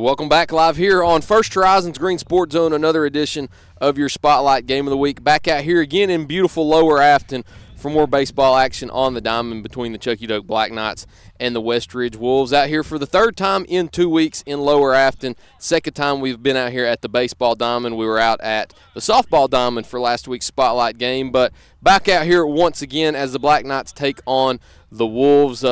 Welcome back live here on First Horizons Green Sports Zone, another edition of your Spotlight Game of the Week. Back out here again in beautiful Lower Afton for more baseball action on the diamond between the Chuckey-Doak Black Knights and the West Ridge Wolves. Out here for the third time in 2 weeks in Lower Afton. Second time we've been out here at the baseball diamond. We were out at the softball diamond for last week's Spotlight game, but back out here once again as the Black Knights take on the Wolves.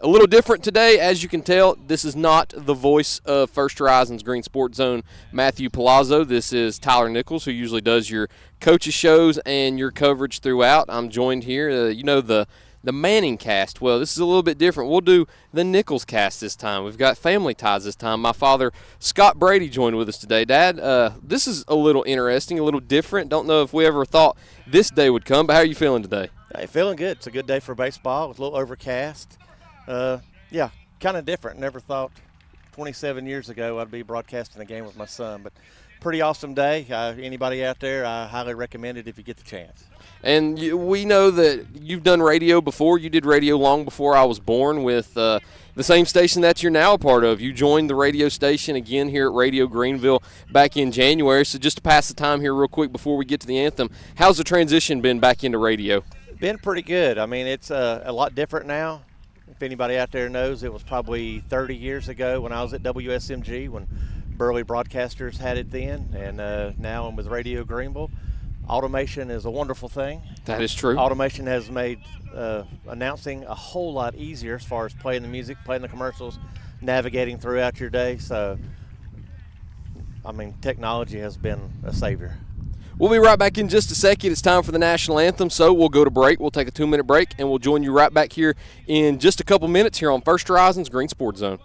A little different today, as you can tell. This is not the voice of First Horizons Green Sports Zone, Matthew Palazzo. This is Tyler Nichols, who usually does your coaches shows and your coverage throughout. I'm joined here, the Manning cast. Well, this is a little bit different. We'll do the Nichols cast this time. We've got family ties this time. My father, Scott Brady, joined with us today. Dad, this is a little interesting, a little different. Don't know if we ever thought this day would come, but how are you feeling today? Hey, feeling good. It's a good day for baseball. It's a little overcast. Kind of different. Never thought 27 years ago I'd be broadcasting a game with my son, but pretty awesome day. Anybody out there, I highly recommend it if you get the chance. And we know that you've done radio before. You did radio long before I was born with the same station that you're now a part of. You joined the radio station again here at Radio Greenville back in January. So just to pass the time here real quick before we get to the anthem, how's the transition been back into radio? Been pretty good. I mean, it's a lot different now. If anybody out there knows, it was probably 30 years ago when I was at WSMG when Burley Broadcasters had it then, and now I'm with Radio Greenville. Automation is a wonderful thing. That is true. Automation has made announcing a whole lot easier as far as playing the music, playing the commercials, navigating throughout your day. So, I mean, technology has been a savior. We'll be right back in just a second. It's time for the national anthem, so we'll go to break. We'll take a 2-minute break, and we'll join you right back here in just a couple minutes here on First Horizons Green Sports Zone.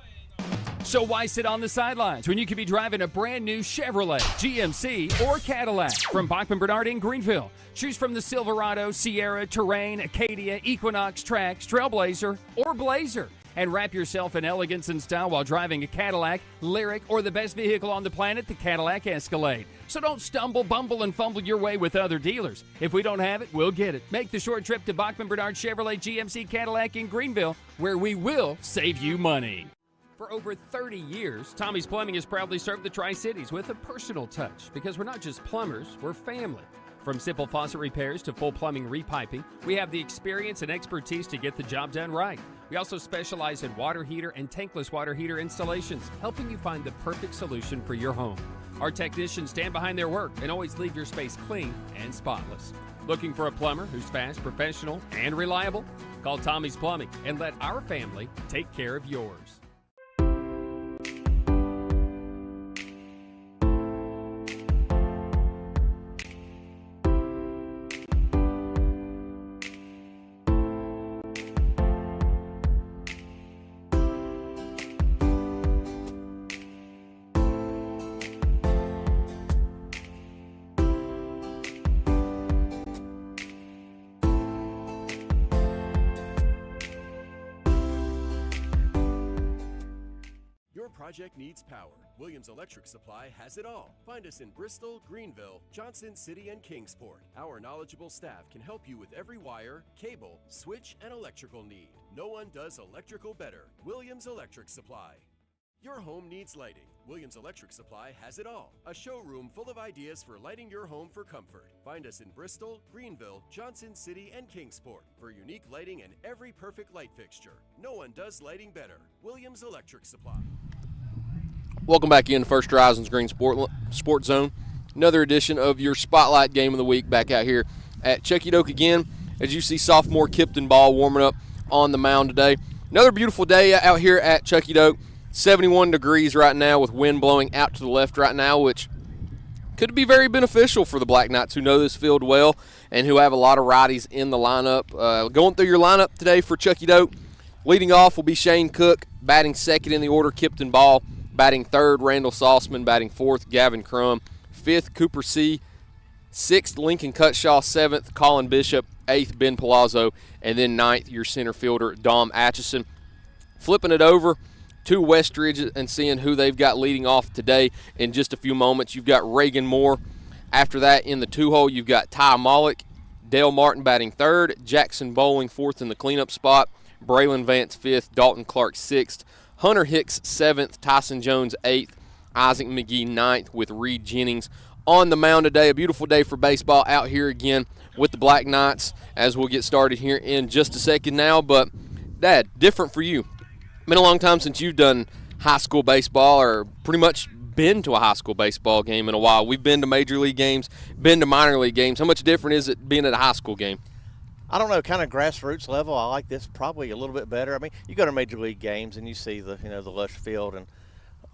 So why sit on the sidelines when you could be driving a brand new Chevrolet, GMC, or Cadillac from Bachman Bernard in Greenville? Choose from the Silverado, Sierra, Terrain, Acadia, Equinox, Trax, Trailblazer, or Blazer. And wrap yourself in elegance and style while driving a Cadillac, Lyric, or the best vehicle on the planet, the Cadillac Escalade. So don't stumble, bumble, and fumble your way with other dealers. If we don't have it, we'll get it. Make the short trip to Bachman Bernard Chevrolet GMC Cadillac in Greenville, where we will save you money. For over 30 years, Tommy's Plumbing has proudly served the Tri-Cities with a personal touch, because we're not just plumbers, we're family. From simple faucet repairs to full plumbing repiping, we have the experience and expertise to get the job done right. We also specialize in water heater and tankless water heater installations, helping you find the perfect solution for your home. Our technicians stand behind their work and always leave your space clean and spotless. Looking for a plumber who's fast, professional, and reliable? Call Tommy's Plumbing and let our family take care of yours. Project needs power. Williams Electric Supply has it all. Find us in Bristol, Greenville, Johnson City, and Kingsport. Our knowledgeable staff can help you with every wire, cable, switch, and electrical need. No one does electrical better. Williams Electric Supply. Your home needs lighting. Williams Electric Supply has it all. A showroom full of ideas for lighting your home for comfort. Find us in Bristol, Greenville, Johnson City, and Kingsport for unique lighting and every perfect light fixture. No one does lighting better. Williams Electric Supply. Welcome back in First Horizons Green Sports Zone. Another edition of your Spotlight Game of the Week back out here at Chuckey-Doak again. As you see, sophomore Kipton Ball warming up on the mound today. Another beautiful day out here at Chuckey-Doak. 71 degrees right now with wind blowing out to the left right now, which could be very beneficial for the Black Knights who know this field well and who have a lot of righties in the lineup. Going through your lineup today for Chuckey-Doak, leading off will be Shane Cook, batting second in the order, Kipton Ball. Batting third, Randall Sauceman. Batting fourth, Gavin Crum. Fifth, Cooper C. Sixth, Lincoln Cutshaw. Seventh, Colin Bishop. Eighth, Ben Palazzo. And then ninth, your center fielder, Dom Atchison. Flipping it over to West Ridge and seeing who they've got leading off today in just a few moments. You've got Reagan Moore. After that, in the two-hole, you've got Ty Mollick. Dale Martin batting third. Jackson Bowling fourth in the cleanup spot. Braylon Vance fifth. Dalton Clark sixth. Hunter Hicks 7th, Tyson Jones 8th, Isaac McGee ninth with Reed Jennings on the mound today. A beautiful day for baseball out here again with the Black Knights as we'll get started here in just a second now. But, Dad, different for you. Been a long time since you've done high school baseball or pretty much been to a high school baseball game in a while. We've been to major league games, been to minor league games. How much different is it being at a high school game? I don't know, kind of grassroots level. I like this probably a little bit better. I mean, you go to major league games and you see the lush field and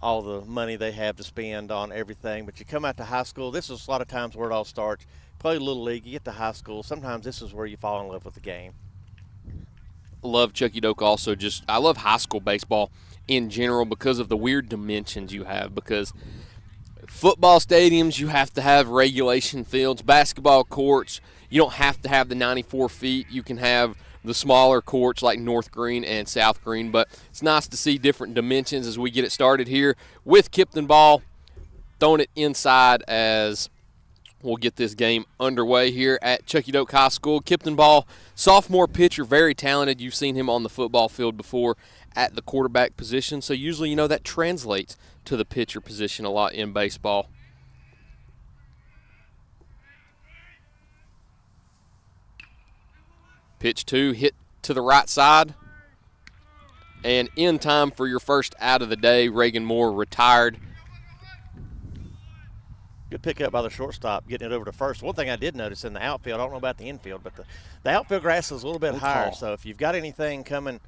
all the money they have to spend on everything. But you come out to high school, this is a lot of times where it all starts. Play Little League, you get to high school. Sometimes this is where you fall in love with the game. Love Chuckey-Doak also. I love high school baseball in general because of the weird dimensions you have. Because football stadiums, you have to have regulation fields. Basketball courts, you don't have to have the 94 feet. You can have the smaller courts like North Green and South Green. But it's nice to see different dimensions as we get it started here with Kipton Ball throwing it inside as we'll get this game underway here at Chuckey-Doak High School. Kipton Ball, sophomore pitcher, very talented. You've seen him on the football field before at the quarterback position. So usually, that translates to the pitcher position a lot in baseball. Pitch 2, hit to the right side. And in time for your first out of the day, Reagan Moore retired. Good pickup by the shortstop, getting it over to first. One thing I did notice in the outfield, I don't know about the infield, but the outfield grass is a little bit higher. So if you've got anything coming,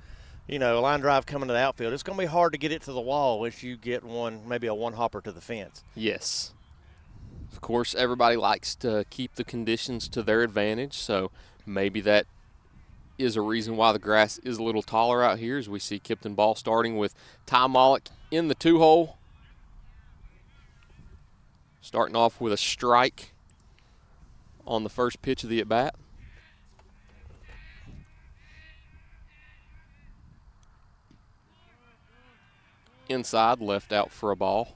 a line drive coming to the outfield, it's going to be hard to get it to the wall unless you get maybe a one-hopper to the fence. Yes. Of course, everybody likes to keep the conditions to their advantage, so maybe that is a reason why the grass is a little taller out here as we see Kipton Ball starting with Ty Mollick in the 2-hole. Starting off with a strike on the first pitch of the at-bat. Inside, left out for a ball.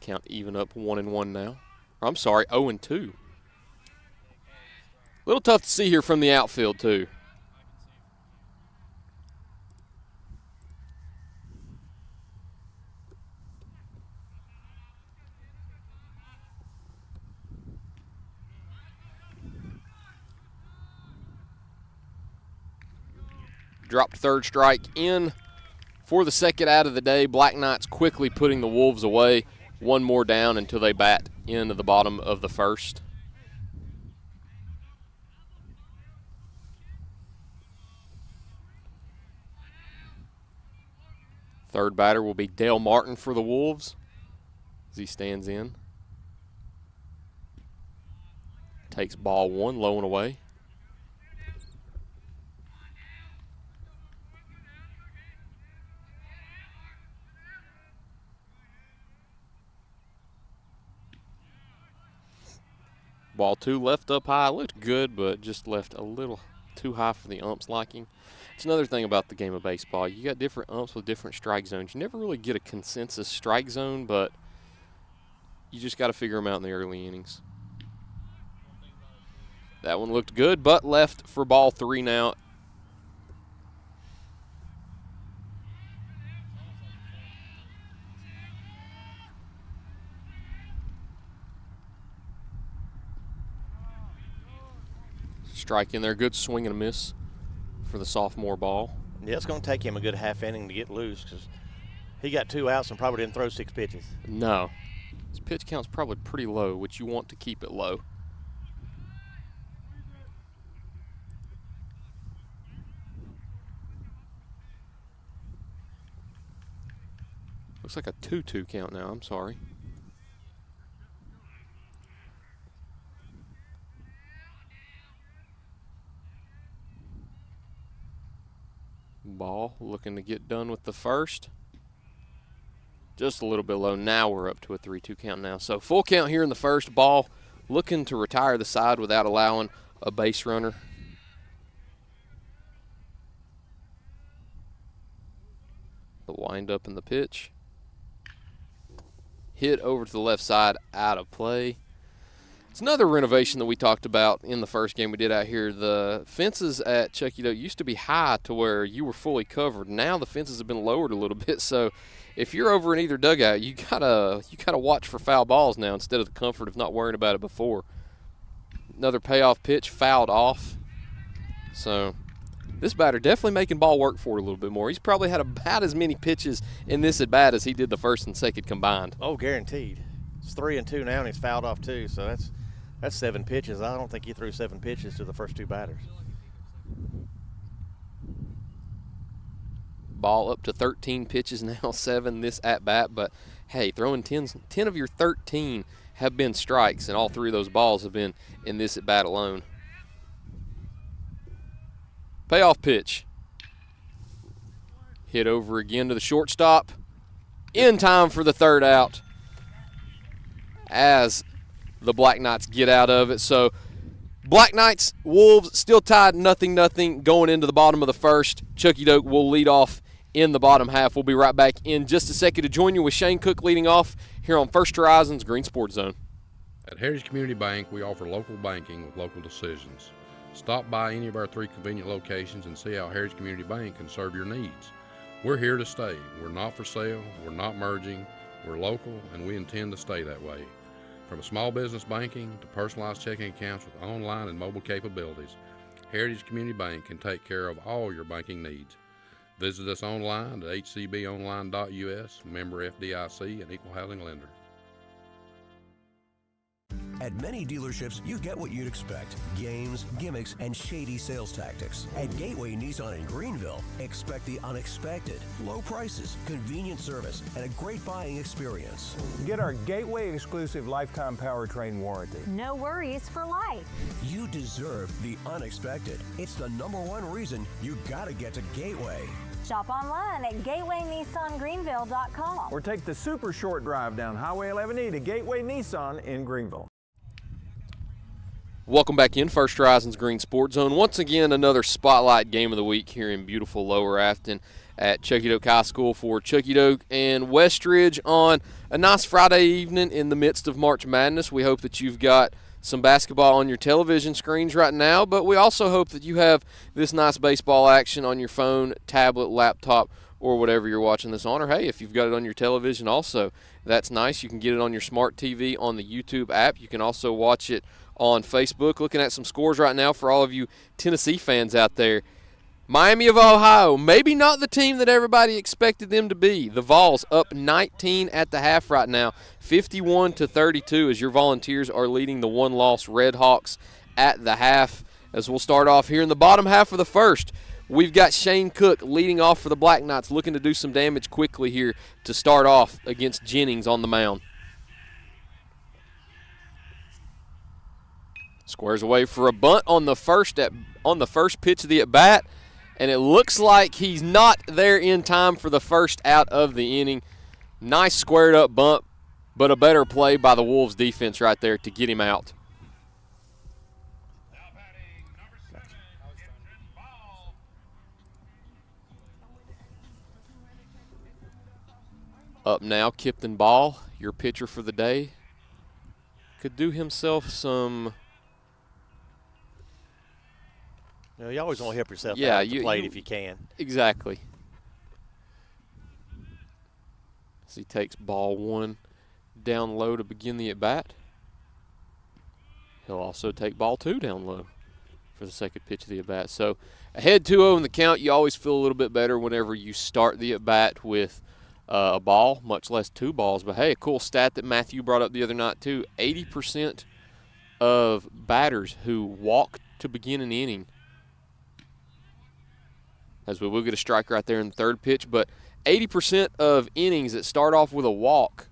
Count even up 1-1 now. I'm sorry, 0-2. A little tough to see here from the outfield, too. Dropped third strike in for the second out of the day. Black Knights quickly putting the Wolves away. One more down until they bat into the bottom of the first. Third batter will be Dale Martin for the Wolves as he stands in. Takes ball 1, low and away. Ball 2 left up high. Looked good, but just left a little too high for the ump's liking. It's another thing about the game of baseball. You got different umps with different strike zones. You never really get a consensus strike zone, but you just got to figure them out in the early innings. That one looked good, but left for ball 3 now. Strike in there, good swing and a miss for the sophomore Ball. Yeah, it's going to take him a good half inning to get loose because he got 2 outs and probably didn't throw 6 pitches. No. His pitch count's probably pretty low, which you want to keep it low. Looks like a 2-2 count now, I'm sorry. Ball looking to get done with the first. Just a little bit low. Now we're up to a 3-2 count now. So full count here in the first. Ball looking to retire the side without allowing a base runner. The wind up in the pitch. Hit over to the left side, out of play. It's another renovation that we talked about in the first game we did out here. The fences at Chuckey-Doak used to be high to where you were fully covered. Now the fences have been lowered a little bit, so if you're over in either dugout, you gotta watch for foul balls now instead of the comfort of not worrying about it before. Another payoff pitch fouled off. So this batter definitely making ball work for it a little bit more. He's probably had about as many pitches in this at bat as he did the first and second combined. Oh, guaranteed. It's 3-2 now, and he's fouled off 2, so that's 7 pitches. I don't think he threw 7 pitches to the first 2 batters. Ball up to 13 pitches now, 7 this at bat. But hey, throwing 10 of your 13 have been strikes, and all 3 of those balls have been in this at bat alone. Payoff pitch. Hit over again to the shortstop. In time for the 3rd out as the Black Knights get out of it. So Black Knights, Wolves still tied 0-0 going into the bottom of the 1st. Chuckey-Doak will lead off in the bottom half. We'll be right back in just a second to join you with Shane Cook leading off here on First Horizons Green Sports Zone. At Heritage Community Bank, we offer local banking with local decisions. Stop by any of our 3 convenient locations and see how Heritage Community Bank can serve your needs. We're here to stay. We're not for sale. We're not merging. We're local, and we intend to stay that way. From small business banking to personalized checking accounts with online and mobile capabilities, Heritage Community Bank can take care of all your banking needs. Visit us online at hcbonline.us, member FDIC, and equal housing lender. At many dealerships, you get what you'd expect. Games, gimmicks, and shady sales tactics. At Gateway Nissan in Greenville, expect the unexpected. Low prices, convenient service, and a great buying experience. Get our Gateway exclusive lifetime powertrain warranty. No worries for life. You deserve the unexpected. It's the #1 reason you gotta get to Gateway. Shop online at gatewaynissangreenville.com. Or take the super short drive down Highway 11E to Gateway Nissan in Greenville. Welcome back in First Horizons Green Sports Zone. Once again, another spotlight game of the week here in beautiful Lower Afton at Chuckey-Doak High School for Chuckey-Doak and Westridge on a nice Friday evening in the midst of March Madness. We hope that you've got some basketball on your television screens right now, but we also hope that you have this nice baseball action on your phone, tablet, laptop, or whatever you're watching this on. Or hey, if you've got it on your television also, that's nice. You can get it on your smart TV on the YouTube app. You can also watch it on Facebook. Looking at some scores right now for all of you Tennessee fans out there. Miami of Ohio, maybe not the team that everybody expected them to be. The Vols up 19 at the half right now, 51-32 as your Volunteers are leading the 1-loss Red Hawks at the half. As we'll start off here in the bottom half of the 1st, we've got Shane Cook leading off for the Black Knights, looking to do some damage quickly here to start off against Jennings on the mound. Squares away for a bunt on the first pitch of the at-bat, and it looks like he's not there in time for the first out of the inning. Nice squared-up bunt, but a better play by the Wolves defense right there to get him out. Up now, Kipton Ball, your pitcher for the day. Could do himself some... You always want to help yourself Yeah, out at the plate if you can. Exactly. As he takes ball 1 down low to begin the at-bat. He'll also take ball 2 down low for the second pitch of the at-bat. So ahead 2-0 in the count. You always feel a little bit better whenever you start the at-bat with a ball, much less 2 balls. But, hey, a cool stat that Matthew brought up the other night, too. 80% of batters who walk to begin an inning, as we will get a strike right there in the 3rd pitch, but 80% of innings that start off with a walk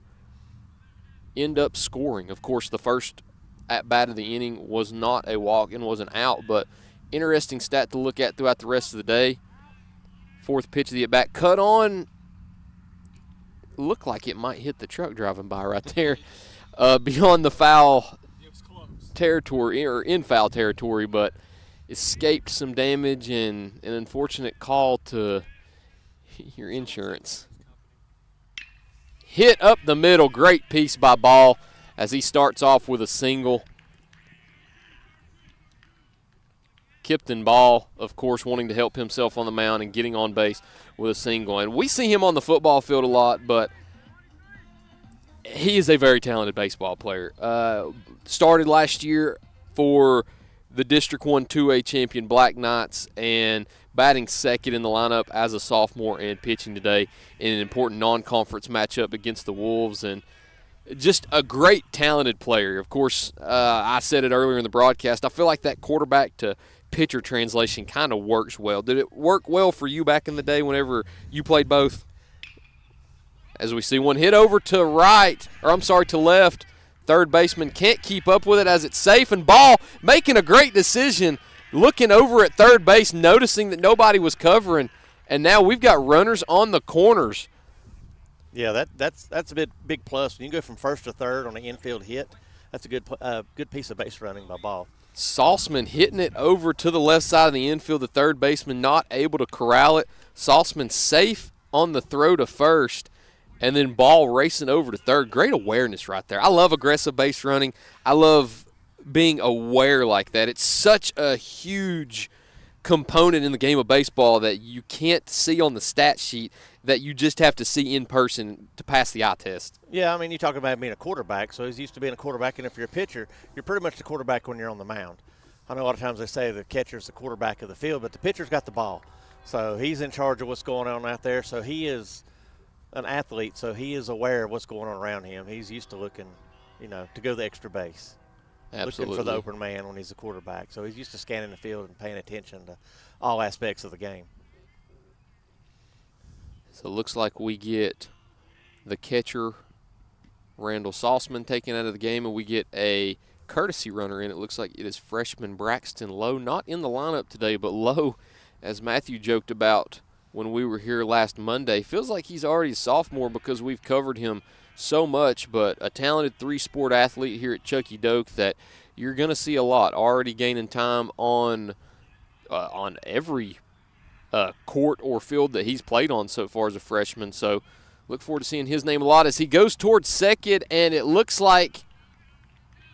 end up scoring. Of course, the first at-bat of the inning was not a walk and was an out, but interesting stat to look at throughout the rest of the day. 4th pitch of the at-bat, cut on, looked like it might hit the truck driving by right there, beyond the foul territory, or in foul territory, but escaped some damage and an unfortunate call to your insurance. Hit up the middle, great piece by Ball as he starts off with a single. Kipton Ball, of course, wanting to help himself on the mound and getting on base with a single. And we see him on the football field a lot, but he is a very talented baseball player. Started last year for the District 1 2A champion Black Knights and batting second in the lineup as a sophomore and pitching today in an important non-conference matchup against the Wolves. And just a great, talented player. Of course, I said it earlier in the broadcast, I feel like that quarterback to pitcher translation kind of works well. Did it work well for you back in the day whenever you played both? As we see one hit over to left. Third baseman can't keep up with it as it's safe, and Ball making a great decision, looking over at third base, noticing that nobody was covering, and now we've got runners on the corners. Yeah, that's a big plus. When you go from first to third on an infield hit, that's a good piece of base running by Ball. Salzman hitting it over to the left side of the infield. The third baseman not able to corral it. Salzman safe on the throw to first. And then Ball racing over to third. Great awareness right there. I love aggressive base running. I love being aware like that. It's such a huge component in the game of baseball that you can't see on the stat sheet, that you just have to see in person to pass the eye test. Yeah, I mean, you talk about being a quarterback, so he's used to being a quarterback, and if you're a pitcher, you're pretty much the quarterback when you're on the mound. I know a lot of times they say the catcher's the quarterback of the field, but the pitcher's got the ball. So he's in charge of what's going on out there, so he is an athlete, so he is aware of what's going on around him. He's used to looking, to go the extra base. Absolutely. Looking for the open man when he's a quarterback. So he's used to scanning the field and paying attention to all aspects of the game. So it looks like we get the catcher, Randall Salzman, taken out of the game, and we get a courtesy runner in. It looks like it is freshman Braxton Lowe, not in the lineup today, but Lowe, as Matthew joked about when we were here last Monday, feels like he's already a sophomore because we've covered him so much, but a talented three-sport athlete here at Chuckey-Doak that you're going to see a lot, already gaining time on every court or field that he's played on so far as a freshman. So look forward to seeing his name a lot as he goes towards second, and it looks like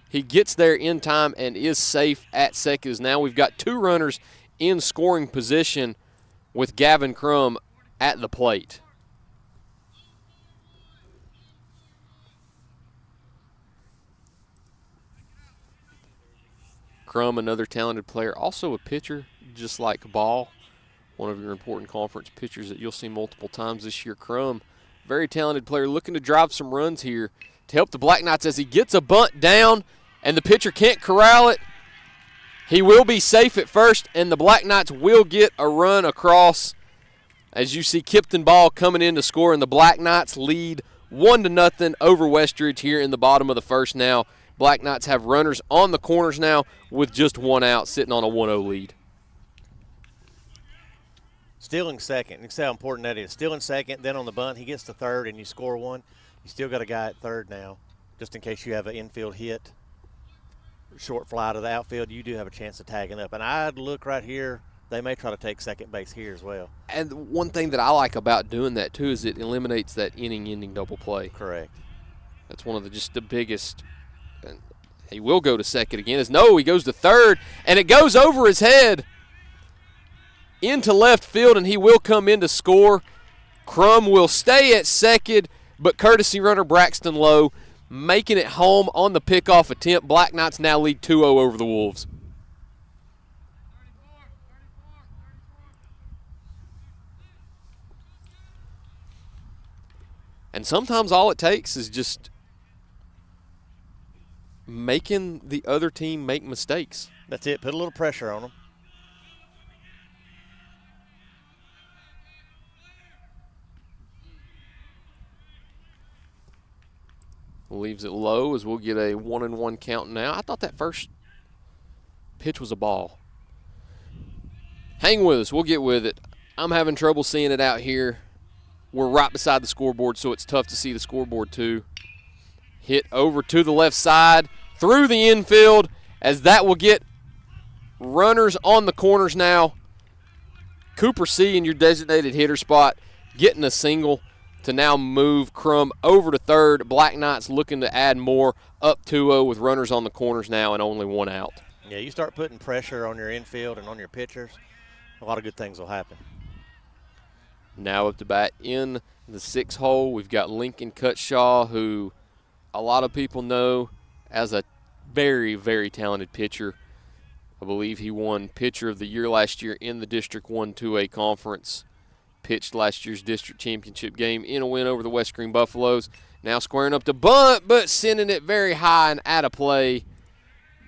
he gets there in time and is safe at second. As now we've got two runners in scoring position with Gavin Crum at the plate. Crum, another talented player, also a pitcher, just like Ball, one of your important conference pitchers that you'll see multiple times this year. Crum, very talented player, looking to drive some runs here to help the Black Knights as he gets a bunt down, and the pitcher can't corral it. He will be safe at first, and the Black Knights will get a run across. As you see Kipton Ball coming in to score, and the Black Knights lead 1-0 over Westridge here in the bottom of the first now. Black Knights have runners on the corners now with just one out, sitting on a 1-0 lead. Stealing second. You can see how important that is. Stealing second, then on the bunt, he gets to third, and you score one. You still got a guy at third now, just in case you have an infield hit. Short fly to the outfield, you do have a chance of tagging up. And I'd look right here. They may try to take second base here as well. And one thing that I like about doing that, too, is it eliminates that inning-ending double play. Correct. That's one of the biggest. And he will go to second again. He goes to third, and it goes over his head into left field, and he will come in to score. Crum will stay at second, but courtesy runner Braxton Lowe making it home on the pickoff attempt. Black Knights now lead 2-0 over the Wolves. And sometimes all it takes is just making the other team make mistakes. That's it. Put a little pressure on them. Leaves it low as we'll get a 1-1 count now. I thought that first pitch was a ball. Hang with us. We'll get with it. I'm having trouble seeing it out here. We're right beside the scoreboard, so it's tough to see the scoreboard too. Hit over to the left side, through the infield, as that will get runners on the corners now. Cooper C in your designated hitter spot, getting a single to now move Crum over to third. Black Knights looking to add more, up 2-0 with runners on the corners now and only one out. Yeah, you start putting pressure on your infield and on your pitchers, a lot of good things will happen. Now up to bat in the 6th hole, we've got Lincoln Cutshaw, who a lot of people know as a very, very talented pitcher. I believe he won Pitcher of the Year last year in the District 1 2A conference. Pitched last year's district championship game in a win over the West Green Buffaloes. Now squaring up to bunt, but sending it very high and out of play.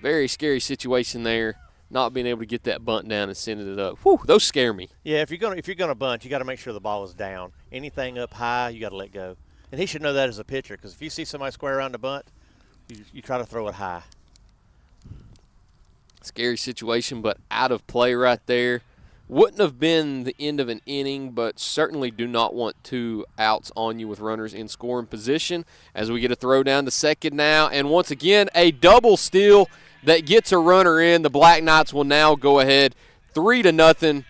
Very scary situation there. Not being able to get that bunt down and sending it up. Whew, those scare me. Yeah, if you're gonna bunt, you got to make sure the ball is down. Anything up high, you got to let go. And he should know that as a pitcher, because if you see somebody square around the bunt, you try to throw it high. Scary situation, but out of play right there. Wouldn't have been the end of an inning, but certainly do not want 2 outs on you with runners in scoring position as we get a throw down to second now. And once again, a double steal that gets a runner in. The Black Knights will now go ahead 3-0.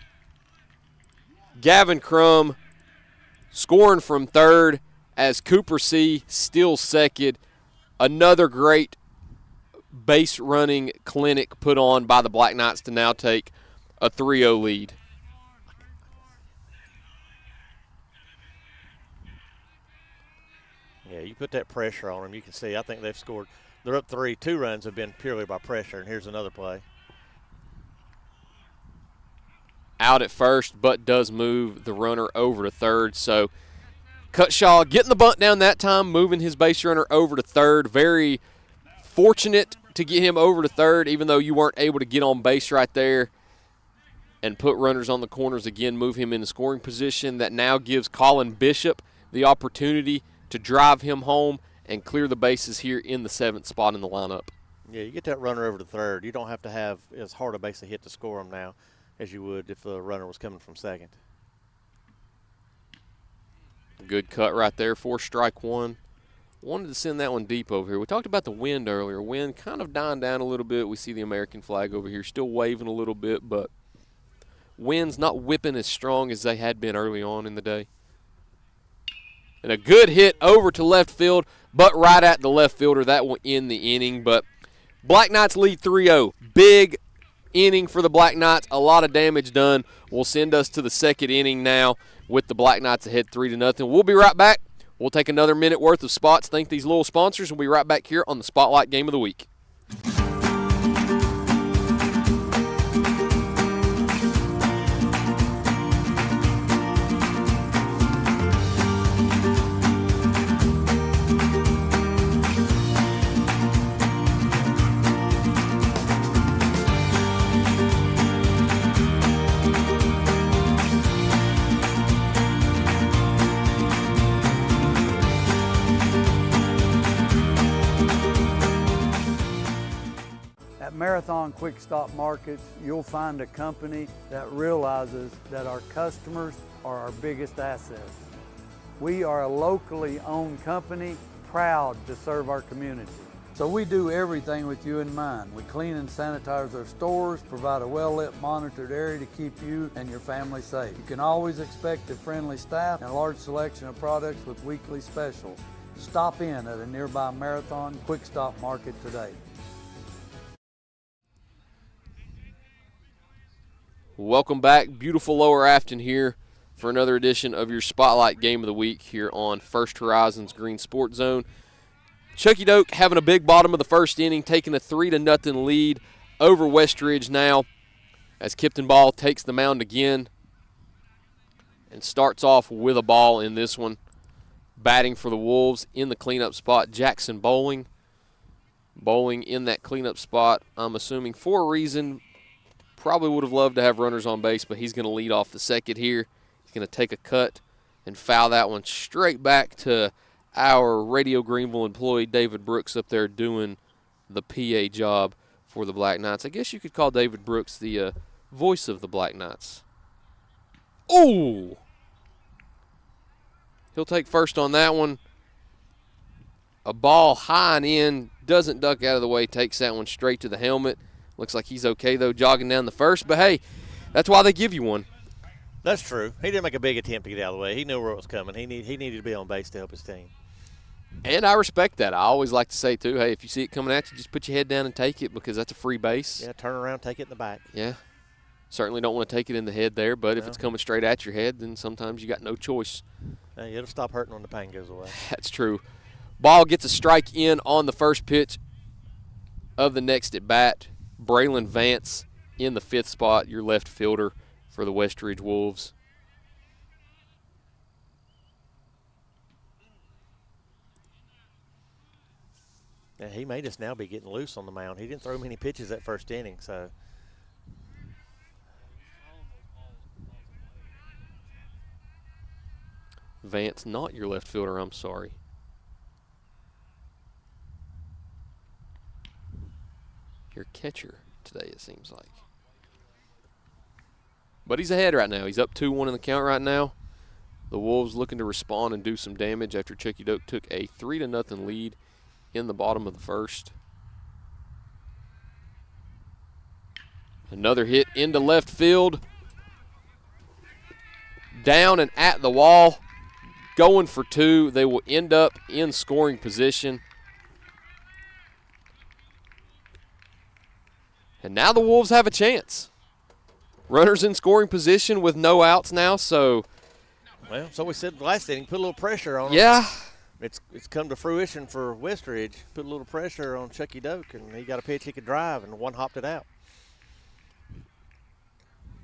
Gavin Crum scoring from third as Cooper C. steals second. Another great base running clinic put on by the Black Knights to now take a 3-0 lead. Yeah, you put that pressure on them. You can see, I think they've scored. They're up 3. 2 runs have been purely by pressure, and here's another play. Out at first, but does move the runner over to third. So Cutshaw getting the bunt down that time, moving his base runner over to third. Very fortunate to get him over to third, even though you weren't able to get on base right there and put runners on the corners again, move him into scoring position. That now gives Colin Bishop the opportunity to drive him home and clear the bases here in the 7th spot in the lineup. Yeah, you get that runner over to third. You don't have to have as hard a base hit to score him now as you would if the runner was coming from second. Good cut right there for strike 1. Wanted to send that one deep over here. We talked about the wind earlier. Wind kind of dying down a little bit. We see the American flag over here still waving a little bit, but winds not whipping as strong as they had been early on in the day. And a good hit over to left field, but right at the left fielder. That will end the inning. But Black Knights lead 3-0. Big inning for the Black Knights. A lot of damage done. Will send us to the 2nd inning now with the Black Knights ahead 3-0. We'll be right back. We'll take another minute worth of spots. Thank these little sponsors. We'll be right back here on the Spotlight Game of the Week. Marathon Quick Stop Markets, you'll find a company that realizes that our customers are our biggest assets. We are a locally owned company, proud to serve our community. So we do everything with you in mind. We clean and sanitize our stores, provide a well-lit, monitored area to keep you and your family safe. You can always expect a friendly staff and a large selection of products with weekly specials. Stop in at a nearby Marathon Quick Stop Market today. Welcome back. Beautiful Lower Afton here for another edition of your Spotlight Game of the Week here on First Horizons Green Sports Zone. Chuckey-Doak having a big bottom of the 1st inning, taking a 3-0 lead over Westridge now as Kipton Ball takes the mound again and starts off with a ball in this one. Batting for the Wolves in the cleanup spot, Jackson Bowling. Bowling in that cleanup spot, I'm assuming for a reason. Probably would have loved to have runners on base, but he's going to lead off the 2nd here. He's going to take a cut and foul that one straight back to our Radio Greenville employee, David Brooks, up there doing the PA job for the Black Knights. I guess you could call David Brooks the voice of the Black Knights. Oh! He'll take first on that one. A ball high and in, doesn't duck out of the way, takes that one straight to the helmet. Looks like he's okay, though, jogging down the first. But, hey, that's why they give you one. That's true. He didn't make a big attempt to get out of the way. He knew where it was coming. He needed to be on base to help his team. And I respect that. I always like to say, too, hey, if you see it coming at you, just put your head down and take it because that's a free base. Yeah, turn around, take it in the back. Yeah. Certainly don't want to take it in the head there, but if it's coming straight at your head, then sometimes you got no choice. It'll stop hurting when the pain goes away. That's true. Ball gets a strike in on the first pitch of the next at bat. Braylon Vance in the 5th spot, your left fielder for the Westridge Wolves. Yeah, he may just now be getting loose on the mound. He didn't throw many pitches that first inning, so. Vance, not your left fielder, I'm sorry. Your catcher today, it seems like. But he's ahead right now. He's up 2-1 in the count right now. The Wolves looking to respond and do some damage after Chuckey-Doak took a 3-0 lead in the bottom of the first. Another hit into left field. Down and at the wall. Going for 2. They will end up in scoring position. And now the Wolves have a chance. Runners in scoring position with no outs now, so. Well, so we said last inning, put a little pressure on them. Yeah. It's come to fruition for Westridge. Put a little pressure on Chuckey-Doak, and he got a pitch he could drive, and one hopped it out.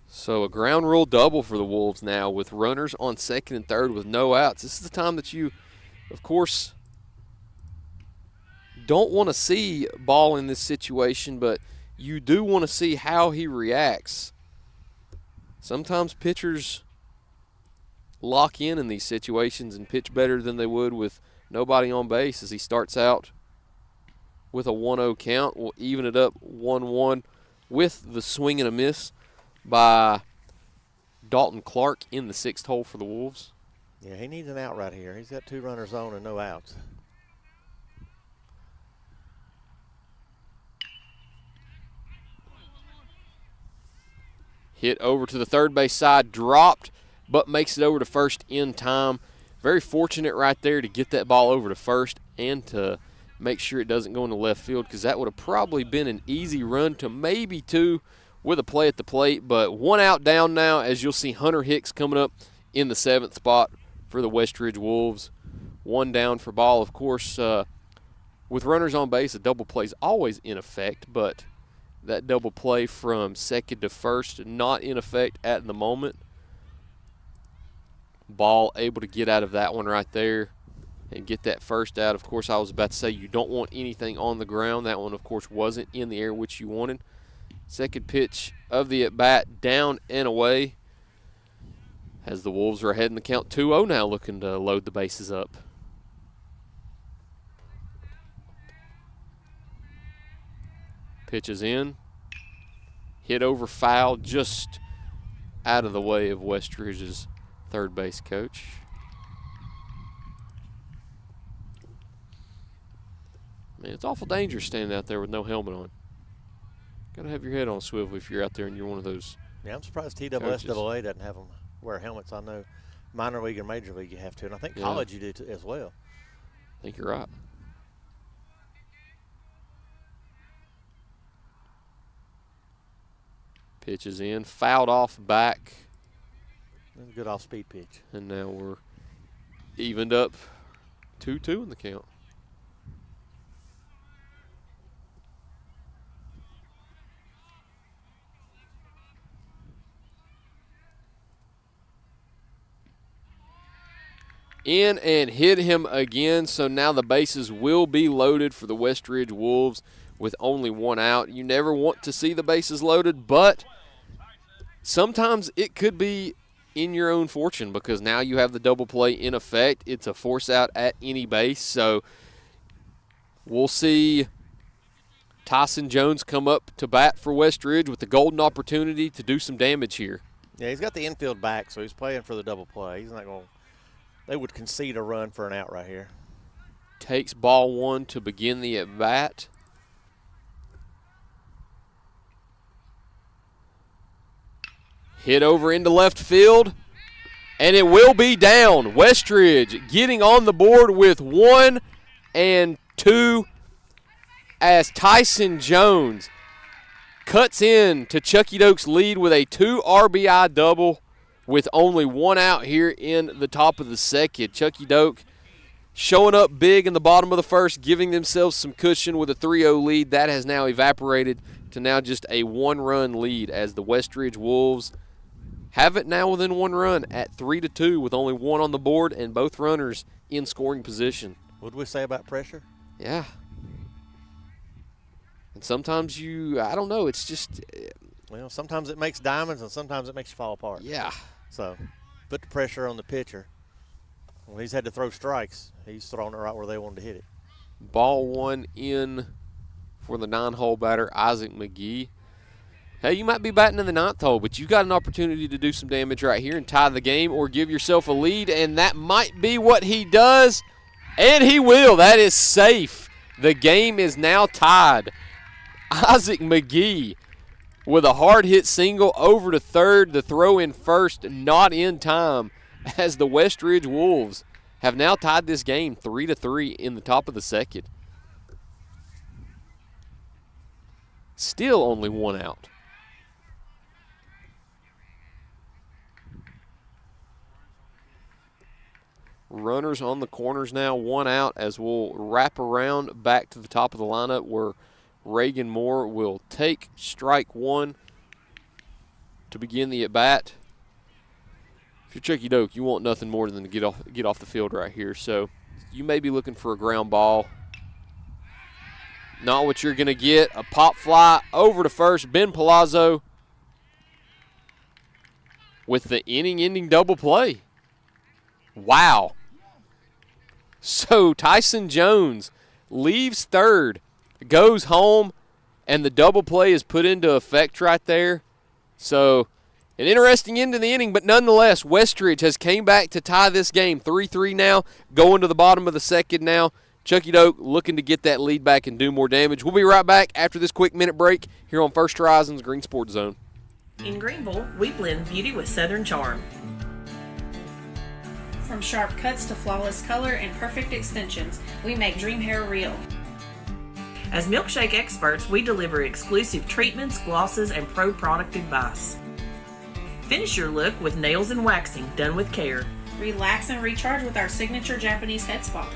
So a ground rule double for the Wolves now with runners on second and third with no outs. This is the time that you, of course, don't want to see Ball in this situation, but you do want to see how he reacts. Sometimes pitchers lock in these situations and pitch better than they would with nobody on base as he starts out with a 1-0 count. We'll even it up 1-1 with the swing and a miss by Dalton Clark in the 6th hole for the Wolves. Yeah, he needs an out right here. He's got 2 runners on and no outs. Hit over to the third base side, dropped, but makes it over to first in time. Very fortunate right there to get that ball over to first and to make sure it doesn't go into left field because that would have probably been an easy run to maybe 2 with a play at the plate. But 1 out down now as you'll see Hunter Hicks coming up in the 7th spot for the Westridge Wolves. 1 down for Ball. Of course, with runners on base, a double play is always in effect, but that double play from second to first not in effect at the moment. Ball able to get out of that one right there and get that first out. Of course, I was about to say you don't want anything on the ground. That one, of course, wasn't in the air, which you wanted. Second pitch of the at-bat, down and away as the Wolves are ahead in the count 2-0 now, looking to load the bases up. Pitches in. Hit over foul, just out of the way of Westridge's third base coach. Man, it's awful dangerous standing out there with no helmet on. Got to have your head on a swivel if you're out there and you're one of those. Yeah, I'm surprised TSSAA doesn't have them wear helmets. I know minor league and major league you have to, and I think college you do too, as well. I think you're right. Pitches in, fouled off back. Good off-speed pitch. And now we're evened up 2-2 in the count. In and hit him again, so now the bases will be loaded for the Westridge Wolves with only 1 out. You never want to see the bases loaded, but sometimes it could be in your own fortune because now you have the double play in effect. It's a force out at any base, so we'll see Tyson Jones come up to bat for Westridge with the golden opportunity to do some damage here. Yeah, he's got the infield back, so he's playing for the double play. He's not going to – they would concede a run for an out right here. Takes ball 1 to begin the at-bat. Hit over into left field, and it will be down. Westridge getting on the board with 1 2 as Tyson Jones cuts in to Chuckey-Doak's lead with a 2 RBI double with only 1 out here in the top of the second. Chuckey-Doak showing up big in the bottom of the first, giving themselves some cushion with a 3-0 lead. That has now evaporated to now just a 1-run lead as the Westridge Wolves have it now within 1 run at 3-2 with only 1 on the board and both runners in scoring position. What did we say about pressure? Yeah. And sometimes I don't know, it's just. Well, sometimes it makes diamonds and sometimes it makes you fall apart. Yeah. So put the pressure on the pitcher. When he's had to throw strikes, he's throwing it right where they wanted to hit it. Ball 1 in for the 9-hole batter, Isaac McGee. Hey, you might be batting in the 9th hole, but you got an opportunity to do some damage right here and tie the game or give yourself a lead, and that might be what he does, and he will. That is safe. The game is now tied. Isaac McGee with a hard-hit single over to third. The throw in first, not in time, as the Westridge Wolves have now tied this game 3-3 in the top of the second. Still only 1 out. Runners on the corners now, 1 out, as we'll wrap around back to the top of the lineup where Reagan Moore will take strike 1 to begin the at-bat. If you're Chuckey-Doak, you want nothing more than to get off the field right here. So you may be looking for a ground ball. Not what you're going to get. A pop fly over to first. Ben Palazzo with the inning-ending double play. Wow. So Tyson Jones leaves third, goes home, and the double play is put into effect right there. So an interesting end to the inning, but nonetheless, Westridge has came back to tie this game 3-3 now, going to the bottom of the second now. Chuckey-Doak looking to get that lead back and do more damage. We'll be right back after this quick minute break here on First Horizons Green Sports Zone. In Greenville, we blend beauty with Southern charm. From sharp cuts to flawless color and perfect extensions, we make dream hair real. As milkshake experts, we deliver exclusive treatments, glosses, and pro product advice. Finish your look with nails and waxing done with care. Relax and recharge with our signature Japanese head spa.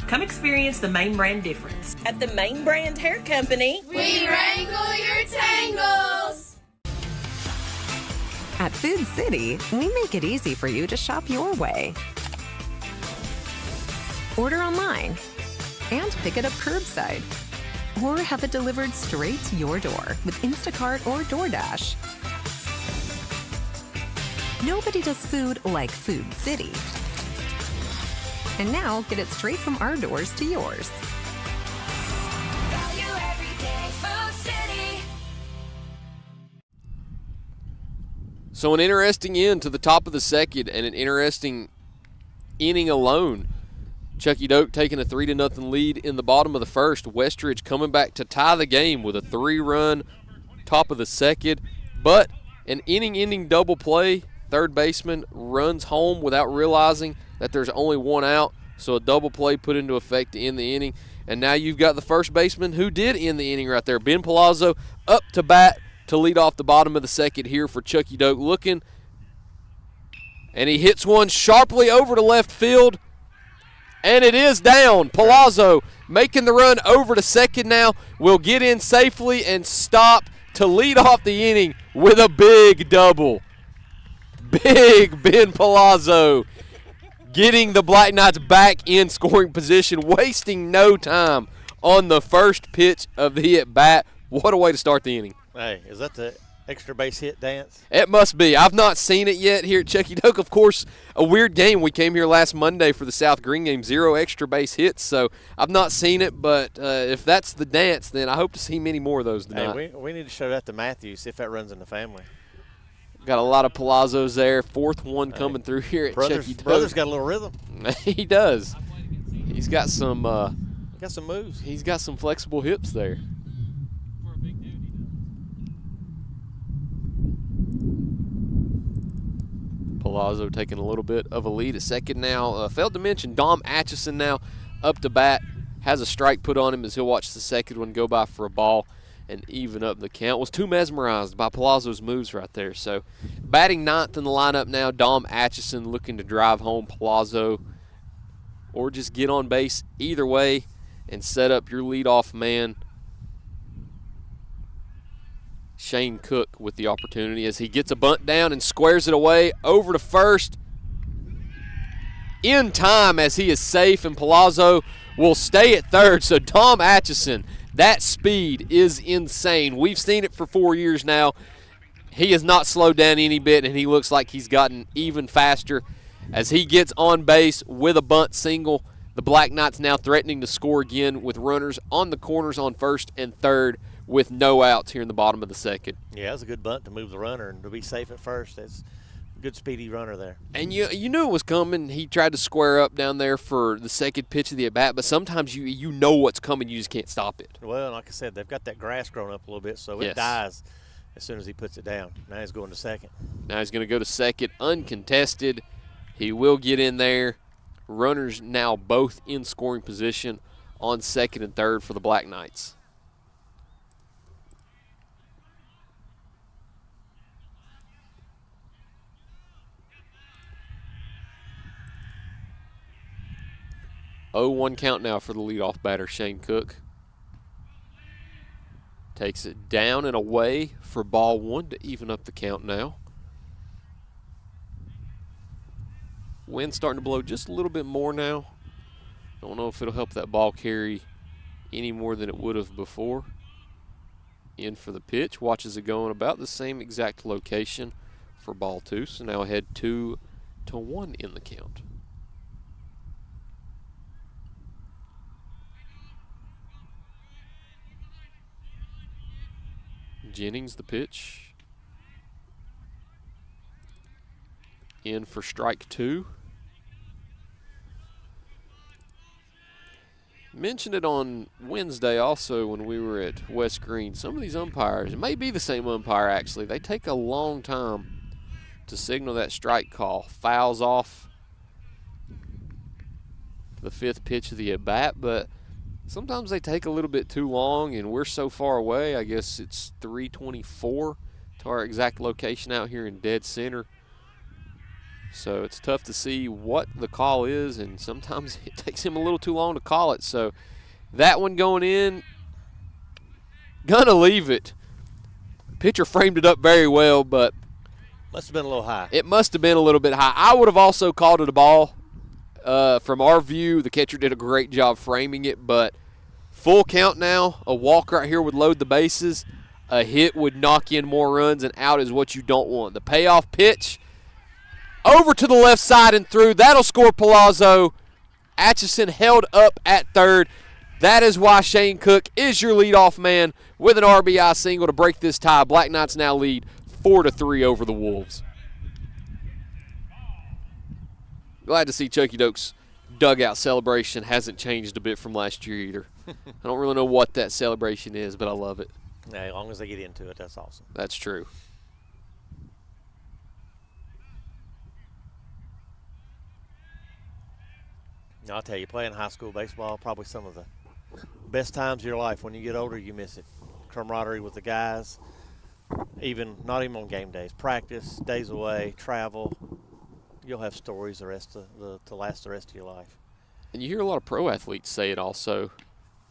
Come experience the Main Brand difference. At the Main Brand Hair Company, we wrangle your tangles. At Food City, we make it easy for you to shop your way. Order online and pick it up curbside, or have it delivered straight to your door with Instacart or DoorDash. Nobody does food like Food City. And now, get it straight from our doors to yours. Value every day, Food City. So an interesting end to the top of the second and an interesting inning alone. Chuckey-Doak taking a 3-0 lead in the bottom of the first. Westridge coming back to tie the game with a 3-run top of the second. But an inning-ending double play. Third baseman runs home without realizing that there's only 1 out. So a double play put into effect to end the inning. And now you've got the first baseman who did end the inning right there. Ben Palazzo up to bat to lead off the bottom of the second here for Chuckey-Doak looking. And he hits one sharply over to left field. And it is down. Palazzo making the run over to second now. Will get in safely and stop to lead off the inning with a big double. Big Ben Palazzo getting the Black Knights back in scoring position, wasting no time on the first pitch of the at-bat. What a way to start the inning. Hey, is that the extra base hit dance? It must be. I've not seen it yet here at Chuckey-Doak. Of course, a weird game. We came here last Monday for the South Green game, 0 extra base hits, so I've not seen it, but if that's the dance, then I hope to see many more of those tonight. Hey, we need to show that to Matthew, see if that runs in the family. Got a lot of Palazzos there. Fourth one coming through here at Chuckey-Doak. Brother's got a little rhythm. He does. He's got some moves. He's got some flexible hips there. Palazzo taking a little bit of a lead at second now. Failed to mention Dom Atchison now up to bat, has a strike put on him as he'll watch the second one go by for a ball and even up the count. Was too mesmerized by Palazzo's moves right there. So batting ninth in the lineup now, Dom Atchison looking to drive home Palazzo or just get on base either way and set up your leadoff man, Shane Cook, with the opportunity as he gets a bunt down and squares it away over to first in time as he is safe, and Palazzo will stay at third. So Dom Atchison, that speed is insane. We've seen it for 4 years now. He has not slowed down any bit, and he looks like he's gotten even faster as he gets on base with a bunt single. The Black Knights now threatening to score again with runners on the corners on first and third with no outs here in the bottom of the second. Yeah, it was a good bunt to move the runner and to be safe at first. That's a good speedy runner there. And you knew it was coming. He tried to square up down there for the second pitch of the at-bat, but sometimes you know what's coming. You just can't stop it. Well, like I said, they've got that grass growing up a little bit, so it dies as soon as he puts it down. Now he's going to second. Now he's going to go to second, uncontested. He will get in there. Runners now both in scoring position on second and third for the Black Knights. Oh, 1 count now for the leadoff batter, Shane Cook. Takes it down and away for ball one to even up the count now. Wind's starting to blow just a little bit more now. Don't know if it'll help that ball carry any more than it would have before. In for the pitch. Watches it going about the same exact location for ball two. So now ahead 2-1 in the count. Jennings the pitch. In for strike two. Mentioned it on Wednesday also when we were at West Green. Some of these umpires, it may be the same umpire actually, they take a long time to signal that strike call. Fouls off the fifth pitch of the at-bat, but sometimes they take a little bit too long, and we're so far away. I guess it's 324 to our exact location out here in dead center. So it's tough to see what the call is, and sometimes it takes him a little too long to call it. So that one going in, gonna leave it. Pitcher framed it up very well, but must have been a little high. It must have been a little bit high. I would have also called it a ball. From our view, the catcher did a great job framing it, but full count now. A walk right here would load the bases. A hit would knock in more runs, and out is what you don't want. The payoff pitch over to the left side and through. That'll score Palazzo. Atchison held up at third. That is why Shane Cook is your leadoff man with an RBI single to break this tie. Black Knights now lead 4-3 over the Wolves. Glad to see Chuckey-Doak's dugout celebration hasn't changed a bit from last year either. I don't really know what that celebration is, but I love it. Yeah, as long as they get into it, that's awesome. That's true. I'll tell you, playing high school baseball, probably some of the best times of your life. When you get older, you miss it. Camaraderie with the guys, not even on game days. Practice, days away, travel. You'll have stories to last the rest of your life. And you hear a lot of pro athletes say it also.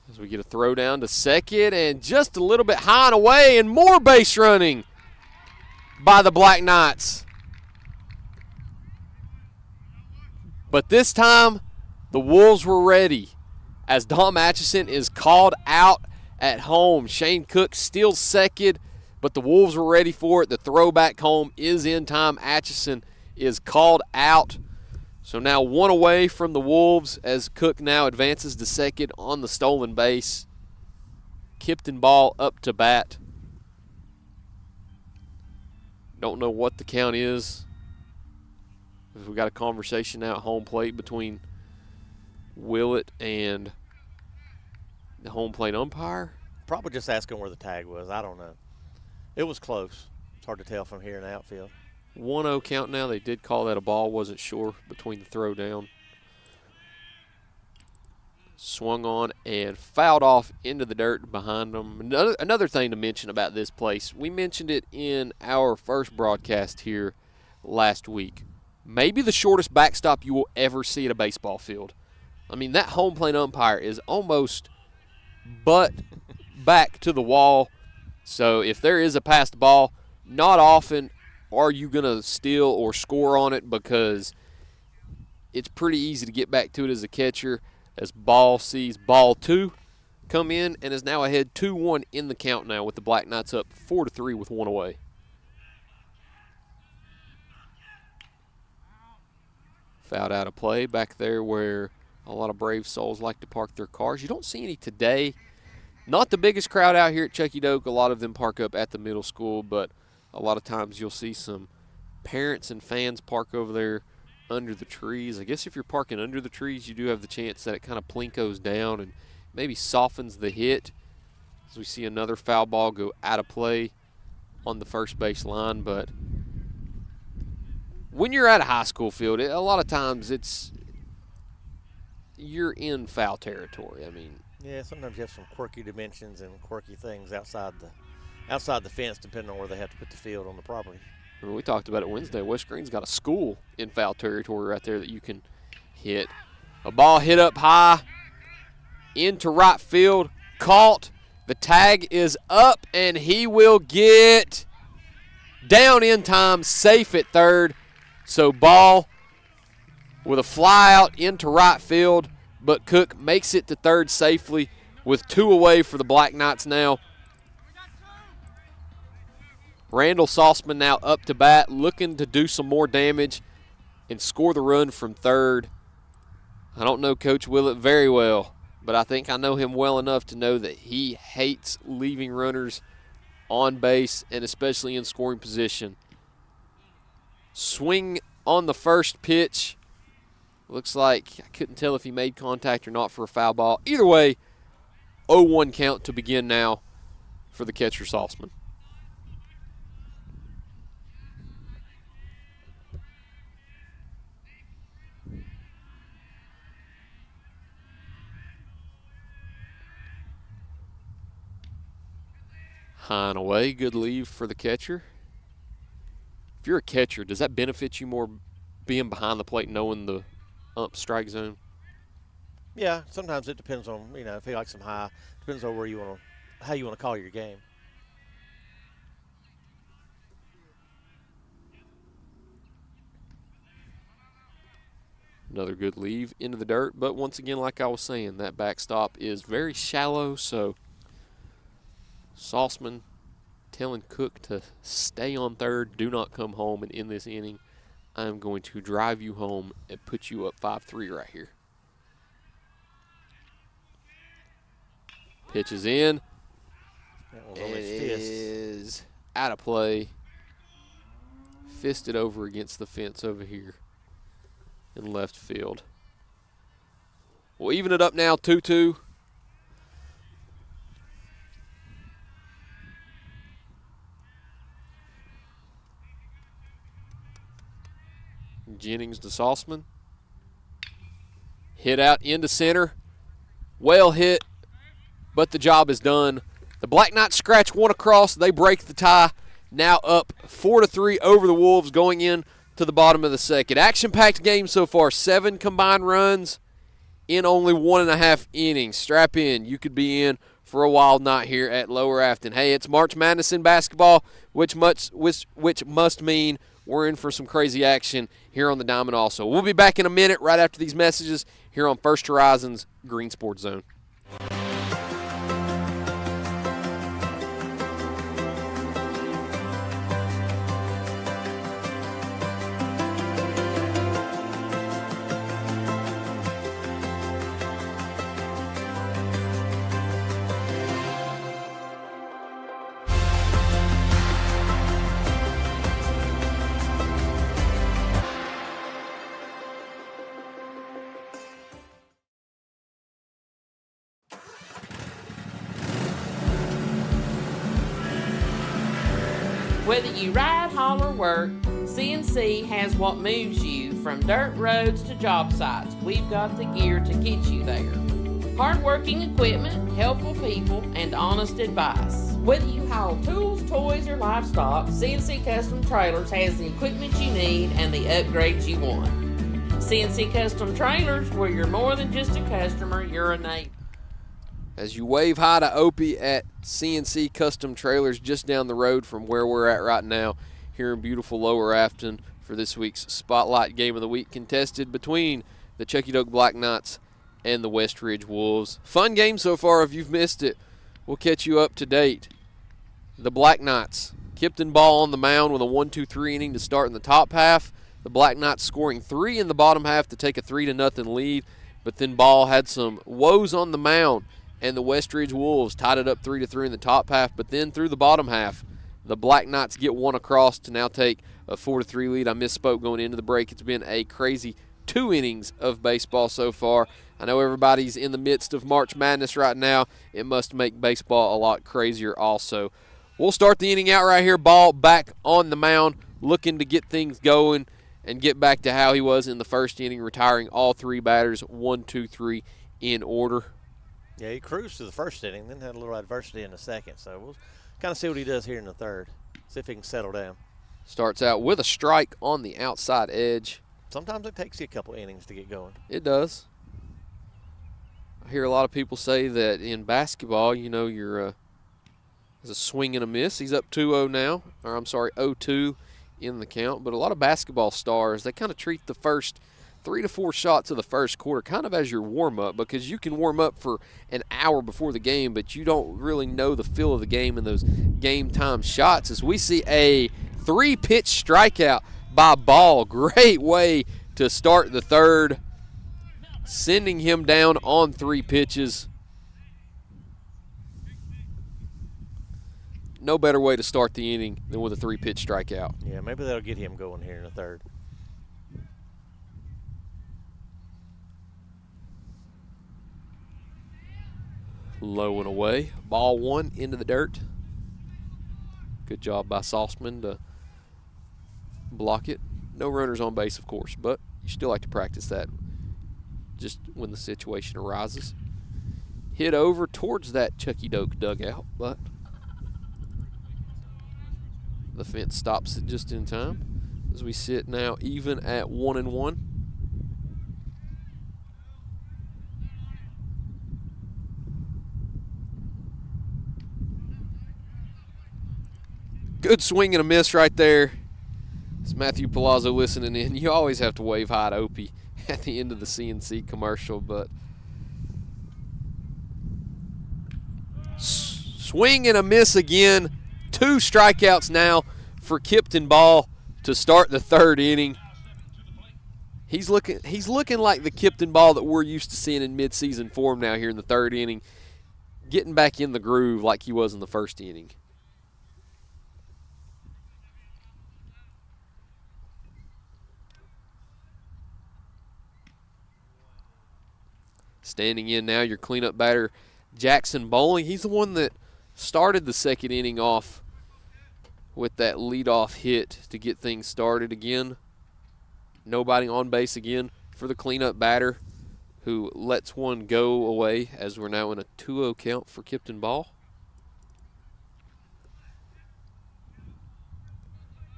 As we get a throw down to second and just a little bit high and away, and more base running by the Black Knights. But this time, the Wolves were ready as Dom Atchison is called out at home. Shane Cook steals second, but the Wolves were ready for it. The throw back home is in time. Atchison is called out. So now one away from the Wolves as Cook now advances to second on the stolen base. Kipton ball up to bat. Don't know what the count is. We got a conversation now at home plate between Willett and the home plate umpire. Probably just asking where the tag was. I don't know. It was close. It's hard to tell from here in the outfield. 1-0 count now. They did call that a ball. Wasn't sure between the throw down. swung on and fouled off into the dirt behind them. Another thing to mention about this place, we mentioned it in our first broadcast here last week. Maybe the shortest backstop you will ever see at a baseball field. I mean, that home plate umpire is almost butt back to the wall. So if there is a passed ball, not often are you going to steal or score on it, because it's pretty easy to get back to it as a catcher, as ball sees ball 2 come in and is now ahead 2-1 in the count now, with the Black Knights up 4-3 with 1 away. Fouled out of play back there where a lot of brave souls like to park their cars. You don't see any today. Not the biggest crowd out here at Chuckey-Doak. A lot of them park up at the middle school, but a lot of times you'll see some parents and fans park over there under the trees. I guess if you're parking under the trees, you do have the chance that it kind of plinkos down and maybe softens the hit. As we see another foul ball go out of play on the first base line. But when you're at a high school field, a lot of times you're in foul territory. I mean, yeah, sometimes you have some quirky dimensions and quirky things outside the fence, depending on where they have to put the field on the property. We talked about it Wednesday. West Green's got a school in foul territory right there that you can hit. A ball hit up high into right field, caught. The tag is up, and he will get down in time, safe at third. So ball with a fly out into right field, but Cook makes it to third safely with 2 away for the Black Knights now. Randall Sauceman now up to bat, looking to do some more damage and score the run from third. I don't know Coach Willett very well, but I think I know him well enough to know that he hates leaving runners on base, and especially in scoring position. Swing on the first pitch. Looks like I couldn't tell if he made contact or not for a foul ball. Either way, 0-1 count to begin now for the catcher Sauceman. High and away, good leave for the catcher. If you're a catcher, does that benefit you more being behind the plate, knowing the ump strike zone? Yeah, sometimes it depends on, if he likes them high, depends on how you want to call your game. Another good leave into the dirt, but once again, like I was saying, that backstop is very shallow, so Sauceman telling Cook to stay on third, do not come home, and in this inning, I'm going to drive you home and put you up 5-3 right here. Pitches in. That It is out of play. Fisted over against the fence over here in left field. We'll even it up now, 2-2. Jennings to Sauceman. Hit out into center. Well hit, but the job is done. The Black Knights scratch one across. They break the tie. Now up 4-3 over the Wolves going in to the bottom of the second. Action-packed game so far. 7 combined runs in only 1.5 innings. Strap in. You could be in for a wild night here at Lower Afton. Hey, it's March Madness in basketball, which must mean we're in for some crazy action here on the Diamond also. We'll be back in a minute right after these messages here on First Horizons Green Sports Zone. Whether you ride, haul, or work, CNC has what moves you from dirt roads to job sites. We've got the gear to get you there. Hardworking equipment, helpful people, and honest advice. Whether you haul tools, toys, or livestock, CNC Custom Trailers has the equipment you need and the upgrades you want. CNC Custom Trailers, where you're more than just a customer, you're a neighbor. As you wave hi to Opie at CNC Custom Trailers just down the road from where we're at right now here in beautiful Lower Afton for this week's Spotlight Game of the Week, contested between the Chuckey-Doak Black Knights and the West Ridge Wolves. Fun game so far. If you've missed it, we'll catch you up to date. The Black Knights, Kipton Ball on the mound with a 1-2-3 inning to start in the top half. The Black Knights scoring 3 in the bottom half to take a 3-0 lead, but then Ball had some woes on the mound, and the West Ridge Wolves tied it up 3-3 in the top half, but then through the bottom half, the Black Knights get one across to now take a 4-3 lead. I misspoke going into the break. It's been a crazy 2 innings of baseball so far. I know everybody's in the midst of March Madness right now. It must make baseball a lot crazier also. We'll start the inning out right here. Ball back on the mound, looking to get things going and get back to how he was in the first inning, retiring all 3 batters, 1, 2, 3 in order. Yeah, he cruised to the first inning, then had a little adversity in the second. So we'll kind of see what he does here in the third, see if he can settle down. Starts out with a strike on the outside edge. Sometimes it takes you a couple innings to get going. It does. I hear a lot of people say that in basketball, you know, there's a swing and a miss. He's up 2-0 now, or I'm sorry, 0-2 in the count. But a lot of basketball stars, they kind of treat the first 3 to 4 shots of the first quarter kind of as your warm-up, because you can warm up for an hour before the game, but you don't really know the feel of the game in those game-time shots. As we see a 3-pitch strikeout by Ball. Great way to start the third, sending him down on 3 pitches. No better way to start the inning than with a 3-pitch strikeout. Yeah, maybe that'll get him going here in the third. Low and away. Ball 1 into the dirt. Good job by Sauceman to block it. No runners on base, of course, but you still like to practice that just when the situation arises. Hit over towards that Chuckey-Doak dugout, but the fence stops it just in time as we sit now even at 1-1. Good swing and a miss right there. It's Matthew Palazzo listening in. You always have to wave hi to Opie at the end of the CNC commercial, but swing and a miss again. 2 strikeouts now for Kipton Ball to start the third inning. He's looking like the Kipton Ball that we're used to seeing in midseason form now here in the third inning, getting back in the groove like he was in the first inning. Standing in now, your cleanup batter, Jackson Bowling. He's the one that started the second inning off with that leadoff hit to get things started again. Nobody on base again for the cleanup batter, who lets one go away as we're now in a 2-0 count for Kipton Ball.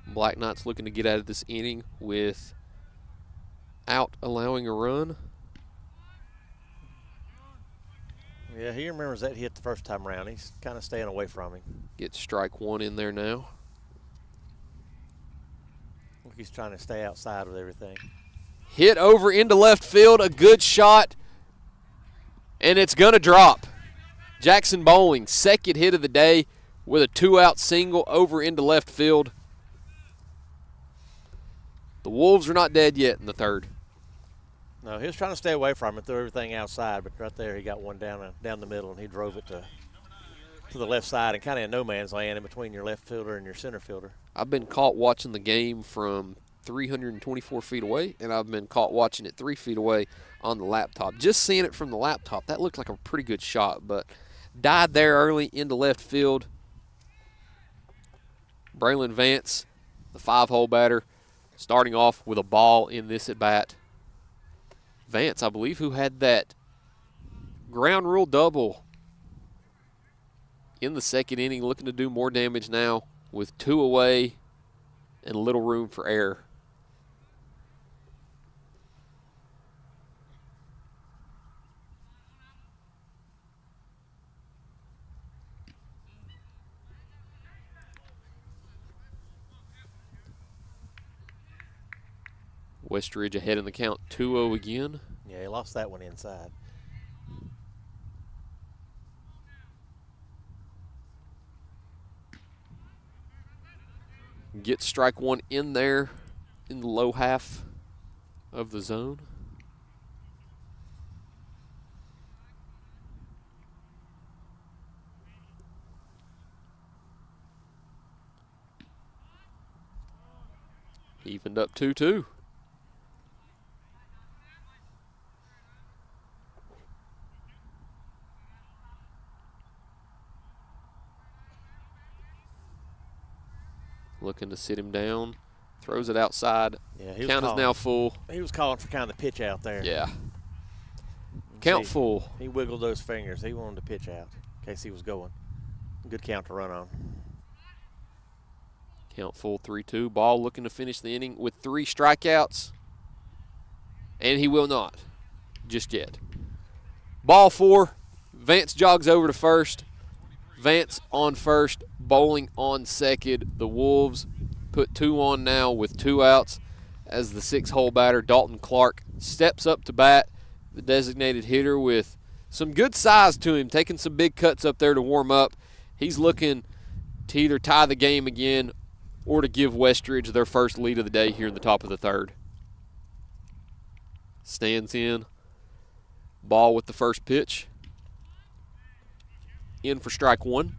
Black Knights looking to get out of this inning without allowing a run. Yeah, he remembers that hit the first time around. He's kind of staying away from him. Get strike 1 in there now. He's trying to stay outside with everything. Hit over into left field, a good shot, and it's going to drop. Jackson Bowling, second hit of the day with a 2-out single over into left field. The Wolves are not dead yet in the third. No, he was trying to stay away from it, threw everything outside, but right there he got one down the middle, and he drove it to the left side and kind of in no man's land in between your left fielder and your center fielder. I've been caught watching the game from 324 feet away, and I've been caught watching it 3 feet away on the laptop. Just seeing it from the laptop, that looked like a pretty good shot, but died there early into left field. Braylon Vance, the 5-hole batter, starting off with a ball in this at-bat. Vance, I believe, who had that ground rule double in the second inning, looking to do more damage now with 2 away and little room for error. Westridge ahead in the count, 2-0 again. Yeah, he lost that one inside. Get strike one in there in the low half of the zone. Evened up 2-2. Looking to sit him down. Throws it outside. Yeah, count is now full. He was calling for kind of the pitch out there. Yeah. Count full. He wiggled those fingers. He wanted to pitch out in case he was going. Good count to run on. Count full, 3-2. Ball looking to finish the inning with 3 strikeouts. And he will not just yet. Ball 4. Vance jogs over to first. Vance on first, Bowling on second. The Wolves put 2 on now with 2 outs as the 6-hole batter, Dalton Clark, steps up to bat. The designated hitter with some good size to him, taking some big cuts up there to warm up. He's looking to either tie the game again or to give Westridge their first lead of the day here in the top of the third. Stands in. Ball with the first pitch. In for strike one.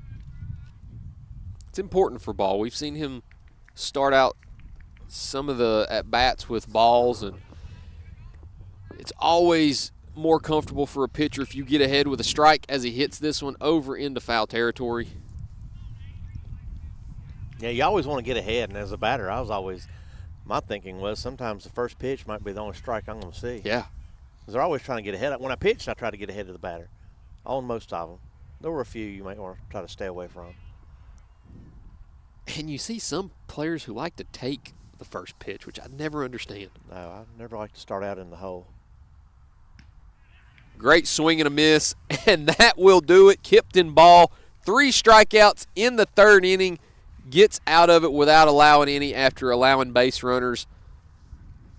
It's important for Ball. We've seen him start out some of the at-bats with balls, and it's always more comfortable for a pitcher if you get ahead with a strike as he hits this one over into foul territory. Yeah, you always want to get ahead, and as a batter, my thinking was sometimes the first pitch might be the only strike I'm going to see. Yeah. Because they're always trying to get ahead. When I pitched, I tried to get ahead of the batter on most of them. There were a few you might want to try to stay away from. And you see some players who like to take the first pitch, which I never understand. No, I never like to start out in the hole. Great swing and a miss, and that will do it. Kipton Ball, 3 strikeouts in the third inning, gets out of it without allowing any after allowing base runners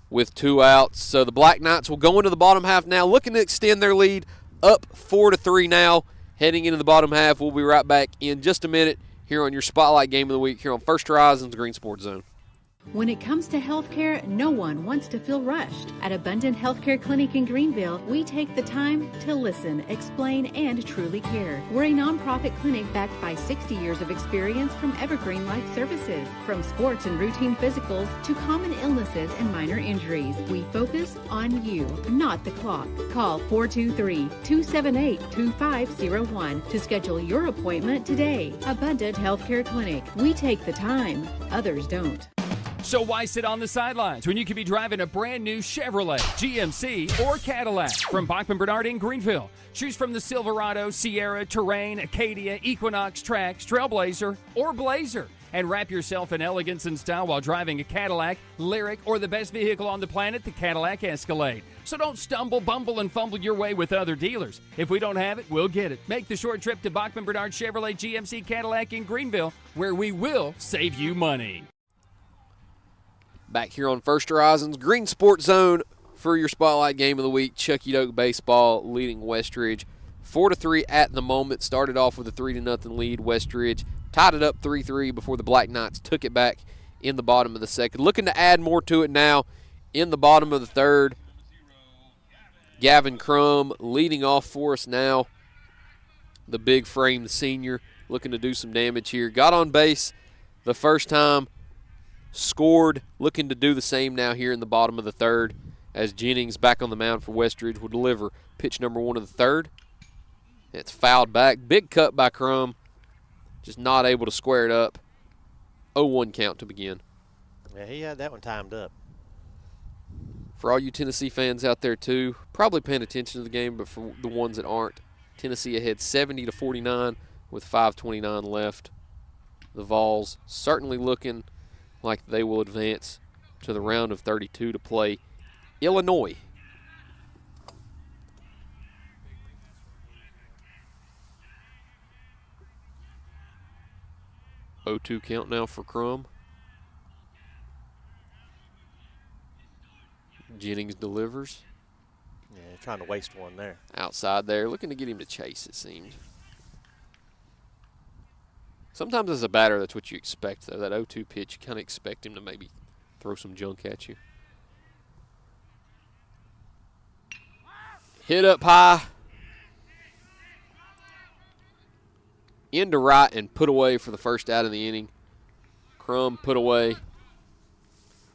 with 2 outs. So the Black Knights will go into the bottom half now, looking to extend their lead up 4-3 now. Heading into the bottom half, we'll be right back in just a minute here on your Spotlight Game of the Week here on First Horizons Green Sports Zone. When it comes to healthcare, no one wants to feel rushed. At Abundant Healthcare Clinic in Greenville, we take the time to listen, explain, and truly care. We're a nonprofit clinic backed by 60 years of experience from Evergreen Life Services. From sports and routine physicals to common illnesses and minor injuries, we focus on you, not the clock. Call 423-278-2501 to schedule your appointment today. Abundant Healthcare Clinic. We take the time. Others don't. So why sit on the sidelines when you could be driving a brand new Chevrolet, GMC, or Cadillac from Bachman Bernard in Greenville? Choose from the Silverado, Sierra, Terrain, Acadia, Equinox, Trax, Trailblazer, or Blazer. And wrap yourself in elegance and style while driving a Cadillac, Lyric, or the best vehicle on the planet, the Cadillac Escalade. So don't stumble, bumble, and fumble your way with other dealers. If we don't have it, we'll get it. Make the short trip to Bachman Bernard Chevrolet GMC Cadillac in Greenville, where we will save you money. Back here on First Horizons Green Sports Zone for your Spotlight Game of the Week. Chuckey-Doak baseball leading Westridge 4-3 at the moment. Started off with a 3-0 lead. Westridge tied it up 3-3 before the Black Knights took it back in the bottom of the second. Looking to add more to it now in the bottom of the third. Gavin Crum leading off for us now. The big frame, the senior, looking to do some damage here. Got on base the first time. Scored, looking to do the same now here in the bottom of the third as Jennings back on the mound for Westridge will deliver pitch number 1 of the third. It's fouled back. Big cut by Crum. Just not able to square it up. 0-1 count to begin. Yeah, he had that one timed up. For all you Tennessee fans out there too, probably paying attention to the game, but for the ones that aren't, Tennessee ahead 70-49 with 5:29 left. The Vols certainly looking like they will advance to the round of 32 to play Illinois. O2 count now for Crum. Jennings delivers. Yeah, trying to waste one there. Outside there, looking to get him to chase, it seems. Sometimes as a batter, that's what you expect, though. That 0-2 pitch, you kind of expect him to maybe throw some junk at you. Hit up high. Into right and put away for the first out of the inning. Crum put away.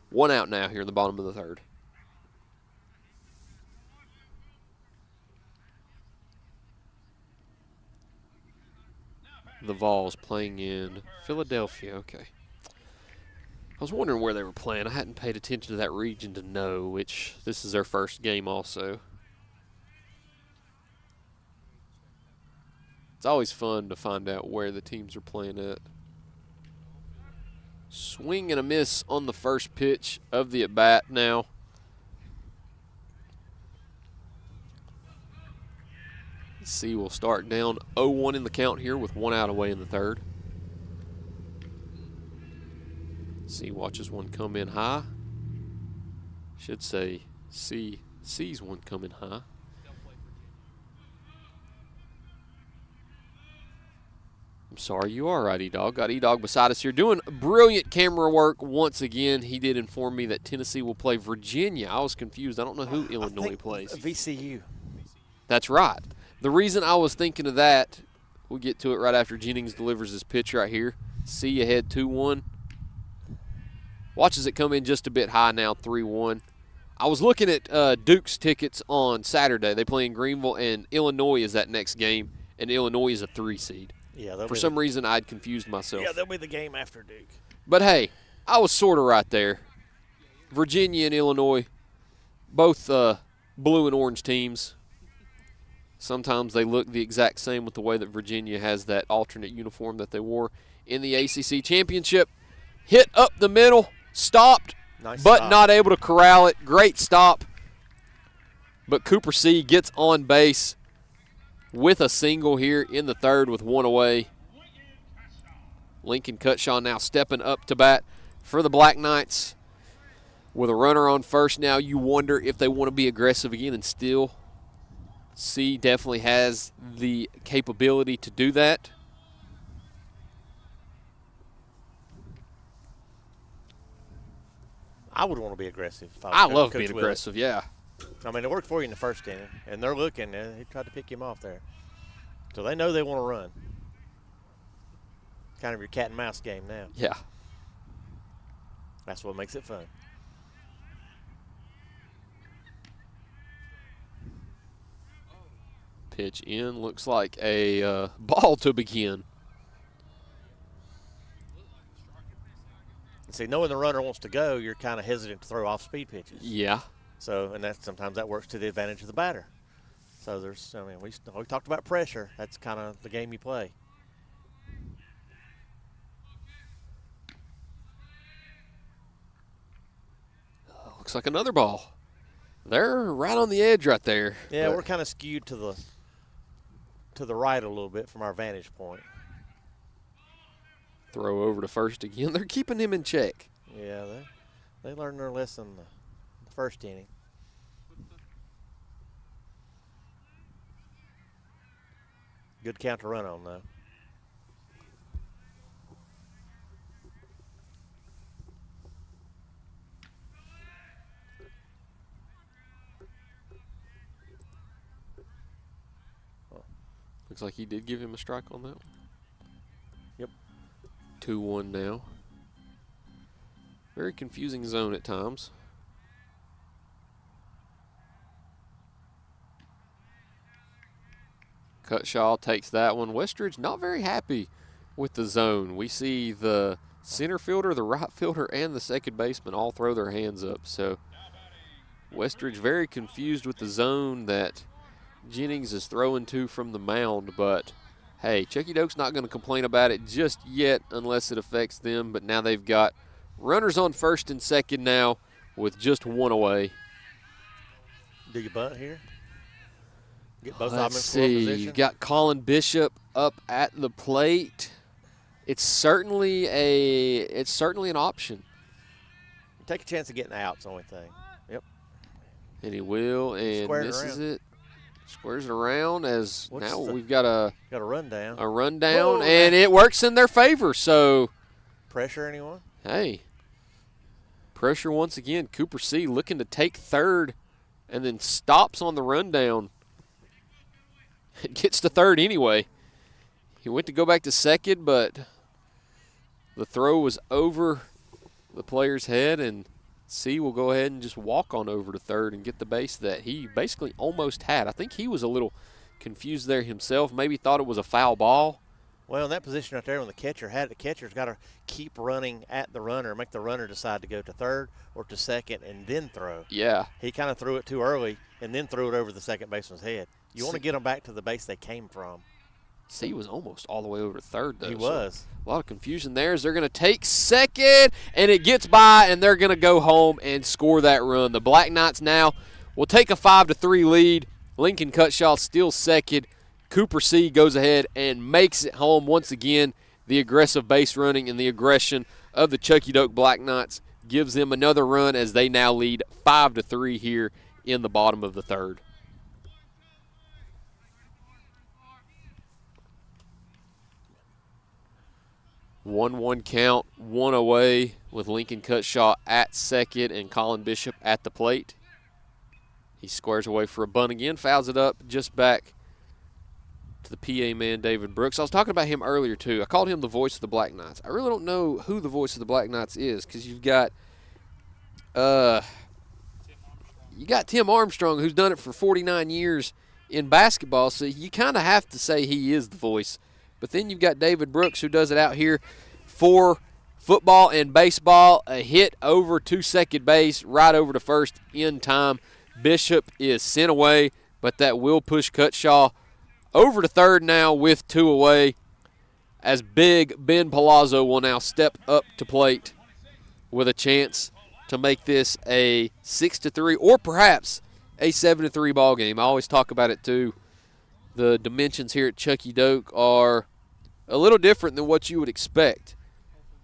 1 out now here in the bottom of the third. The Vols playing in Philadelphia. Okay. I was wondering where they were playing. I hadn't paid attention to that region to know, which this is their first game also. It's always fun to find out where the teams are playing at. Swing and a miss on the first pitch of the at-bat now. C will start down 0-1 in the count here with 1 out away in the third. C watches one come in high. Should say C sees one coming high. I'm sorry, you are right, E-Dog. Got E-Dog beside us here doing brilliant camera work once again. He did inform me that Tennessee will play Virginia. I was confused. I don't know who Illinois plays. VCU. That's right. The reason I was thinking of that, we'll get to it right after Jennings delivers his pitch right here. C ahead 2-1. Watches it come in just a bit high now, 3-1. I was looking at Duke's tickets on Saturday. They play in Greenville, and Illinois is that next game, and Illinois is a 3 seed. Yeah, for some reason, I'd confused myself. Yeah, they'll be the game after Duke. But, hey, I was sort of right there. Virginia and Illinois, both blue and orange teams. Sometimes they look the exact same with the way that Virginia has that alternate uniform that they wore in the ACC Championship. Hit up the middle, stopped, nice but stop. Not able to corral it. Great stop. But Cooper C gets on base with a single here in the third with 1 away. Lincoln Cutshaw now stepping up to bat for the Black Knights. With a runner on first now, you wonder if they want to be aggressive again, and still C definitely has the capability to do that. I would want to be aggressive. I love being aggressive, yeah. I mean, it worked for you in the first inning, and they're looking. They tried to pick him off there. So they know they want to run. Kind of your cat and mouse game now. Yeah. That's what makes it fun. Pitch in, looks like a ball to begin. See, knowing the runner wants to go, you're kind of hesitant to throw off-speed pitches. Yeah. So, and that sometimes that works to the advantage of the batter. So there's, I mean, we talked about pressure. That's kind of the game you play. Looks like another ball. They're right on the edge right there. Yeah, we're kind of skewed to the right a little bit from our vantage point. Throw over to first again. They're keeping him in check. Yeah, they learned their lesson the first inning. Good count to run on, though. Looks like he did give him a strike on that one. Yep. 2-1 now. Very confusing zone at times. Cutshaw takes that one. Westridge not very happy with the zone. We see the center fielder, the right fielder, and the second baseman all throw their hands up. So Westridge very confused with the zone that Jennings is throwing to from the mound, but hey, Chuckey-Doak's not going to complain about it just yet unless it affects them, but now they've got runners on first and second now with just one away. Do you bunt here? Get both Let's of them in scoring see. position? You've got Colin Bishop up at the plate. It's certainly an option. Take a chance of getting out, is the only thing. Yep. And he will, and misses it. Squares it around as now we've got a rundown. A rundown, and it works in their favor. So pressure, anyone? Hey, pressure once again. Cooper C. looking to take third, and then stops on the rundown. It gets to third anyway. He went to go back to second, but the throw was over the player's head, and C will go ahead and just walk on over to third and get the base that he basically almost had. I think he was a little confused there himself, maybe thought it was a foul ball. Well, in that position right there when the catcher had it, the catcher's got to keep running at the runner, make the runner decide to go to third or to second and then throw. Yeah. He kind of threw it too early and then threw it over the second baseman's head. You want to get them back to the base they came from. C was almost all the way over to third, though. He was. A lot of confusion there as they're going to take second, and it gets by, and they're going to go home and score that run. The Black Knights now will take a 5-3 lead. Lincoln Cutshaw still second. Cooper C goes ahead and makes it home once again. The aggressive base running and the aggression of the Chuckey-Doak Black Knights gives them another run as they now lead 5-3 here in the bottom of the third. 1-1 count, one away with Lincoln Cutshaw at second and Colin Bishop at the plate. He squares away for a bunt again, fouls it up just back to the PA man, David Brooks. I was talking about him earlier, too. I called him the voice of the Black Knights. I really don't know who the voice of the Black Knights is because you've got Tim Armstrong, who's done it for 49 years in basketball, so you kind of have to say he is the voice. But then you've got David Brooks, who does it out here for football and baseball. A hit over to second base, right over to first in time. Bishop is sent away, but that will push Cutshaw over to third now with two away, as big Ben Palazzo will now step up to plate with a chance to make this a 6-3 or perhaps a 7-3 ball game. I always talk about it too. The dimensions here at Chuckey-Doak are a little different than what you would expect,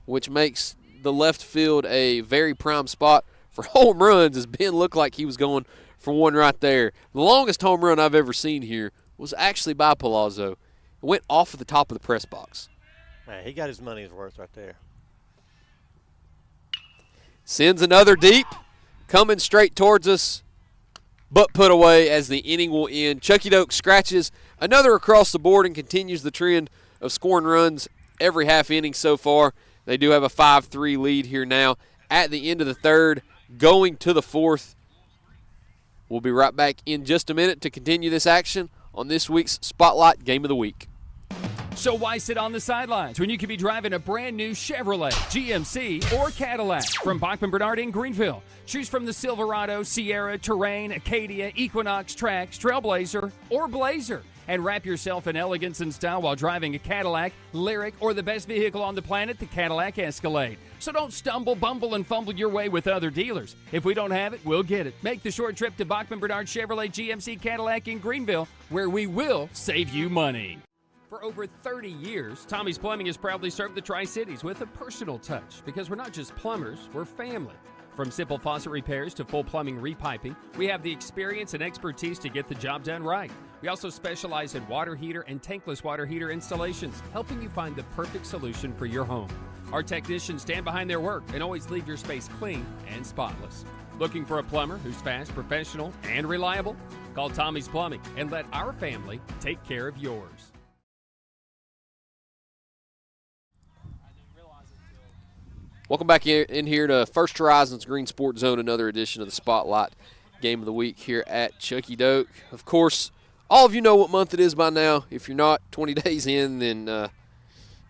which makes the left field a very prime spot for home runs, as Ben looked like he was going for one right there. The longest home run I've ever seen here was actually by Palazzo. It went off of the top of the press box. Man, he got his money's worth right there. Sends another deep, coming straight towards us, but put away as the inning will end. Chuckey-Doak scratches another across the board and continues the trend of scoring runs every half inning so far. They do have a 5-3 lead here now at the end of the third, going to the fourth. We'll be right back in just a minute to continue this action on this week's Spotlight Game of the Week. So why sit on the sidelines when you could be driving a brand new Chevrolet, GMC, or Cadillac from Bachman Bernard in Greenville? Choose from the Silverado, Sierra, Terrain, Acadia, Equinox, Trax, Trailblazer, or Blazer. And wrap yourself in elegance and style while driving a Cadillac, Lyric, or the best vehicle on the planet, the Cadillac Escalade. So don't stumble, bumble, and fumble your way with other dealers. If we don't have it, we'll get it. Make the short trip to Bachman Bernard Chevrolet GMC Cadillac in Greenville, where we will save you money. For over 30 years, Tommy's Plumbing has proudly served the Tri-Cities with a personal touch, because we're not just plumbers, we're family. From simple faucet repairs to full plumbing repiping, we have the experience and expertise to get the job done right. We also specialize in water heater and tankless water heater installations, helping you find the perfect solution for your home. Our technicians stand behind their work and always leave your space clean and spotless. Looking for a plumber who's fast, professional, and reliable? Call Tommy's Plumbing and let our family take care of yours. Welcome back in here to First Horizons Green Sports Zone, another edition of the Spotlight Game of the Week here at Chuckey-Doak. Of course, all of you know what month it is by now. If you're not 20 days in, then I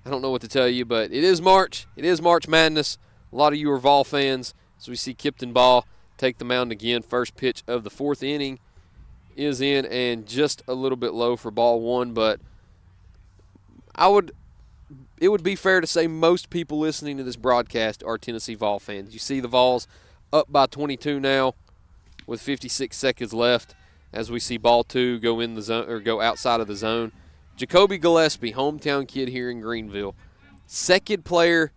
don't know what to tell you, but it is March. It is March Madness. A lot of you are Vol fans, as we see Kipton Ball take the mound again. First pitch of the fourth inning is in and just a little bit low for ball one, but it would be fair to say most people listening to this broadcast are Tennessee Vol fans. You see the Vols up by 22 now with 56 seconds left as we see ball two go in the zone or go outside of the zone. Jacoby Gillespie, hometown kid here in Greenville, second player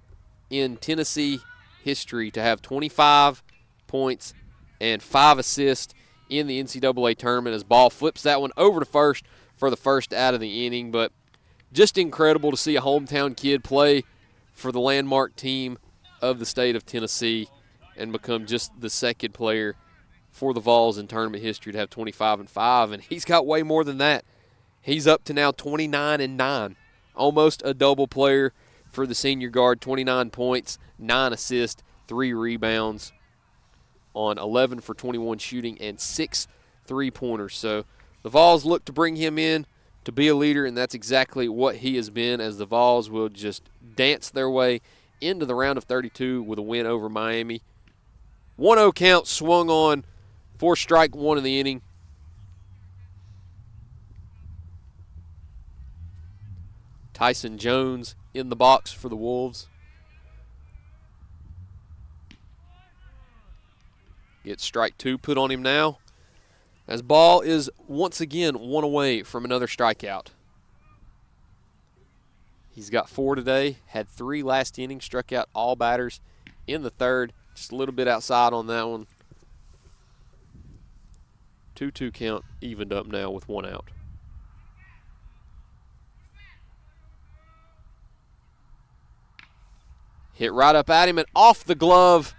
in Tennessee history to have 25 points and 5 assists in the NCAA tournament as ball flips that one over to first for the first out of the inning. But just incredible to see a hometown kid play for the landmark team of the state of Tennessee and become just the second player for the Vols in tournament history to have 25 and 5. And he's got way more than that. He's up to now 29 and 9, almost a double player for the senior guard, 29 points, 9 assists, 3 rebounds on 11 for 21 shooting and 6 3-pointers. So the Vols look to bring him in to be a leader, and that's exactly what he has been, as the Vols will just dance their way into the round of 32 with a win over Miami. 1-0 count swung on for strike one in the inning. Tyson Jones in the box for the Wolves. Gets strike two put on him now, as ball is once again one away from another strikeout. He's got 4 today, had 3 last inning, struck out all batters in the third. Just a little bit outside on that one. 2-2 count, evened up now with 1 out. Hit right up at him and off the glove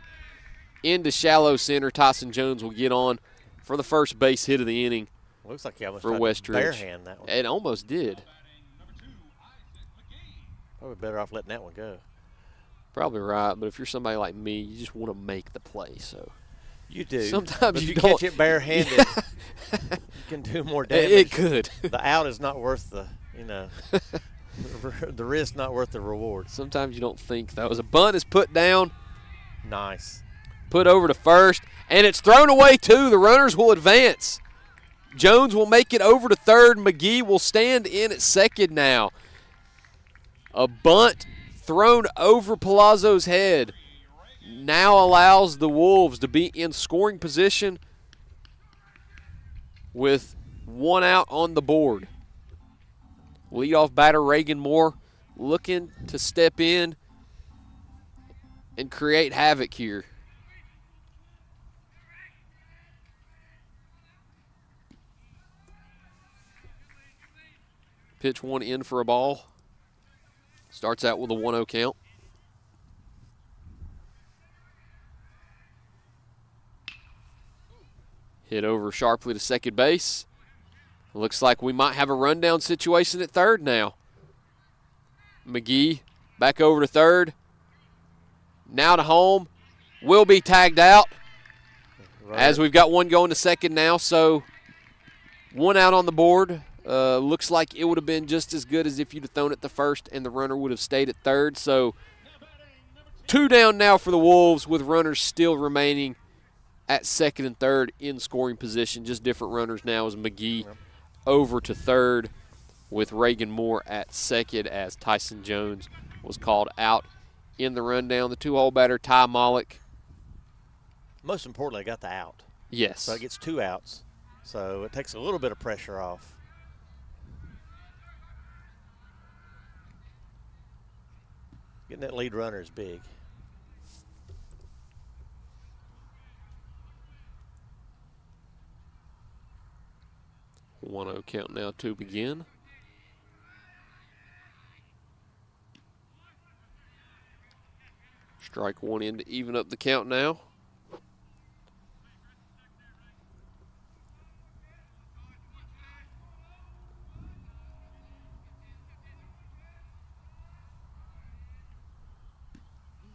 into shallow center. Tyson Jones will get on for the first base hit of the inning. Looks like he almost for tried Westridge. to barehand that one. It almost did. Probably better off letting that one go. Probably right, but if you're somebody like me, you just want to make the play. So you do. Sometimes but you if don't. catch it barehanded, you can do more damage. It could. The out is not worth the, the risk not worth the reward. Sometimes you don't think, though. As a bunt is put down. Nice. Put over to first, and it's thrown away too. The runners will advance. Jones will make it over to third. McGee will stand in at second now. A bunt thrown over Palazzo's head now allows the Wolves to be in scoring position with 1 out on the board. Leadoff batter Reagan Moore looking to step in and create havoc here. Pitch one in for a ball. Starts out with a 1-0 count. Hit over sharply to second base. Looks like we might have a rundown situation at third now. McGee back over to third. Now to home. Will be tagged out. Right. As we've got one going to second now, so 1 out on the board. Looks like it would have been just as good as if you'd have thrown it to first and the runner would have stayed at third. So 2 down now for the Wolves with runners still remaining at second and third in scoring position. Just different runners now as McGee over to third with Reagan Moore at second as Tyson Jones was called out in the rundown. The 2-hole batter, Ty Mollick. Most importantly, got the out. Yes. So it gets 2 outs. So it takes a little bit of pressure off. Getting that lead runner is big. One 1-0 count now to begin. Strike one in to even up the count now.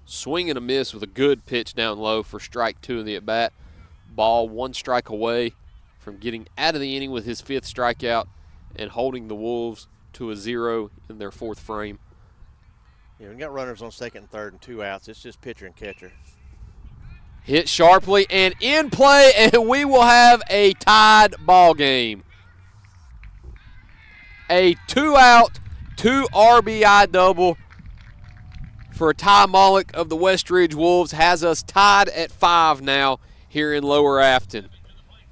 Swing and a miss with a good pitch down low for strike 2 in the at-bat. Ball 1 strike away from getting out of the inning with his 5th strikeout and holding the Wolves to a 0 in their 4th frame. Yeah, we got runners on second and third and 2 outs. It's just pitcher and catcher. Hit sharply and in play, and we will have a tied ball game. A 2-out, 2 RBI double for Ty Mollick of the Westridge Wolves has us tied at 5 now here in Lower Afton.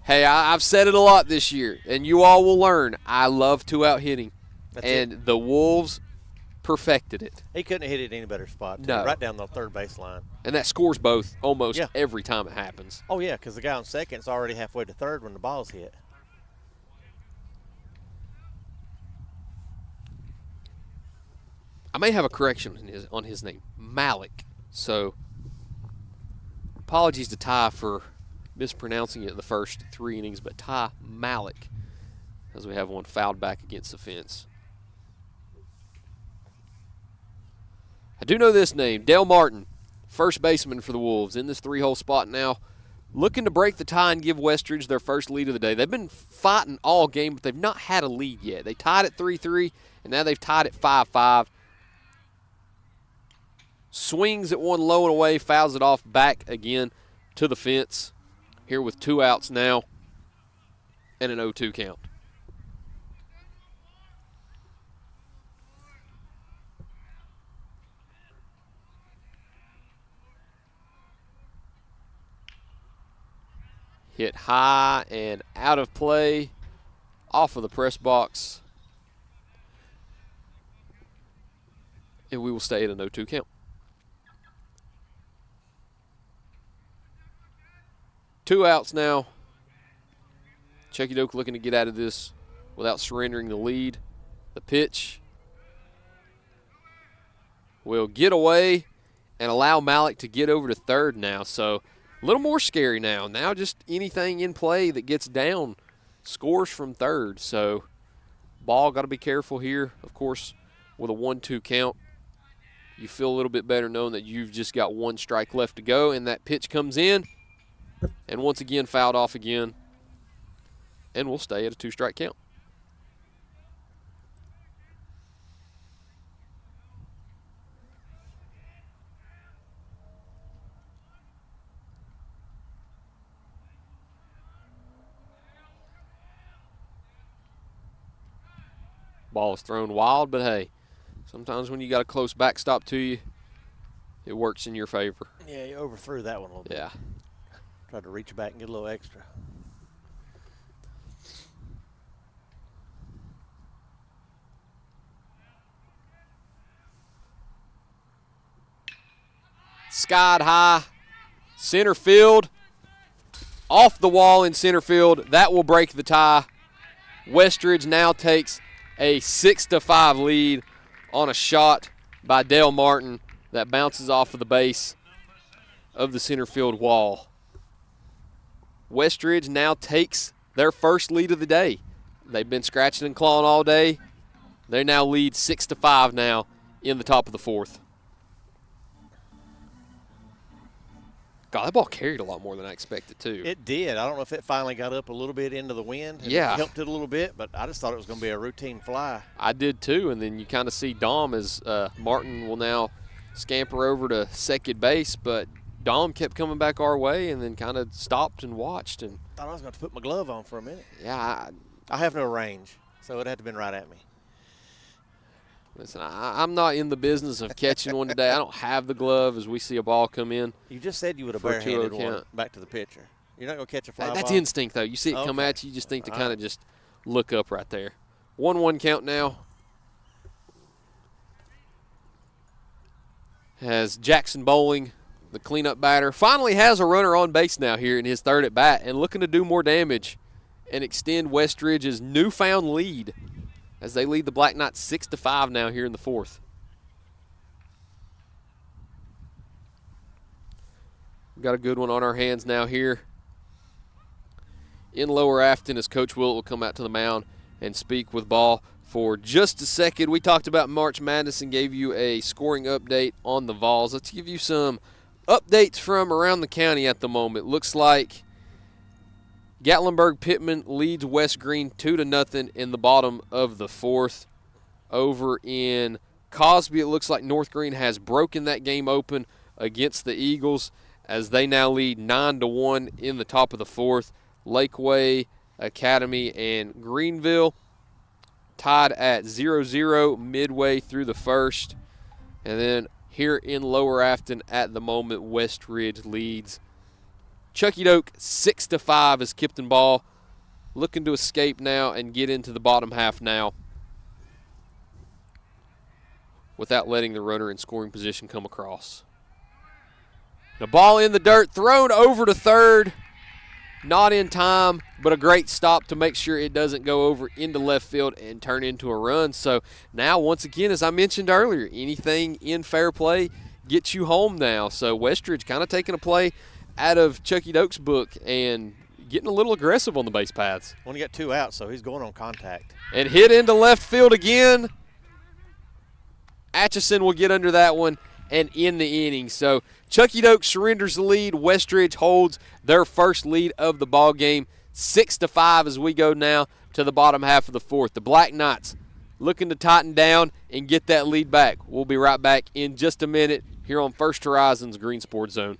Hey, I've said it a lot this year, and you all will learn. I love 2-out hitting, and the Wolves perfected it. He couldn't hit it any better spot. No. Right down the third baseline. And that scores both almost every time it happens. Oh, yeah, because the guy on second's already halfway to third when the ball's hit. I may have a correction on his name, Malik. So, apologies to Ty for mispronouncing it the first 3 innings, but Ty Malik, as we have one fouled back against the fence. I do know this name, Dale Martin, first baseman for the Wolves, in this 3-hole spot now, looking to break the tie and give Westridge their first lead of the day. They've been fighting all game, but they've not had a lead yet. They tied at 3-3, and now they've tied at 5-5. Swings at one low and away, fouls it off back again to the fence. Here with 2 outs now and an 0-2 count. Hit high and out of play, off of the press box. And we will stay at an 0-2 count. Two outs now. Chuckey-Doak looking to get out of this without surrendering the lead. The pitch will get away and allow Malik to get over to third now. So a little more scary now. Now just anything in play that gets down scores from third. So ball got to be careful here. Of course, with a 1-2 count, you feel a little bit better knowing that you've just got 1 strike left to go, and that pitch comes in. And once again, fouled off again. And we'll stay at a 2-strike count. Ball is thrown wild, but hey, sometimes when you got a close backstop to you, it works in your favor. Yeah, you overthrew that one a little bit. Yeah. Tried to reach back and get a little extra. Skied high, center field, off the wall in center field. That will break the tie. Westridge now takes a 6-5 lead on a shot by Dale Martin that bounces off of the base of the center field wall. Westridge now takes their first lead of the day. They've been scratching and clawing all day. They now lead 6-5 now in the top of the 4th. God, that ball carried a lot more than I expected, too. It did. I don't know if it finally got up a little bit into the wind. And Yeah. It helped it a little bit, but I just thought it was going to be a routine fly. I did, too, and then you kind of see Dom as Martin will now scamper over to second base, but Dom kept coming back our way and then kind of stopped and watched. And Thought I was going to put my glove on for a minute. Yeah. I have no range, so it had to have been right at me. Listen, I'm not in the business of catching one today. I don't have the glove as we see a ball come in. You just said you would have for a 2-0 barehanded one count. back to the pitcher. You're not going to catch a fly That's ball? instinct, though. You see it come at you, you just think to kind of just look up right there. 1-1 count now. As Jackson Bowling, the cleanup batter, finally has a runner on base now here in his third at bat and looking to do more damage and extend Westridge's newfound lead as they lead the Black Knights 6-5 now here in the 4th. We've got a good one on our hands now here in Lower Afton as Coach Willett will come out to the mound and speak with ball for just a second. We talked about March Madness and gave you a scoring update on the Vols. Let's give you some updates from around the county at the moment. Looks like Gatlinburg-Pittman leads West Green 2-0 in the bottom of the 4th. Over in Cosby, it looks like North Green has broken that game open against the Eagles as they now lead 9-1 in the top of the fourth. Lakeway, Academy, and Greenville tied at 0-0 midway through the first. And then here in Lower Afton at the moment, Westridge leads Chuckey-Doak 6-5 as Kipton Ball looking to escape now and get into the bottom half now without letting the runner in scoring position come across. The ball in the dirt, thrown over to third. Not in time, but a great stop to make sure it doesn't go over into left field and turn into a run. So now, once again, as I mentioned earlier, anything in fair play gets you home now. So Westridge kind of taking a play out of Chuckey-Doak's book and getting a little aggressive on the base paths. Only got 2 outs, so he's going on contact. And hit into left field again. Atchison will get under that one and in the inning. So Chuckey-Doak surrenders the lead. Westridge holds their first lead of the ball game, 6-5 as we go now to the bottom half of the fourth. The Black Knights looking to tighten down and get that lead back. We'll be right back in just a minute here on First Horizons Green Sports Zone.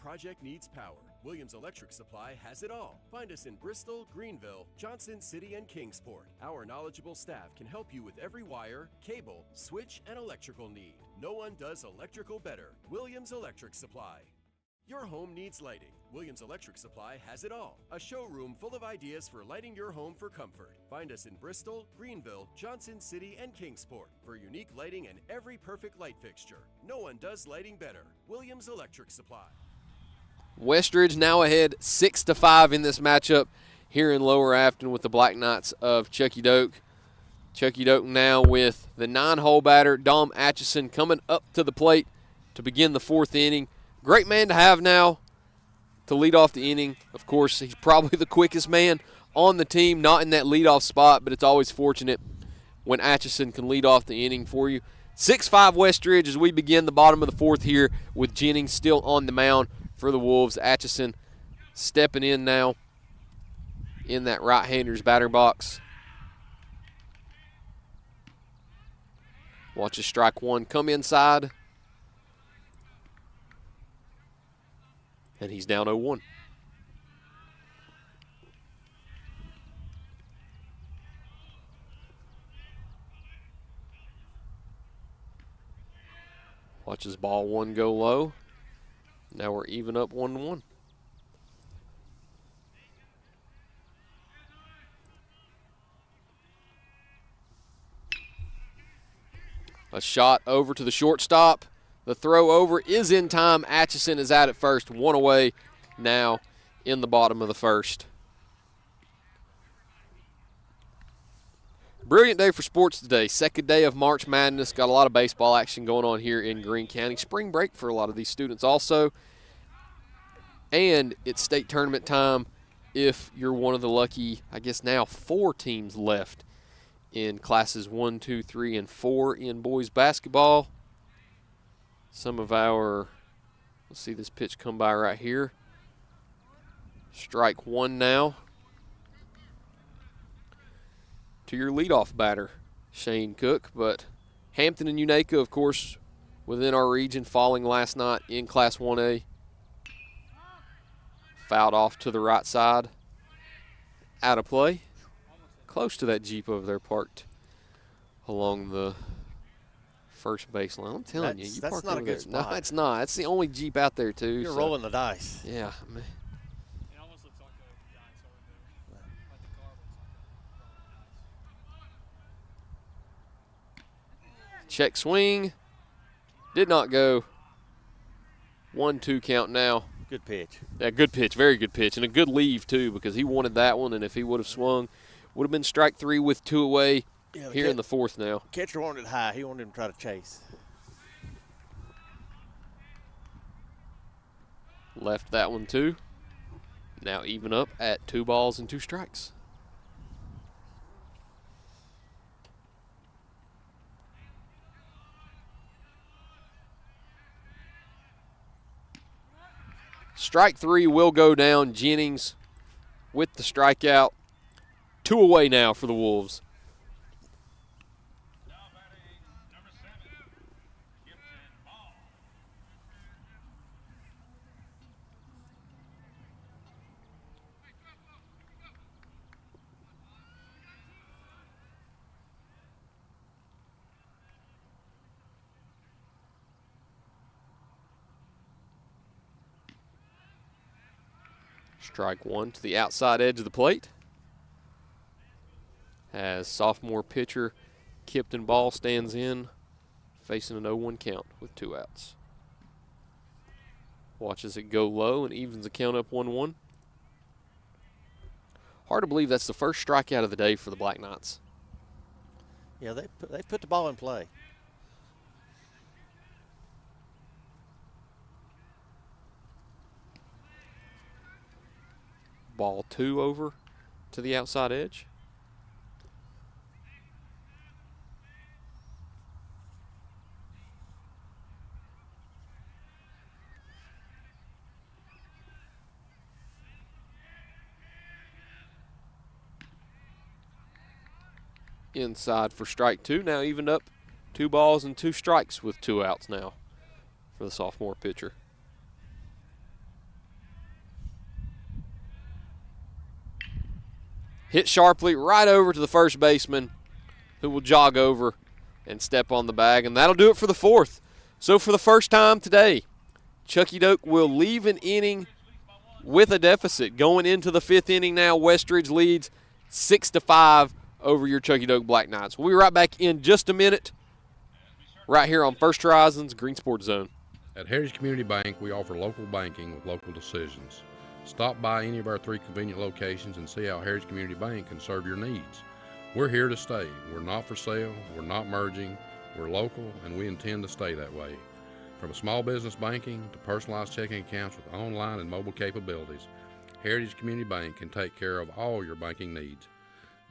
Project needs power. Williams Electric Supply has it all. Find us in Bristol, Greenville, Johnson City, and Kingsport. Our knowledgeable staff can help you with every wire, cable, switch, and electrical need. No one does electrical better. Williams Electric Supply. Your home needs lighting. Williams Electric Supply has it all. A showroom full of ideas for lighting your home for comfort. Find us in Bristol, Greenville, Johnson City, and Kingsport for unique lighting and every perfect light fixture. No one does lighting better. Williams Electric Supply. Westridge now ahead 6-5 in this matchup here in Lower Afton with the Black Knights of Chuckey-Doak. Chuckey-Doak now with the 9-hole batter, Dom Atchison, coming up to the plate to begin the fourth inning. Great man to have now to lead off the inning. Of course, he's probably the quickest man on the team, not in that leadoff spot, but it's always fortunate when Atchison can lead off the inning for you. 6-5 Westridge as we begin the bottom of the fourth here with Jennings still on the mound for the Wolves. Atchison stepping in now in that right-hander's batter box. Watches strike one come inside. And he's down 0-1. Watches ball one go low. Now we're even up 1-1. A shot over to the shortstop. The throw over is in time. Atchison is out at first, one away now in the bottom of the first. Brilliant day for sports today. Second day of March Madness. Got a lot of baseball action going on here in Greene County. Spring break for a lot of these students also. And it's state tournament time if you're one of the lucky, I guess now 4 teams left in classes 1, 2, 3, and 4 in boys basketball. Some of our, let's see this pitch come by right here. Strike one now to your leadoff batter, Shane Cook. But Hampton and Unaka, of course, within our region, falling last night in Class 1A. Fouled off to the right side. Out of play. Close to that Jeep over there parked along the first baseline. I'm telling you that's parked not over a good there. spot. No, it's not. That's the only Jeep out there, too. You're rolling the dice. Yeah, man. It almost looks like a dice over there. Like the car looks like a Check swing. Did not go. 1-2 count now. Good pitch. Yeah, good pitch. Very good pitch. And a good leave, too, because he wanted that one, and if he would have swung, would have been strike 3 with 2 away here in the fourth now. Catcher wanted it high. He wanted him to try to chase. Left that one too. Now even up at 2 balls and 2 strikes. Strike 3 will go down. Jennings with the strikeout. 2 away now for the Wolves. Strike 1 to the outside edge of the plate. As sophomore pitcher Kipton Ball stands in, facing an 0-1 count with 2 outs. Watches it go low and evens the count up 1-1. Hard to believe that's the first strikeout of the day for the Black Knights. Yeah, they put the ball in play. Ball 2 over to the outside edge. Inside for strike 2. Now evened up 2 balls and 2 strikes with 2 outs now for the sophomore pitcher. Hit sharply right over to the first baseman, who will jog over and step on the bag, and that'll do it for the 4th. So for the first time today, Chuckey-Doak will leave an inning with a deficit. Going into the 5th inning now, Westridge leads 6-5 over your Chuckey-Doak Black Knights. We'll be right back in just a minute, right here on First Horizons Green Sports Zone. At Heritage Community Bank, we offer local banking with local decisions. Stop by any of our 3 convenient locations and see how Heritage Community Bank can serve your needs. We're here to stay. We're not for sale. We're not merging. We're local, and we intend to stay that way. From small business banking to personalized checking accounts with online and mobile capabilities, Heritage Community Bank can take care of all your banking needs.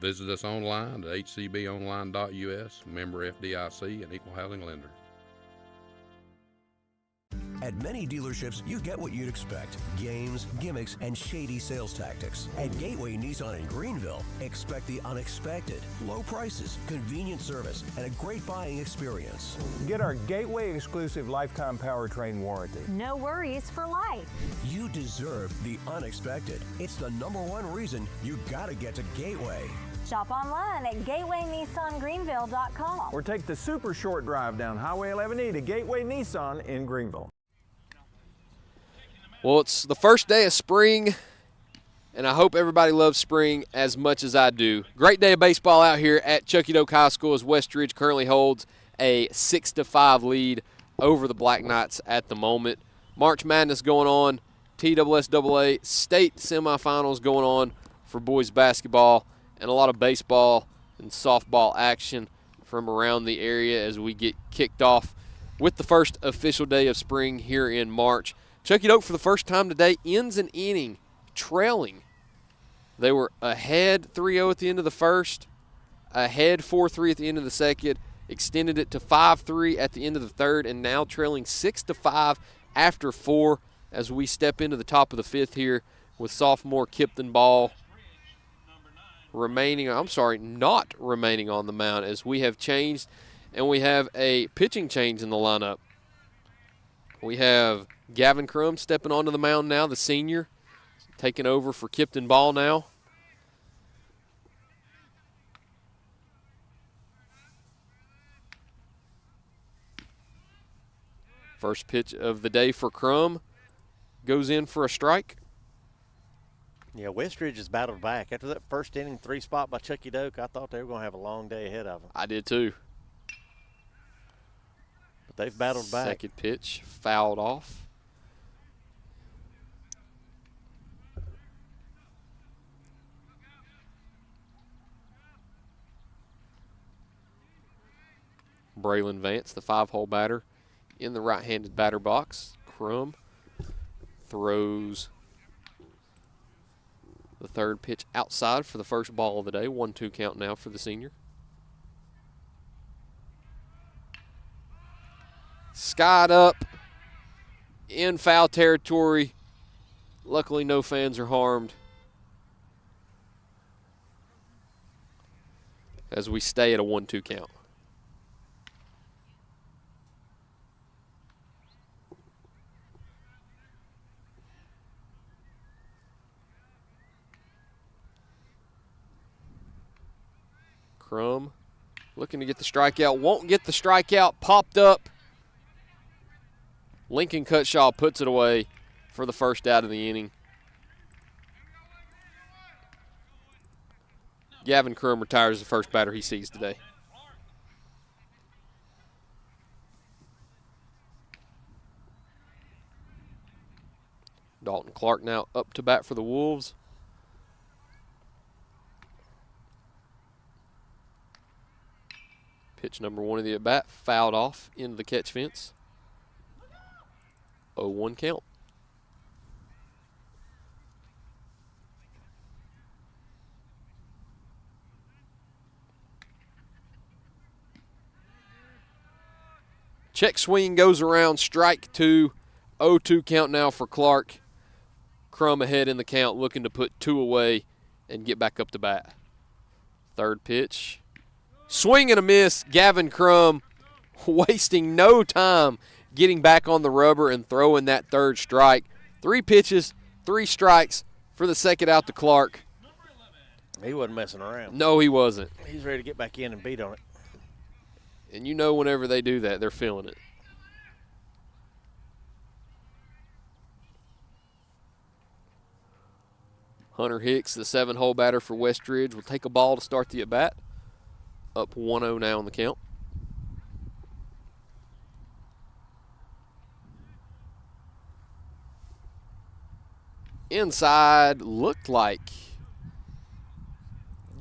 Visit us online at hcbonline.us, member FDIC, and equal housing lender. At many dealerships, you get what you'd expect. Games, gimmicks, and shady sales tactics. At Gateway Nissan in Greenville, expect the unexpected. Low prices, convenient service, and a great buying experience. Get our Gateway exclusive lifetime powertrain warranty. No worries for life. You deserve the unexpected. It's the #1 reason you gotta get to Gateway. Shop online at gatewaynissangreenville.com. Or take the super short drive down Highway 11E to Gateway Nissan in Greenville. Well, it's the first day of spring, and I hope everybody loves spring as much as I do. Great day of baseball out here at Chuckey-Doak High School as Westridge currently holds a 6-5 lead over the Black Knights at the moment. March Madness going on, TSSAA state semifinals going on for boys basketball, and a lot of baseball and softball action from around the area as we get kicked off with the first official day of spring here in March. Chuckey-Doak for the first time today ends an inning trailing. They were ahead 3-0 at the end of the first, ahead 4-3 at the end of the second, extended it to 5-3 at the end of the third, and now trailing 6-5 after 4 as we step into the top of the 5th here with sophomore Kipton Ball not remaining on the mound as we have changed and we have a pitching change in the lineup. We have Gavin Crum stepping onto the mound now, the senior, taking over for Kipton Ball now. First pitch of the day for Crum goes in for a strike. Yeah, Westridge has battled back. After that first inning 3 spot by Chuckey-Doak, I thought they were going to have a long day ahead of them. I did too. But they've battled back. Second pitch fouled off. Braylon Vance, the 5-hole batter, in the right-handed batter box. Crum throws the third pitch outside for the first ball of the day. 1-2 count now for the senior. Skied up in foul territory. Luckily, no fans are harmed as we stay at a 1-2 count. Crum looking to get the strikeout. Won't get the strikeout. Popped up. Lincoln Cutshaw puts it away for the first out of the inning. Gavin Crum retires the first batter he sees today. Dalton Clark now up to bat for the Wolves. Pitch number 1 of the at-bat, fouled off into the catch fence. 0-1 count. Check swing goes around, strike 2. 0-2 count now for Clark. Crum ahead in the count, looking to put 2 away and get back up to bat. Third pitch. Swing and a miss. Gavin Crum wasting no time getting back on the rubber and throwing that third strike. 3 pitches, 3 strikes for the second out to Clark. He wasn't messing around. No, he wasn't. He's ready to get back in and beat on it. And you know whenever they do that, they're feeling it. Hunter Hicks, the 7-hole batter for Westridge, will take a ball to start the at-bat. Up 1-0 now on the count. Inside looked like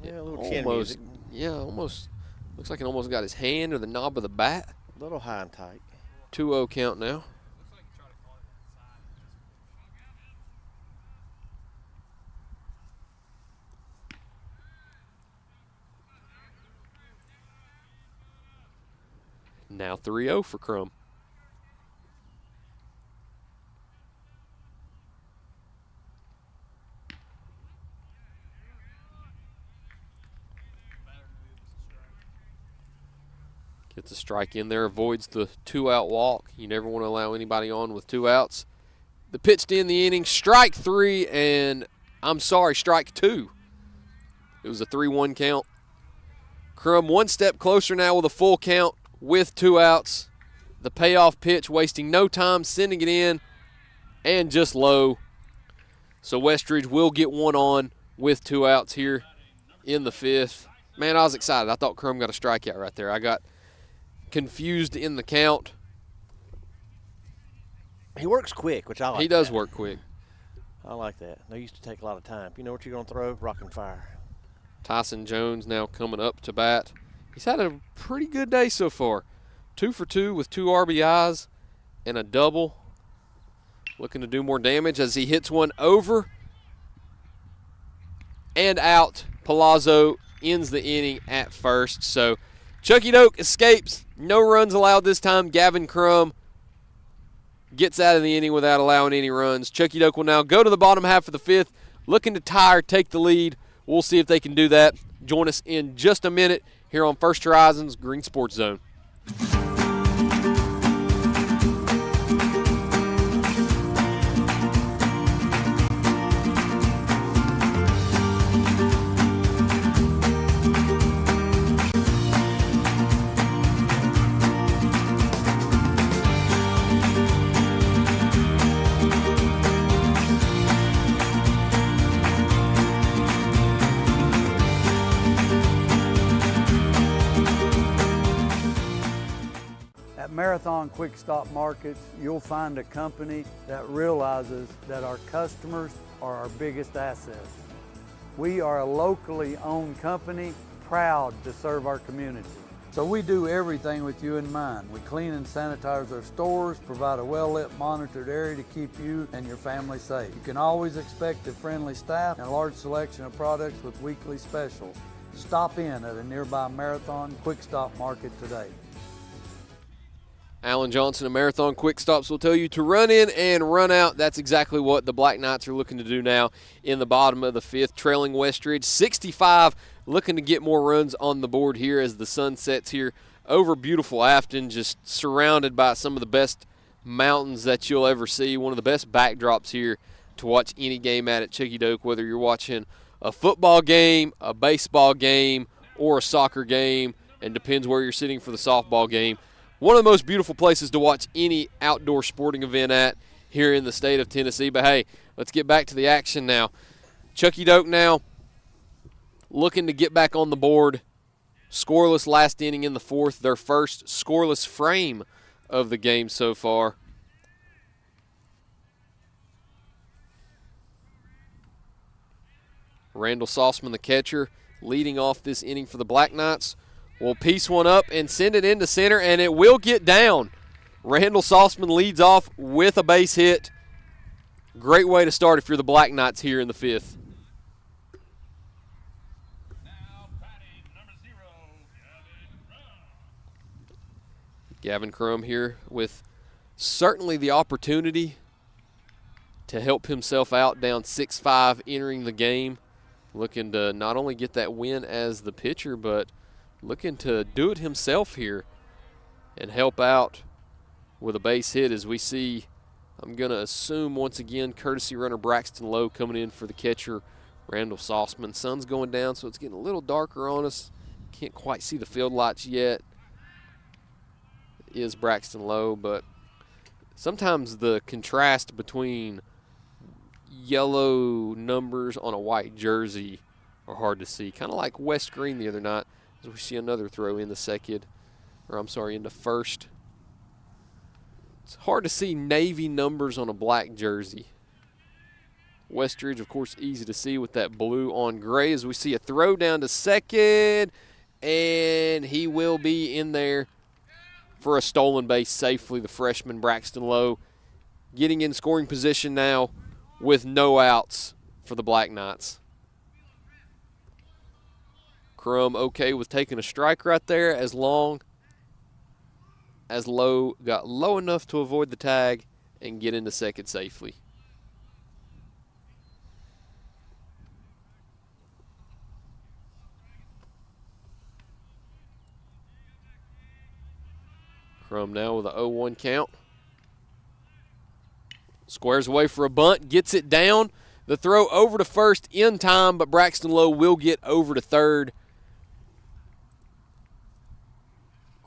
a little chin music. Yeah, almost looks like it almost got his hand or the knob of the bat. A little high and tight. 2-0 count now. Now 3-0 for Crum. Gets a strike in there, avoids the 2-out walk. You never want to allow anybody on with 2 outs. The pitch to end the inning, strike 3, and strike 2. It was a 3-1 count. Crum 1 step closer now with a full count with 2 outs. The payoff pitch, wasting no time, sending it in, and just low. So Westridge will get 1 on with 2 outs here in the 5th. Man, I was excited. I thought Crum got a strikeout right there. I got confused in the count. He works quick, which I like. He does work quick. I like that. They used to take a lot of time. You know what you're going to throw? Rock and fire. Tyson Jones now coming up to bat. He's had a pretty good day so far. 2 for 2 with 2 RBIs and a double. Looking to do more damage as he hits one over and out. Palazzo ends the inning at first. So Chuckey-Doak escapes. No runs allowed this time. Gavin Crum gets out of the inning without allowing any runs. Chuckey-Doak will now go to the bottom half of the 5th, looking to tie or take the lead. We'll see if they can do that. Join us in just a minute here on First Horizons Green Sports Zone. Marathon Quick Stop Markets, you'll find a company that realizes that our customers are our biggest assets. We are a locally owned company, proud to serve our community. So we do everything with you in mind. We clean and sanitize our stores, provide a well-lit, monitored area to keep you and your family safe. You can always expect a friendly staff and a large selection of products with weekly specials. Stop in at a nearby Marathon Quick Stop Market today. Alan Johnson of Marathon Quick Stops will tell you to run in and run out. That's exactly what the Black Knights are looking to do now in the bottom of the fifth, trailing Westridge 65, looking to get more runs on the board here as the sun sets here over beautiful Afton, just surrounded by some of the best mountains that you'll ever see. One of the best backdrops here to watch any game at Chuckey-Doak, whether you're watching a football game, a baseball game, or a soccer game, and depends where you're sitting for the softball game. One of the most beautiful places to watch any outdoor sporting event at here in the state of Tennessee. But, hey, let's get back to the action now. Chuckey-Doak now looking to get back on the board. Scoreless last inning in the fourth, their first scoreless frame of the game so far. Randall Sauceman, the catcher, leading off this inning for the Black Knights, will piece one up and send it into center, and it will get down. Randall Sauceman leads off with a base hit. Great way to start if you're the Black Knights here in the fifth. Gavin Crum here with certainly the opportunity to help himself out down 6-5 entering the game. Looking to not only get that win as the pitcher, but looking to do it himself here and help out with a base hit as we see, I'm going to assume once again, courtesy runner Braxton Lowe coming in for the catcher, Randall Sauceman. Sun's going down, so it's getting a little darker on us. Can't quite see the field lights yet. It is Braxton Lowe, but sometimes the contrast between yellow numbers on a white jersey are hard to see. Kind of like West Green the other night. As we see another throw in the second, or I'm sorry, in the first. It's hard to see navy numbers on a black jersey. Westridge, of course, easy to see with that blue on gray as we see a throw down to second, and he will be in there for a stolen base safely. The freshman Braxton Lowe getting in scoring position now with no outs for the Black Knights. Crum okay with taking a strike right there as long as Lowe got low enough to avoid the tag and get into second safely. Crum now with a 0-1 count. Squares away for a bunt, gets it down. The throw over to first in time, but Braxton Lowe will get over to third.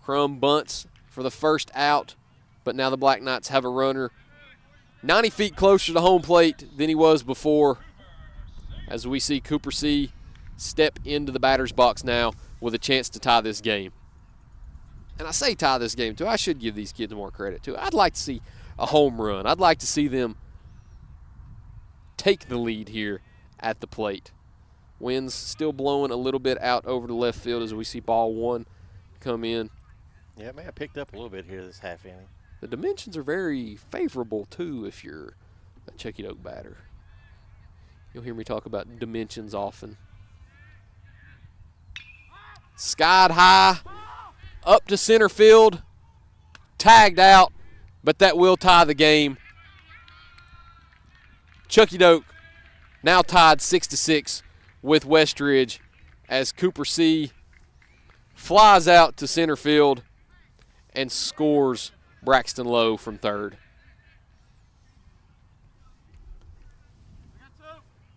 Crum bunts for the first out, but now the Black Knights have a runner 90 feet closer to home plate than he was before, as we see Cooper C. step into the batter's box now with a chance to tie this game. And I say tie this game, too. I should give these kids more credit, too. I'd like to see a home run. I'd like to see them take the lead here at the plate. Wind's still blowing a little bit out over the left field as we see ball one come in. Yeah, it may have picked up a little bit here this half inning. The dimensions are very favorable, too, if you're a Chuckey-Doak batter. You'll hear me talk about dimensions often. Skied high, up to center field, tagged out, but that will tie the game. Chuckey-Doak now tied 6-6 with Westridge as Cooper C. flies out to center field and scores Braxton Lowe from third.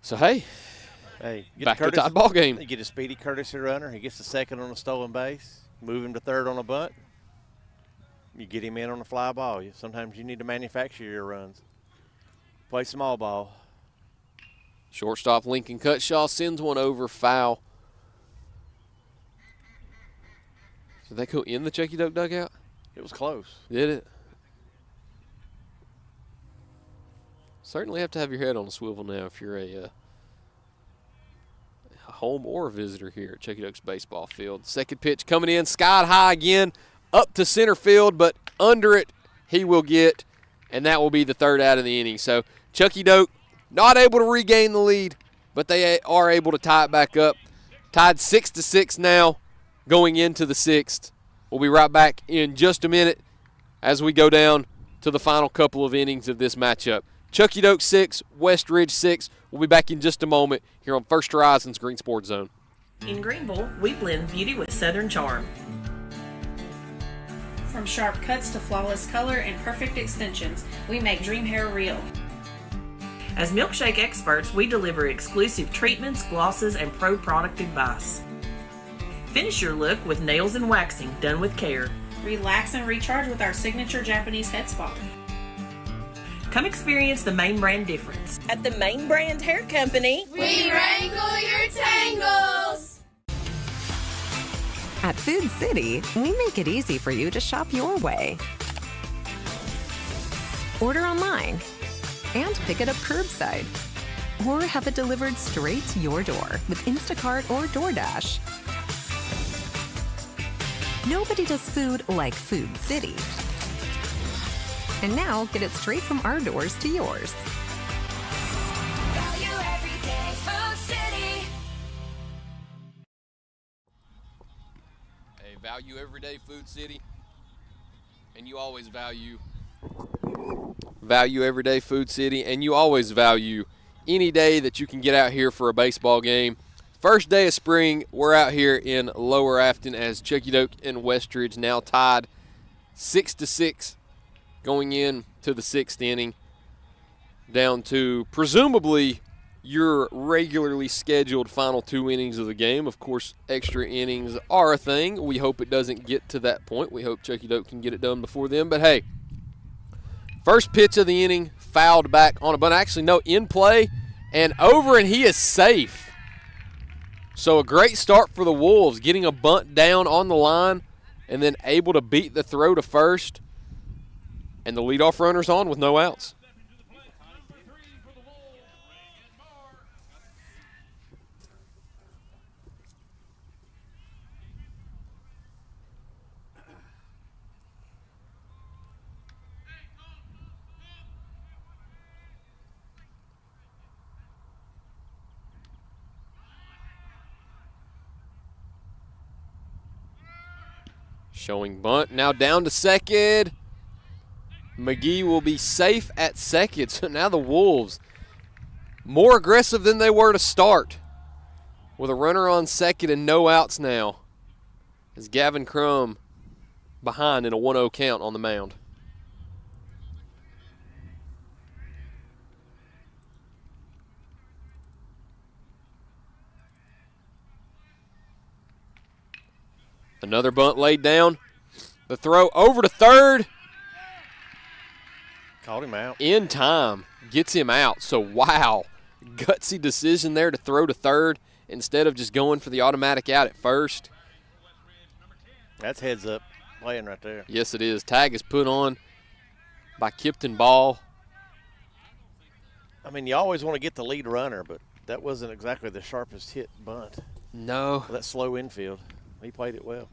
So, hey, back to a tied ball game. You get a speedy courtesy runner. He gets the second on a stolen base. Move him to third on a bunt. You get him in on a fly ball. Sometimes you need to manufacture your runs. Play small ball. Shortstop Lincoln Cutshaw sends one over, foul. Did that go in the Chuckey-Doak dugout? It was close. Did it? Certainly have to have your head on a swivel now if you're a home or a visitor here at Chuckey-Doak's baseball field. Second pitch coming in, skied high again, up to center field, but under it he will get, and that will be the third out of the inning. So Chuckey-Doak not able to regain the lead, but they are able to tie it back up. Tied 6-6 now going into the sixth. We'll be right back in just a minute as we go down to the final couple of innings of this matchup. Chuckey-Doak 6, West Ridge 6. We'll be back in just a moment here on First Horizons Green Sports Zone. In Greenville, we blend beauty with Southern charm. From sharp cuts to flawless color and perfect extensions, we make dream hair real. As milkshake experts, we deliver exclusive treatments, glosses, and pro product advice. Finish your look with nails and waxing done with care. Relax and recharge with our signature Japanese head spa. Come experience the Main Brand difference. At the Main Brand Hair Company, We wrangle your tangles. At Food City, we make it easy for you to shop your way. Order online and pick it up curbside, or have it delivered straight to your door with Instacart or DoorDash. Nobody does food like Food City. And now get it straight from our doors to yours. Value everyday Food City. Hey, value everyday Food City, and you always value everyday Food City, and you always value any day that you can get out here for a baseball game. First day of spring, we're out here in Lower Afton as Chuckey-Doak and West Ridge now tied 6-6 going in to the sixth inning, down to presumably your regularly scheduled final two innings of the game. Of course, extra innings are a thing. We hope it doesn't get to that point. We hope Chuckey-Doak can get it done before then. But, hey, first pitch of the inning, fouled back on a bunt. Actually, no, in play and over, and he is safe. So a great start for the Wolves, getting a bunt down on the line and then able to beat the throw to first. And the leadoff runner's on with no outs. Showing bunt, now down to second. McGee will be safe at second. So now the Wolves more aggressive than they were to start, with a runner on second and no outs now, as Gavin Crum behind in a 1-0 count on the mound. Another bunt laid down. The throw over to third. Caught him out. In time. Gets him out. So, wow. Gutsy decision there to throw to third instead of just going for the automatic out at first. That's heads up playing right there. Yes, it is. Tag is put on by Kipton Ball. I mean, you always want to get the lead runner, but that wasn't exactly the sharpest hit bunt. No. That slow infield. He played it well.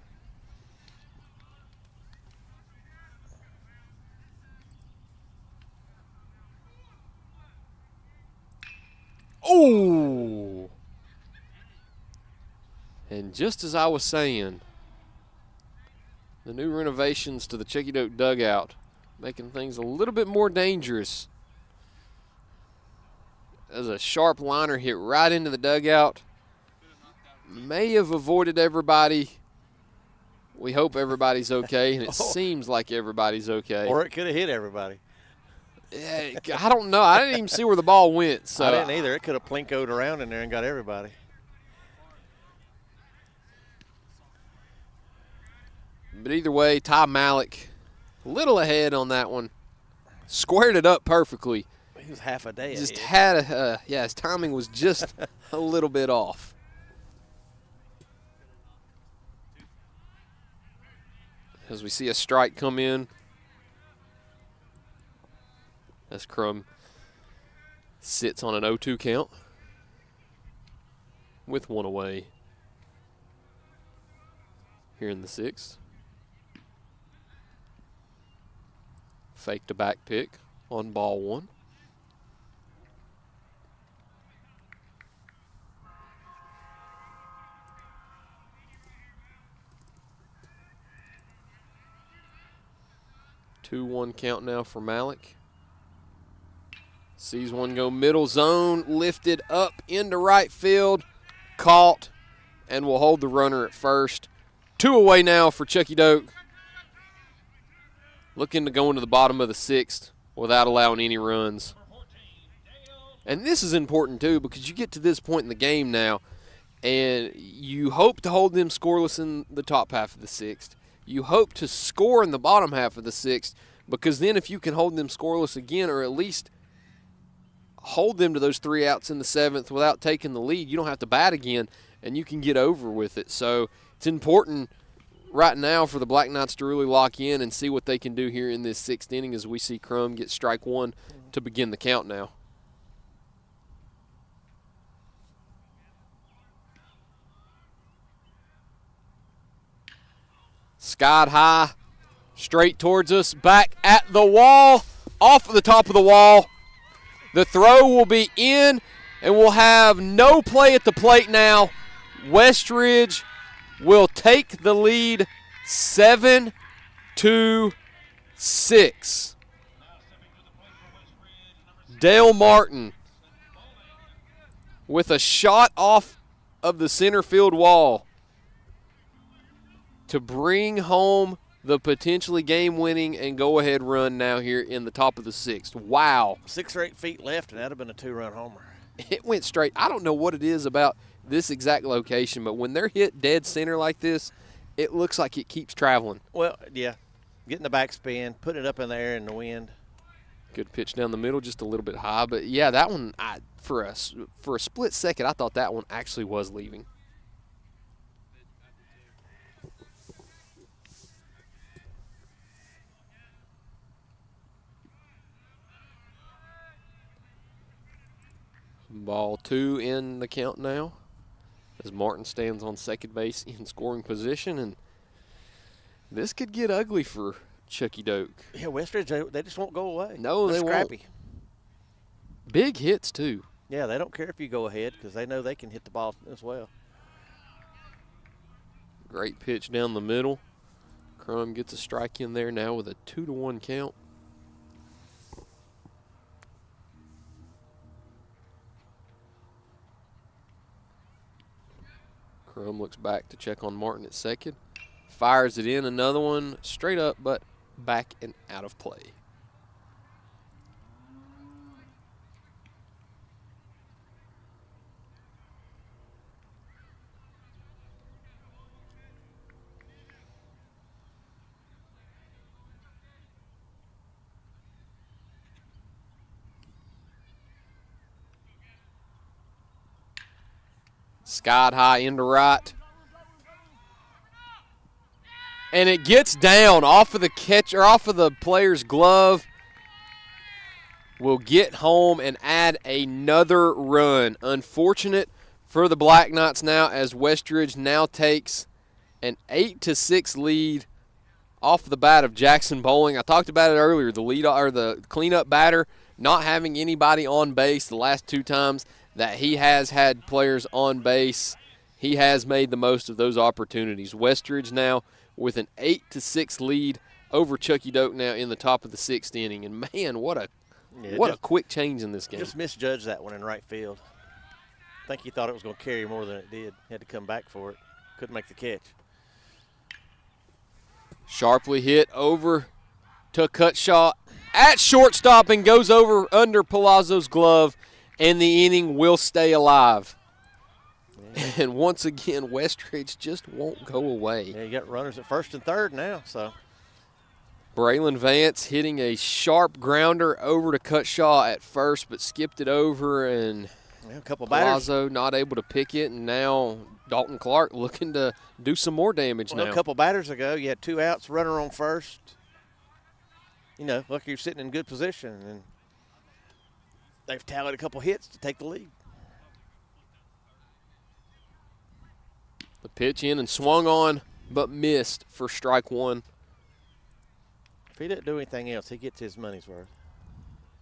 Oh! And just as I was saying, the new renovations to the Chuckey-Doak dugout making things a little bit more dangerous. As a sharp liner hit right into the dugout. May have avoided everybody. We hope everybody's okay, and it seems like everybody's okay. Or it could have hit everybody. Yeah, I don't know. I didn't even see where the ball went. So I didn't either. It could have plinkoed around in there and got everybody. But either way, Ty Malik, a little ahead on that one. Squared it up perfectly. He was half a day Just ahead. had his timing was just a little bit off. As we see a strike come in, as Crum sits on an 0-2 count. with one away here in the 6th. Faked a back pick on ball 1. Two-one count now for Malik. Sees one go middle zone, lifted up into right field, caught, and will hold the runner at first. 2 away now for Chuckey-Doak. Looking to go into the bottom of the 6th without allowing any runs. And this is important too, because you get to this point in the game now, and you hope to hold them scoreless in the top half of the 6th. You hope to score in the bottom half of the 6th, because then if you can hold them scoreless again, or at least hold them to those 3 outs in the 7th without taking the lead, you don't have to bat again, and you can get over with it. So it's important right now for the Black Knights to really lock in and see what they can do here in this 6th inning as we see Crum get strike 1 to begin the count now. Skied high, straight towards us, back at the wall, off of the top of the wall. The throw will be in, and we'll have no play at the plate now. Westridge will take the lead 7-6. Dale Martin with a shot off of the center field wall to bring home the potentially game-winning and go-ahead run now here in the top of the 6th. Wow. 6 or 8 feet left, and that would have been a 2-run homer. It went straight. I don't know what it is about this exact location, but when they're hit dead center like this, it looks like it keeps traveling. Well, yeah. Getting the backspin, putting it up in the air in the wind. Good pitch down the middle, just a little bit high. But, yeah, that one, for a split second, I thought that one actually was leaving. Ball 2 in the count now as Martin stands on second base in scoring position, and this could get ugly for Chuckey-Doak. Yeah, Westridge, they just won't go away. No, They're they scrappy. won't. Big hits, too. Yeah, they don't care if you go ahead because they know they can hit the ball as well. Great pitch down the middle. Crum gets a strike in there now with a 2-1 count. Crum looks back to check on Martin at second. Fires it in, another one straight up, but back and out of play. Skied high into right. And it gets down off of the catcher, off of the player's glove. Will get home and add another run. Unfortunate for the Black Knights now, as Westridge now takes an 8-6 lead off the bat of Jackson Bowling. I talked about it earlier, the cleanup batter not having anybody on base the last 2 times that he has had players on base. He has made the most of those opportunities. Westridge now with an 8-6 lead over Chuckey-Doak now in the top of the 6th inning. And, man, what a quick change in this game. Just misjudged that one in right field. I think he thought it was going to carry more than it did. Had to come back for it. Couldn't make the catch. Sharply hit over to Cutshaw at shortstop and goes over under Palazzo's glove, and the inning will stay alive. Yeah. And once again, Westridge just won't go away. Yeah, you got runners at first and third now. So Braylon Vance hitting a sharp grounder over to Cutshaw at first, but skipped it over, and a couple Palazzo batters not able to pick it, and now Dalton Clark looking to do some more damage now. A couple batters ago, you had 2 outs, runner on first. You know, look, you're sitting in good position, and they've tallied a couple hits to take the lead. The pitch in and swung on, but missed for strike one. If he didn't do anything else, he gets his money's worth.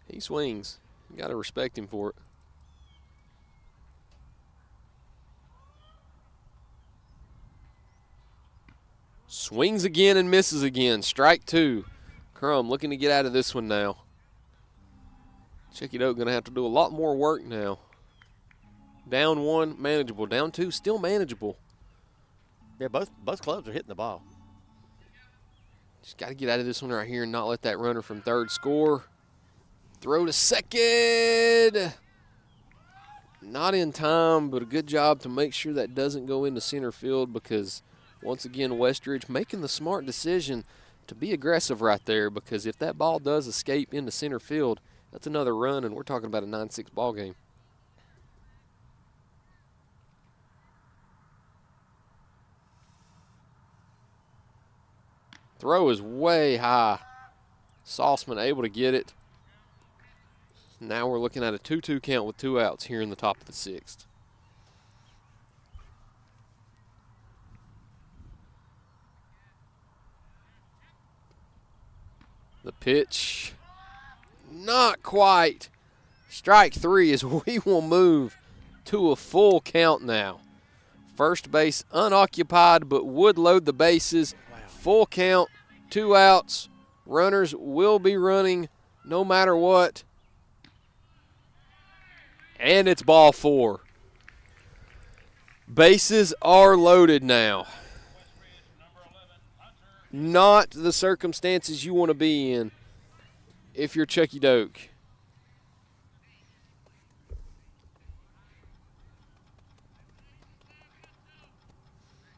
He swings. You got to respect him for it. Swings again and misses again. Strike two. Crum looking to get out of this one now. Chuckey-Doak going to have to do a lot more work now. Down one, manageable. Down two, still manageable. Yeah, both clubs are hitting the ball. Just got to get out of this one right here and not let that runner from third score. Throw to second. Not in time, but a good job to make sure that doesn't go into center field because, once again, Westridge making the smart decision to be aggressive right there because if that ball does escape into center field, that's another run, and we're talking about a 9-6 ball game. Throw is way high. Sauceman able to get it. Now we're looking at a 2-2 count with 2 outs here in the top of the 6th. The pitch, not quite. Strike three as we will move to a full count now. First base unoccupied, but would load the bases. Wow. Full count, 2 outs. Runners will be running no matter what. And it's ball 4. Bases are loaded now. Not the circumstances you want to be in if you're Chuckey-Doak.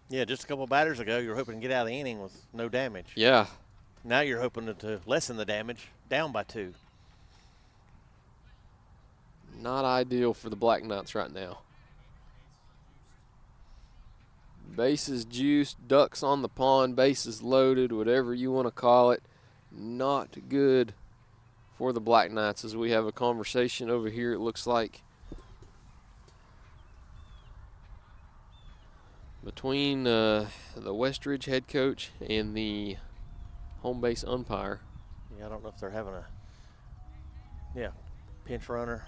Yeah, just a couple batters ago, you were hoping to get out of the inning with no damage. Yeah. Now you're hoping to lessen the damage, down by 2. Not ideal for the Black Knights right now. Bases juiced, ducks on the pond, bases loaded, whatever you want to call it. Not good for the Black Knights as we have a conversation over here, it looks like, between the Westridge head coach and the home base umpire. Yeah, I don't know if they're having a pinch runner.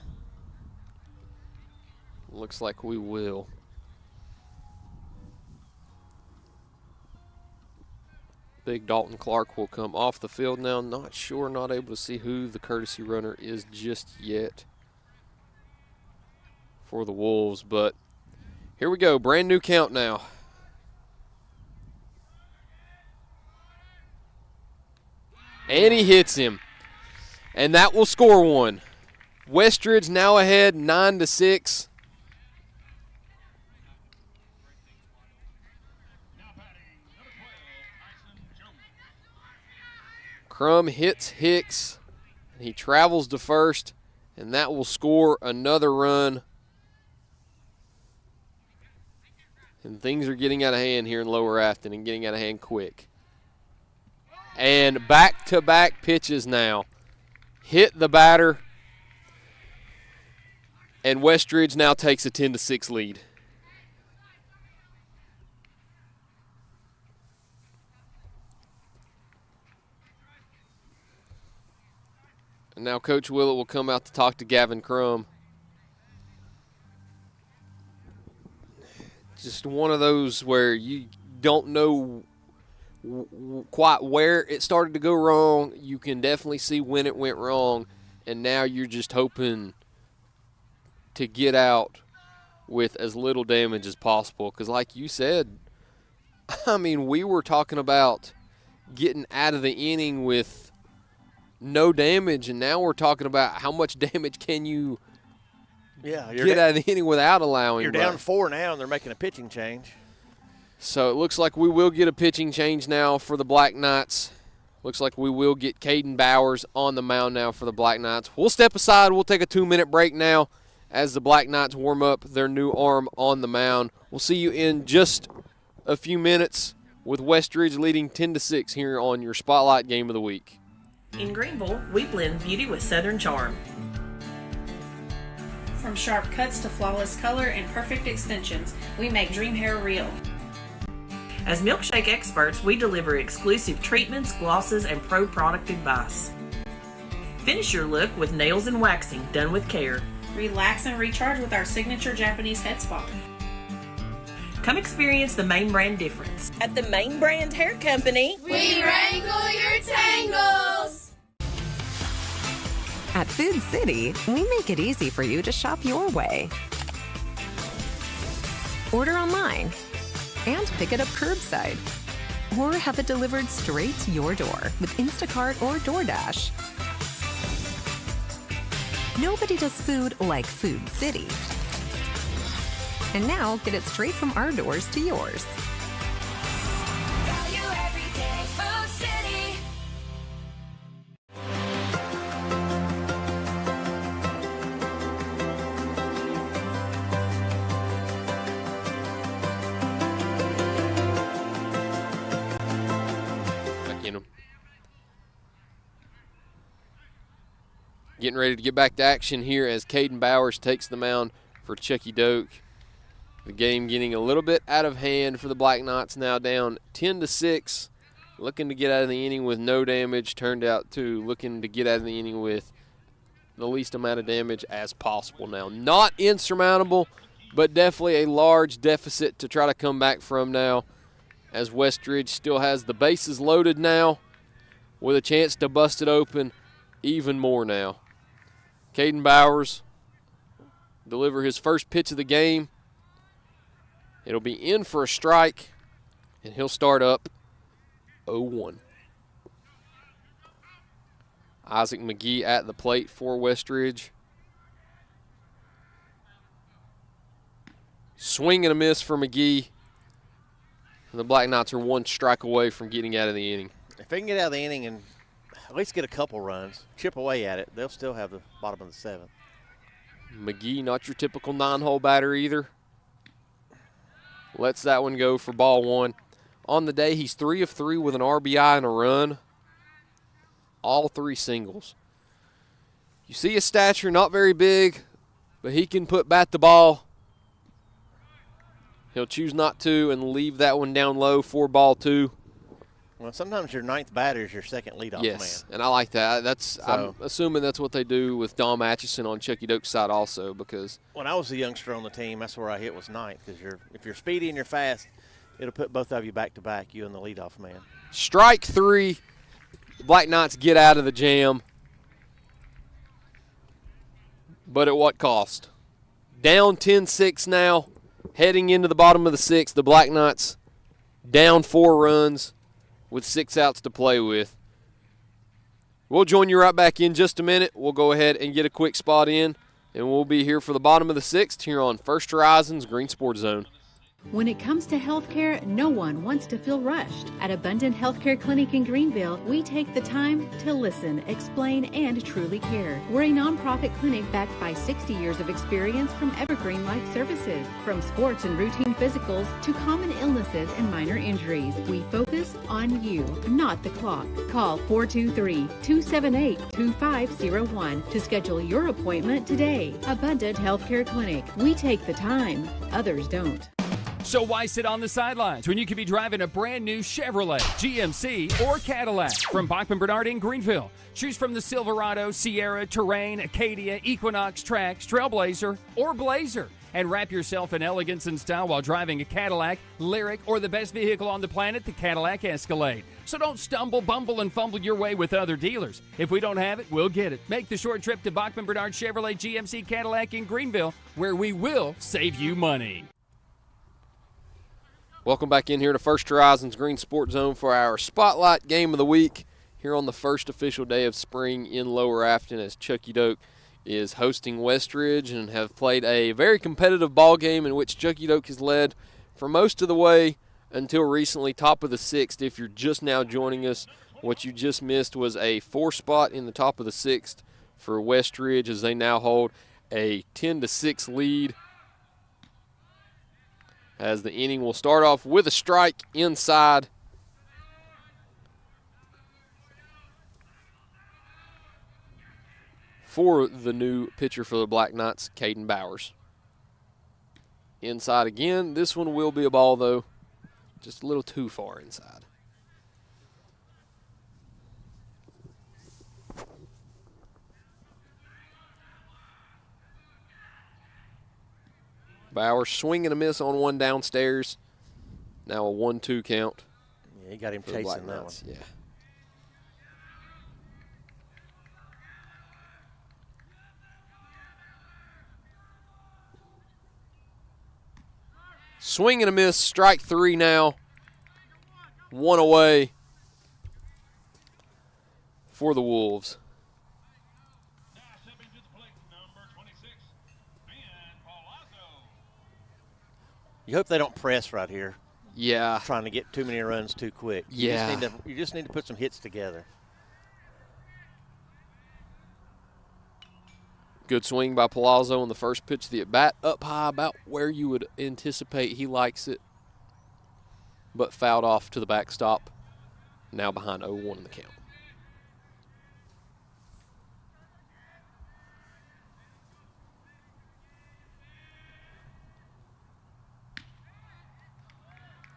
Looks like we will. Big Dalton Clark will come off the field now. Not sure, not able to see who the courtesy runner is just yet for the Wolves, but here we go, brand new count now. And he hits him. And that will score one. Westridge now ahead 9-6. Crum hits Hicks. He travels to first, and that will score another run. And things are getting out of hand here in Lower Afton and getting out of hand quick. And back-to-back pitches now. Hit the batter. And Westridge now takes a 10-6 lead. And now Coach Willett will come out to talk to Gavin Crum. Just one of those where you don't know quite where it started to go wrong. You can definitely see when it went wrong, and now you're just hoping to get out with as little damage as possible. Because like you said, I mean, we were talking about getting out of the inning with no damage, and now we're talking about how much damage can you get out of the inning without allowing. You're down 4 now, and they're making a pitching change. So it looks like we will get a pitching change now for the Black Knights. Looks like we will get Caden Bowers on the mound now for the Black Knights. We'll step aside. We'll take a 2-minute break now as the Black Knights warm up their new arm on the mound. We'll see you in just a few minutes with Westridge leading 10-6 here on your Spotlight Game of the Week. In Greenville, we blend beauty with Southern charm. From sharp cuts to flawless color and perfect extensions, we make dream hair real. As milkshake experts, we deliver exclusive treatments, glosses, and pro product advice. Finish your look with nails and waxing done with care. Relax and recharge with our signature Japanese head spa. Come experience the main brand difference. At the Main Brand Hair Company, We wrangle your tangles. At Food City, we make it easy for you to shop your way. Order online and pick it up curbside, or have it delivered straight to your door with Instacart or DoorDash. Nobody does food like Food City. And now, get it straight from our doors to yours. Value every day, Food City. Back in 'em. Getting ready to get back to action here as Caden Bowers takes the mound for Chuckey-Doak. The game getting a little bit out of hand for the Black Knights, now down 10-6. Looking to get out of the inning with no damage. Turned out to looking to get out of the inning with the least amount of damage as possible now. Not insurmountable, but definitely a large deficit to try to come back from now, as Westridge still has the bases loaded now with a chance to bust it open even more now. Caden Bowers deliver his first pitch of the game. It'll be in for a strike, and he'll start up 0-1. Isaac McGee at the plate for Westridge. Swing and a miss for McGee. The Black Knights are one strike away from getting out of the inning. If they can get out of the inning and at least get a couple runs, chip away at it, they'll still have the bottom of the seventh. McGee, not your typical 9-hole batter either. Lets that one go for ball one. On the day, he's 3 of 3 with an RBI and a run. All 3 singles. You see his stature, not very big, but he can bat the ball. He'll choose not to and leave that one down low for ball 2. Well, sometimes your ninth batter is your second leadoff man. Yes, and I like that. I'm assuming that's what they do with Dom Atchison on Chuckey-Doak's side also, because when I was a youngster on the team, that's where I hit was ninth, because if you're speedy and you're fast, it'll put both of you back to back, you and the leadoff man. Strike 3. The Black Knights get out of the jam. But at what cost? Down 10-6 now, heading into the bottom of the 6th. The Black Knights down 4 runs with 6 outs to play with. We'll join you right back in just a minute. We'll go ahead and get a quick spot in, and we'll be here for the bottom of the 6th here on First Horizons Green Sports Zone. When it comes to healthcare, no one wants to feel rushed. At Abundant Healthcare Clinic in Greenville, we take the time to listen, explain, and truly care. We're a nonprofit clinic backed by 60 years of experience from Evergreen Life Services. From sports and routine physicals to common illnesses and minor injuries, we focus on you, not the clock. Call 423-278-2501 to schedule your appointment today. Abundant Healthcare Clinic. We take the time. Others don't. So why sit on the sidelines when you could be driving a brand new Chevrolet, GMC, or Cadillac from Bachman Bernard in Greenville? Choose from the Silverado, Sierra, Terrain, Acadia, Equinox, Trax, Trailblazer, or Blazer. And wrap yourself in elegance and style while driving a Cadillac, Lyric, or the best vehicle on the planet, the Cadillac Escalade. So don't stumble, bumble, and fumble your way with other dealers. If we don't have it, we'll get it. Make the short trip to Bachman Bernard Chevrolet GMC Cadillac in Greenville, where we will save you money. Welcome back in here to First Horizons Green Sports Zone for our Spotlight Game of the Week here on the first official day of spring in Lower Afton, as Chuckey-Doak is hosting Westridge and have played a very competitive ball game in which Chuckey-Doak has led for most of the way until recently, top of the 6th. If you're just now joining us, what you just missed was a 4 spot in the top of the 6th for Westridge, as they now hold a 10-6 lead. As the inning will start off with a strike inside. For the new pitcher for the Black Knights, Caden Bowers. Inside again. This one will be a ball, though. just a little too far inside. Bowers swing and a miss on one downstairs. Now a 1-2 count. Yeah, he got him chasing that one. Yeah. Swing and a miss, strike 3 now. 1 away for the Wolves. You hope they don't press right here. Yeah. Trying to get too many runs too quick. Yeah. You just need to put some hits together. Good swing by Palazzo on the first pitch of the at-bat. Up high, about where you would anticipate he likes it, but fouled off to the backstop. Now behind 0-1 in the count.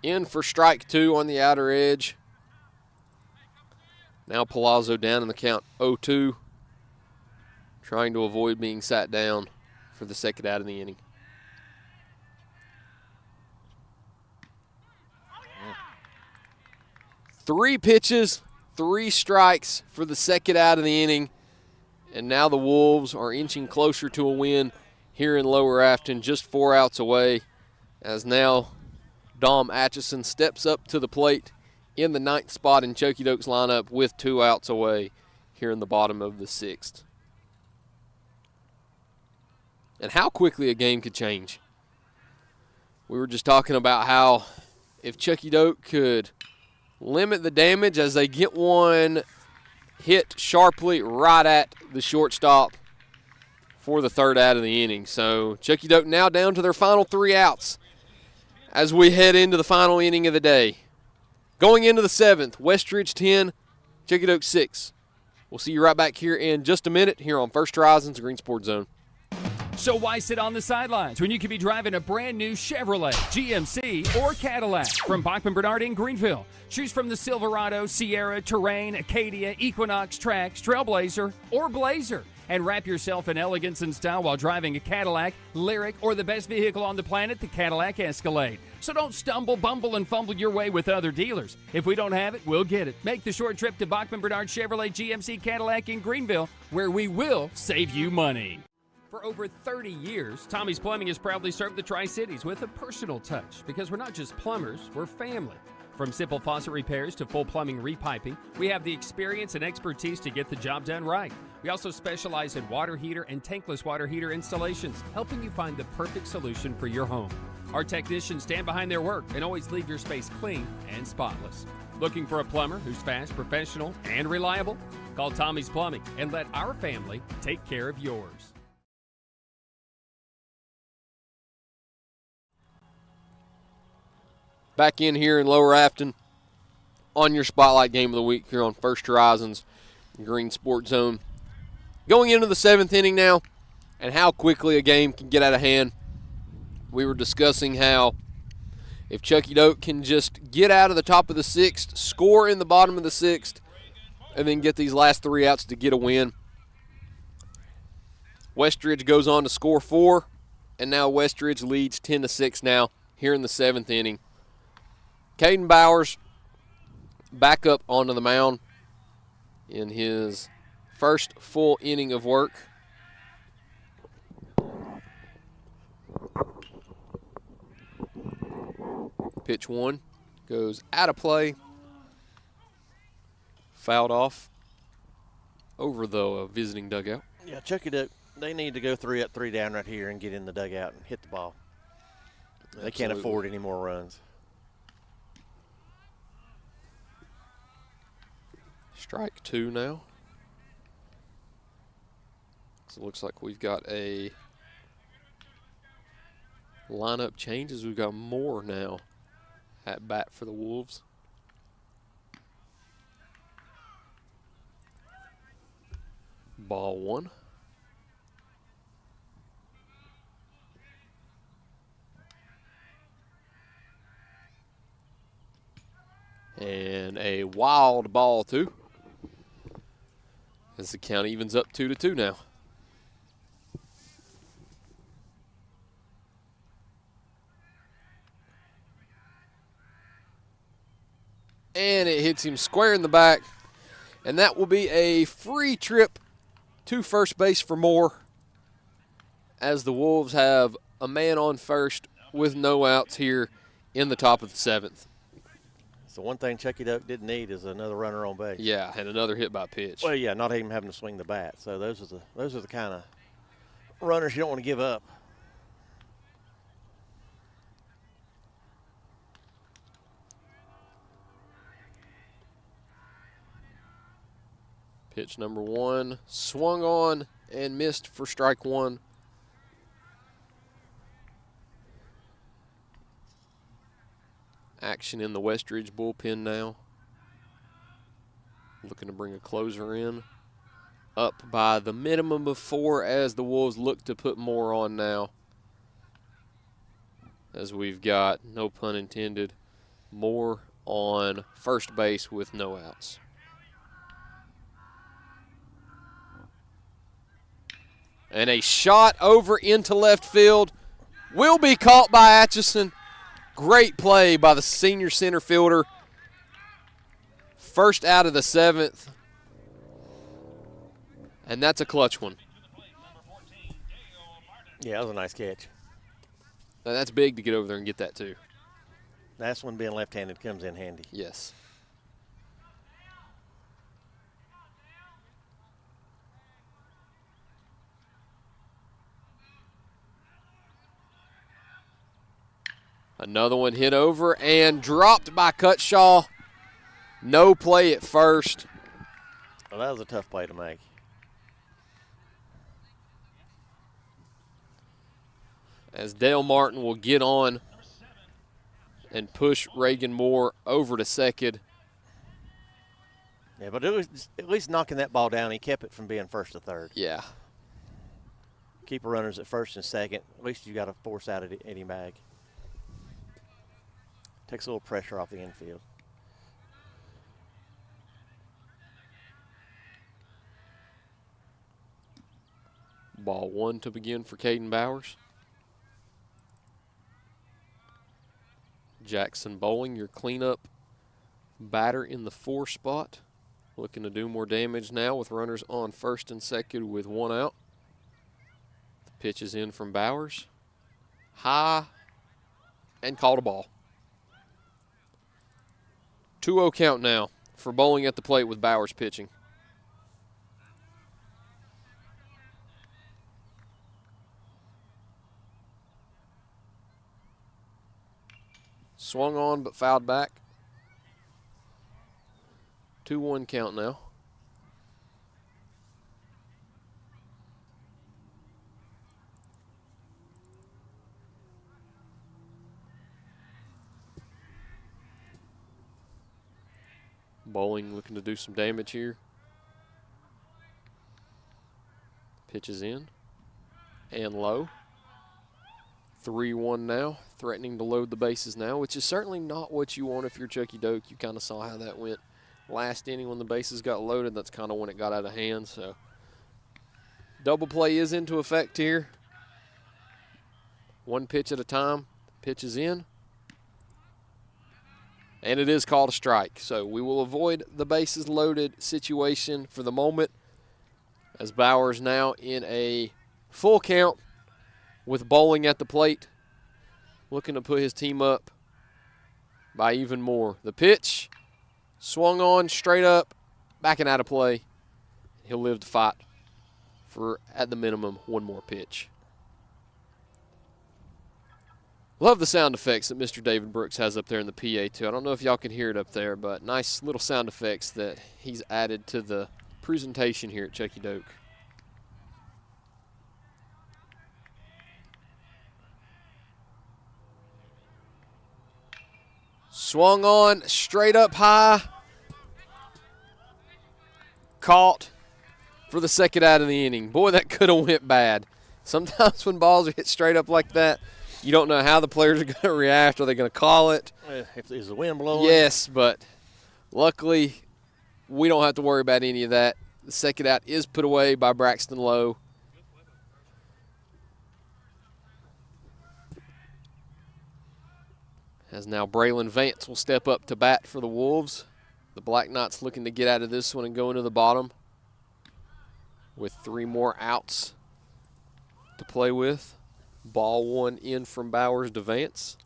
In for strike 2 on the outer edge. Now Palazzo down in the count 0-2. Trying to avoid being sat down for the second out of the inning. Three pitches, 3 strikes for the second out of the inning. And now the Wolves are inching closer to a win here in Lower Afton, just 4 outs away, as now Dom Atchison steps up to the plate in the 9th spot in Chuckey-Doak's lineup with 2 outs away here in the bottom of the 6th. And how quickly a game could change. We were just talking about how if Chuckey-Doak could limit the damage as they get one hit sharply right at the shortstop for the 3rd out of the inning. So Chuckey-Doak now down to their final 3 outs as we head into the final inning of the day. Going into the 7th, Westridge 10, Chuckey-Doak 6. We'll see you right back here in just a minute here on First Horizons Green Sports Zone. So why sit on the sidelines when you could be driving a brand new Chevrolet, GMC, or Cadillac from Bachman Bernard in Greenville? Choose from the Silverado, Sierra, Terrain, Acadia, Equinox, Trax, Trailblazer, or Blazer. And wrap yourself in elegance and style while driving a Cadillac, Lyric, or the best vehicle on the planet, the Cadillac Escalade. So don't stumble, bumble, and fumble your way with other dealers. If we don't have it, we'll get it. Make the short trip to Bachman Bernard Chevrolet GMC Cadillac in Greenville, where we will save you money. For over 30 years, Tommy's Plumbing has proudly served the Tri-Cities with a personal touch, because we're not just plumbers, we're family. From simple faucet repairs to full plumbing repiping, we have the experience and expertise to get the job done right. We also specialize in water heater and tankless water heater installations, helping you find the perfect solution for your home. Our technicians stand behind their work and always leave your space clean and spotless. Looking for a plumber who's fast, professional, and reliable? Call Tommy's Plumbing and let our family take care of yours. Back in here in Lower Afton on your Spotlight Game of the Week here on First Horizons Green Sports Zone. Going into the 7th inning now, and how quickly a game can get out of hand. We were discussing how if Chuckey-Doak can just get out of the top of the 6th, score in the bottom of the 6th, and then get these last 3 outs to get a win. Westridge goes on to score 4, and now Westridge leads 10-6 now here in the 7th inning. Caden Bowers back up onto the mound in his first full inning of work. Pitch 1 goes out of play. Fouled off over the visiting dugout. Yeah, Chuckey-Doak, they need to go 3 up, 3 down right here and get in the dugout and hit the ball. They can't afford any more runs. Strike 2 now. So it looks like we've got a lineup changes. We've got more now at bat for the Wolves. Ball 1. And a wild ball, too. As the count evens up 2-2 now. And it hits him square in the back. And that will be a free trip to first base for Moore, as the Wolves have a man on first with no outs here in the top of the 7th. So one thing Chuckey-Doak didn't need is another runner on base. Yeah, and another hit by pitch. Well, yeah, not even having to swing the bat. So those are the kind of runners you don't want to give up. Pitch number 1, swung on and missed for strike 1. Action in the Westridge bullpen now. Looking to bring a closer in. Up by the minimum of 4 as the Wolves look to put more on now. As we've got, no pun intended, more on first base with no outs. And a shot over into left field will be caught by Atchison. Great play by the senior center fielder. First out of the 7th. And that's a clutch one. Yeah, that was a nice catch. Now that's big to get over there and get that too. That's when being left-handed comes in handy. Yes. Another one hit over and dropped by Cutshaw. No play at first. Well, that was a tough play to make. As Dale Martin will get on and push Reagan Moore over to second. Yeah, but it was at least knocking that ball down. He kept it from being first to third. Yeah. Keep runners at first and second. At least you got to force out any bag. Takes a little pressure off the infield. Ball 1 to begin for Caden Bowers. Jackson Bowling, your cleanup batter in the 4 spot. Looking to do more damage now with runners on first and second with 1 out. The pitch is in from Bowers. High and called a ball. 2-0 count now for Bowling at the plate with Bowers pitching. Swung on but fouled back. 2-1 count now. Bowling looking to do some damage here. Pitches in and low. 3-1 now, threatening to load the bases now, which is certainly not what you want if you're Chuckey-Doak. You kind of saw how that went last inning when the bases got loaded. That's kind of when it got out of hand. So double play is into effect here. 1 pitch at a time. Pitch is in. And it is called a strike. So we will avoid the bases loaded situation for the moment, as Bowers now in a full count with Bowling at the plate, looking to put his team up by even more. The pitch swung on straight up, backing out of play. He'll live to fight for, at the minimum, 1 more pitch. Love the sound effects that Mr. David Brooks has up there in the PA too. I don't know if y'all can hear it up there, but nice little sound effects that he's added to the presentation here at Chuckey-Doak. Swung on, straight up high. Caught for the second out of the inning. Boy, that could have went bad. Sometimes when balls are hit straight up like that, you don't know how the players are going to react. Are they going to call it? If there's a wind blowing. Yes, but Luckily, we don't have to worry about any of that. The second out is put away by Braxton Lowe. As now Braylon Vance will step up to bat for the Wolves. The Black Knights looking to get out of this one and go into the bottom with 3 more outs to play with. Ball 1 in from Bowers to Vance.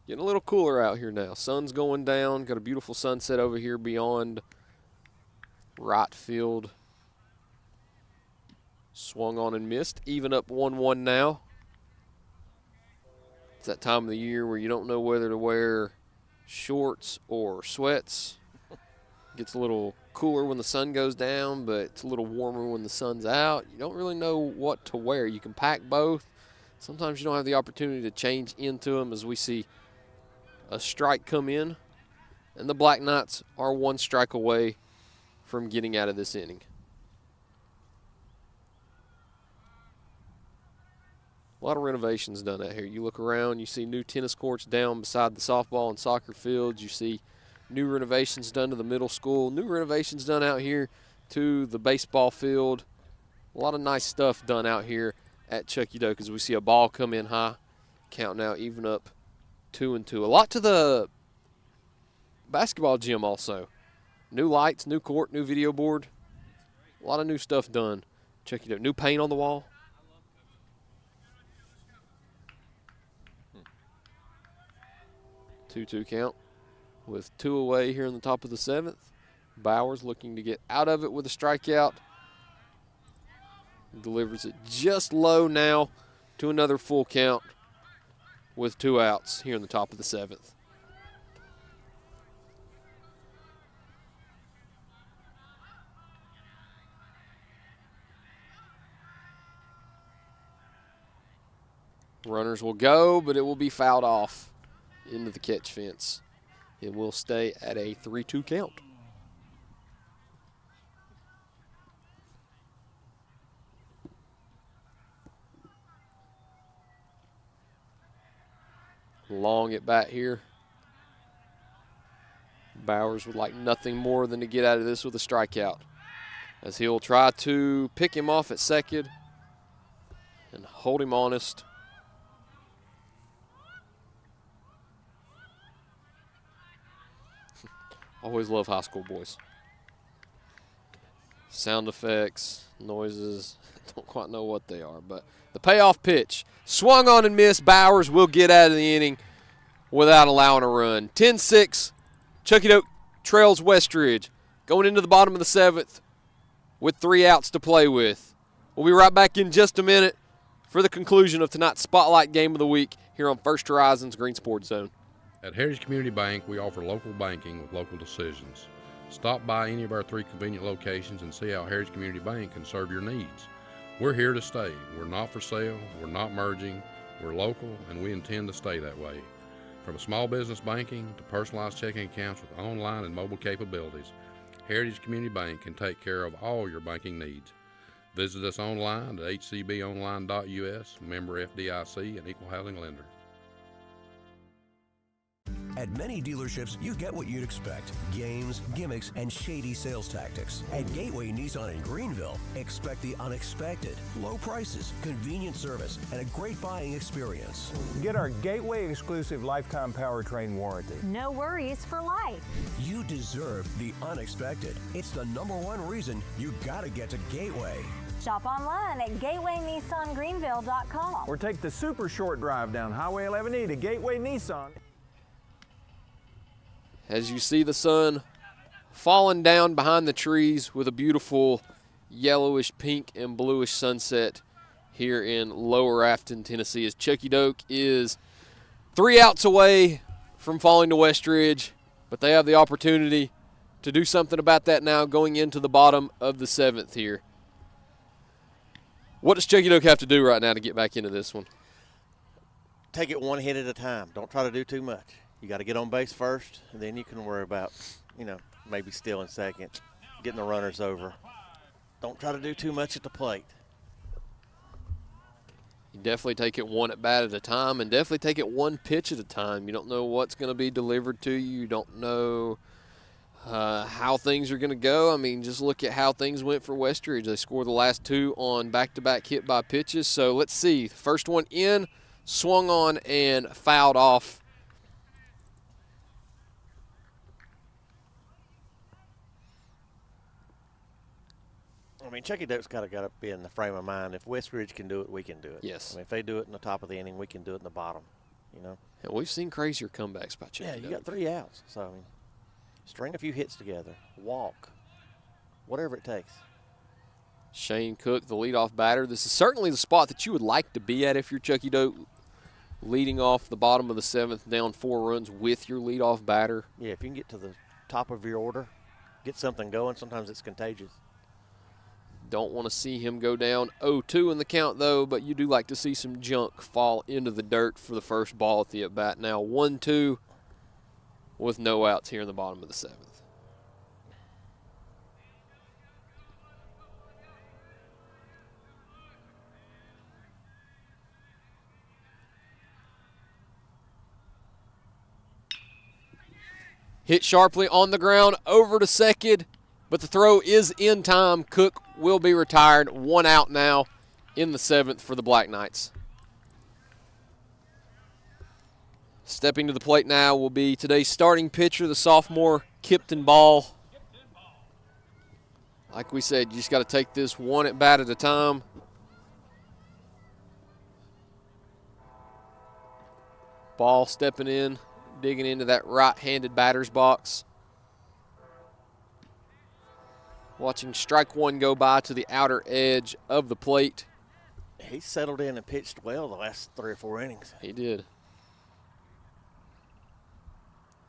Getting a little cooler out here now. Sun's going down. Got a beautiful sunset over here beyond right field. Swung on and missed. Even up 1-1 now. It's that time of the year where you don't know whether to wear shorts or sweats. Gets a little cooler when the sun goes down, but it's a little warmer when the sun's out. You don't really know what to wear. You can pack both. Sometimes you don't have the opportunity to change into them, as we see a strike come in, and the Black Knights are 1 strike away from getting out of this inning. A lot of renovations done out here. You look around, you see new tennis courts down beside the softball and soccer fields. You see new renovations done to the middle school. New renovations done out here to the baseball field. A lot of nice stuff done out here at Chuckey-Doak as we see a ball come in high. Count now even up 2-2. A lot to the basketball gym also. New lights, new court, new video board. A lot of new stuff done. Chuckey-Doak. New paint on the wall. Two count with 2 away here in the top of the 7th. Bowers looking to get out of it with a strikeout. Delivers it just low now to another full count with 2 outs here in the top of the 7th. Runners will go, but it will be fouled off into the catch fence. It will stay at a 3-2 count. Long at bat here. Bowers would like nothing more than to get out of this with a strikeout, as he'll try to pick him off at second and hold him honest. Always love high school boys. Sound effects, noises, don't quite know what they are, but the payoff pitch. Swung on and missed. Bowers will get out of the inning without allowing a run. 10-6, Chuckey-Doak trails Westridge. Going into the bottom of the 7th with 3 outs to play with. We'll be right back in just a minute for the conclusion of tonight's Spotlight Game of the Week here on First Horizons Green Sports Zone. At Heritage Community Bank, we offer local banking with local decisions. Stop by any of our 3 convenient locations and see how Heritage Community Bank can serve your needs. We're here to stay. We're not for sale. We're not merging. We're local, and we intend to stay that way. From small business banking to personalized checking accounts with online and mobile capabilities, Heritage Community Bank can take care of all your banking needs. Visit us online at hcbonline.us, member FDIC, and equal housing lender. At many dealerships, you get what you'd expect. Games, gimmicks, and shady sales tactics. At Gateway Nissan in Greenville, expect the unexpected. Low prices, convenient service, and a great buying experience. Get our Gateway exclusive lifetime powertrain warranty. No worries for life. You deserve the unexpected. It's the #1 reason you gotta get to Gateway. Shop online at gatewaynissangreenville.com. Or take the super short drive down Highway 11E to Gateway Nissan. As you see the sun falling down behind the trees with a beautiful yellowish pink and bluish sunset here in Lower Afton, Tennessee, as Chuckey-Doak is 3 outs away from falling to Westridge, but they have the opportunity to do something about that now going into the bottom of the 7th here. What does Chuckey-Doak have to do right now to get back into this one? Take it 1 hit at a time. Don't try to do too much. You got to get on base first, and then you can worry about, maybe stealing second, getting the runners over. Don't try to do too much at the plate. You definitely take it 1 at bat at a time, and definitely take it 1 pitch at a time. You don't know what's going to be delivered to you. You don't know how things are going to go. I mean, just look at how things went for Westridge. They scored the last two on back-to-back hit by pitches. So let's see. First one in, swung on and fouled off. I mean, Chuckey-Doak's got to be in the frame of mind. If Westridge can do it, we can do it. Yes. I mean, if they do it in the top of the inning, we can do it in the bottom, you know. And we've seen crazier comebacks by Chuckey-Doak. Yeah, you got 3 outs. So, I mean, string a few hits together, walk, whatever it takes. Shane Cook, the leadoff batter. This is certainly the spot that you would like to be at if you're Chuckey-Doak, leading off the bottom of the 7th, down 4 runs with your leadoff batter. Yeah, if you can get to the top of your order, get something going, sometimes it's contagious. Don't want to see him go down 0-2 in the count, though, but you do like to see some junk fall into the dirt for the first ball at the at-bat. Now 1-2 with no outs here in the bottom of the 7th. Hit sharply on the ground, over to second, but the throw is in time. Cook will be retired. 1 out now in the 7th for the Black Knights. Stepping to the plate now will be today's starting pitcher, the sophomore Kipton Ball. Like we said, you just got to take this one at bat at a time. Ball stepping in, digging into that right-handed batter's box. Watching strike one go by to the outer edge of the plate. He settled in and pitched well the last 3 or 4 innings. He did.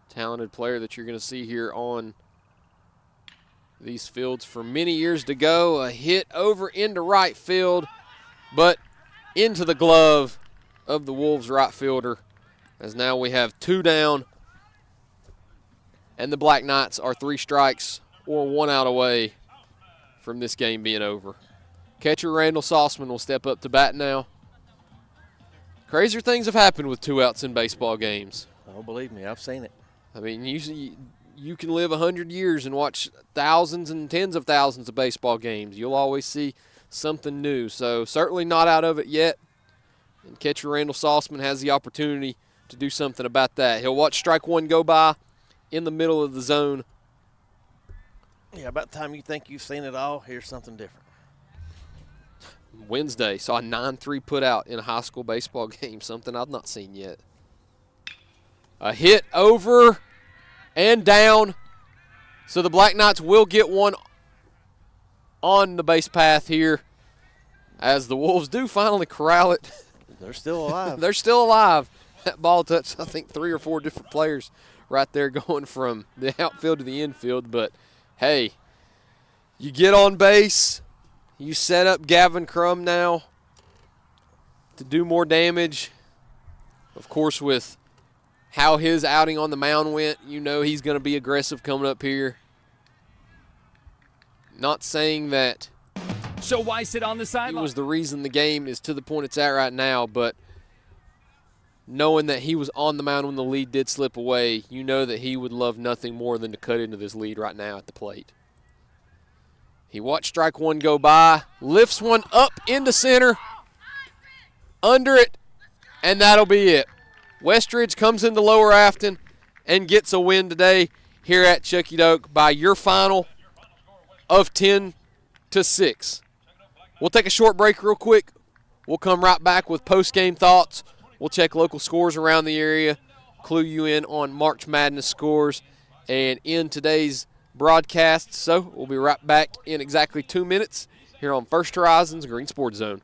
Talented player that you're going to see here on these fields for many years to go. A hit over into right field, but into the glove of the Wolves right fielder, as now we have 2 down, and the Black Knights are 3 strikes or 1 out away from this game being over. Catcher Randall Sauceman will step up to bat now. Crazier things have happened with 2 outs in baseball games. Oh, believe me, I've seen it. I mean, usually you can live 100 years and watch thousands and tens of thousands of baseball games. You'll always see something new. So certainly not out of it yet. And catcher Randall Sauceman has the opportunity to do something about that. He'll watch strike one go by in the middle of the zone. Yeah, about the time you think you've seen it all, here's something different. Wednesday saw a 9-3 put out in a high school baseball game, something I've not seen yet. A hit over and down. So the Black Knights will get one on the base path here as the Wolves do finally corral it. They're still alive. They're still alive. That ball touched, I think, 3 or 4 different players right there going from the outfield to the infield. But, hey, you get on base. You set up Gavin Crum now to do more damage. Of course, with how his outing on the mound went, you know he's going to be aggressive coming up here. Not saying that so why sit on the sideline? He was the reason the game is to the point it's at right now, but knowing that he was on the mound when the lead did slip away, you know that he would love nothing more than to cut into this lead right now at the plate. He watched strike one go by, lifts one up into center, under it, and that'll be it. Westridge comes into Lower Afton and gets a win today here at Chuckey-Doak by your final of 10-6. We'll take a short break real quick. We'll come right back with post-game thoughts. We'll check local scores around the area, clue you in on March Madness scores, and in today's broadcast. So we'll be right back in exactly 2 minutes here on First Horizons Green Sports Zone.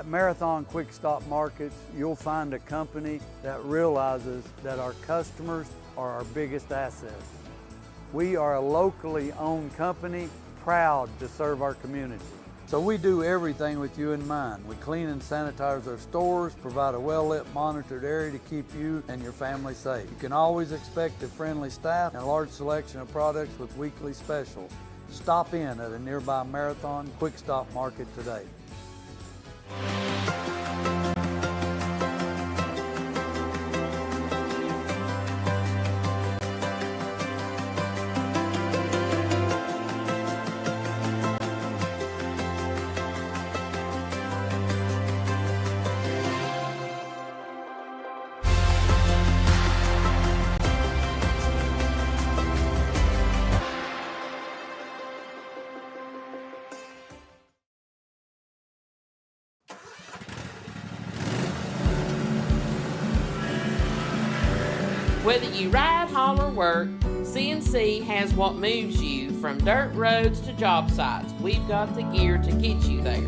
Marathon Quick Stop Markets, you'll find a company that realizes that our customers are our biggest assets. We are a locally owned company, proud to serve our community. So we do everything with you in mind. We clean and sanitize our stores, provide a well-lit, monitored area to keep you and your family safe. You can always expect a friendly staff and a large selection of products with weekly specials. Stop in at a nearby Marathon Quick Stop Market today. Whether you ride, haul, or work, CNC has what moves you from dirt roads to job sites. We've got the gear to get you there.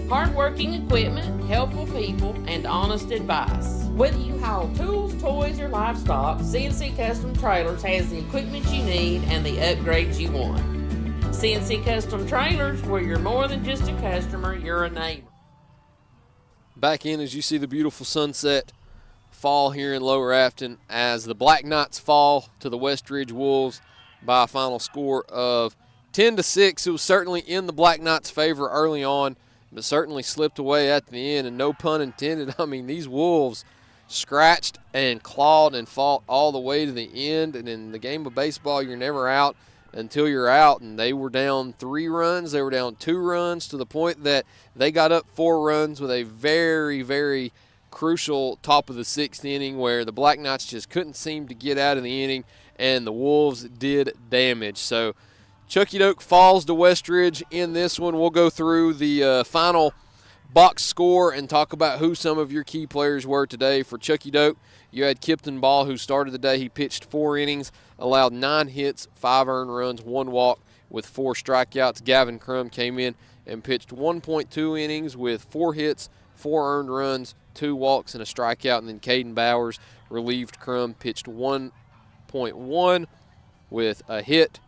Hard-working equipment, helpful people, and honest advice. Whether you haul tools, toys, or livestock, CNC Custom Trailers has the equipment you need and the upgrades you want. CNC Custom Trailers, where you're more than just a customer, you're a neighbor. Back in as you see the beautiful sunset fall here in Lower Afton as the Black Knights fall to the Westridge Wolves by a final score of 10-6. It was certainly in the Black Knights' favor early on, but certainly slipped away at the end, and no pun intended. I mean, these Wolves scratched and clawed and fought all the way to the end, and in the game of baseball, you're never out until you're out, and they were down 3 runs. They were down 2 runs to the point that they got up 4 runs with a very, very crucial top of the 6th inning where the Black Knights just couldn't seem to get out of the inning, and the Wolves did damage. So Chuckey-Doak falls to Westridge in this one. We'll go through the final box score and talk about who some of your key players were today. For Chuckey-Doak, you had Kipton Ball, who started the day. He pitched 4 innings, allowed 9 hits, 5 earned runs, 1 walk with 4 strikeouts. Gavin Crum came in and pitched 1.2 innings with 4 hits, 4 earned runs, 2 walks, and a strikeout. And then Caden Bowers relieved Crum, pitched 1.1 with a hit,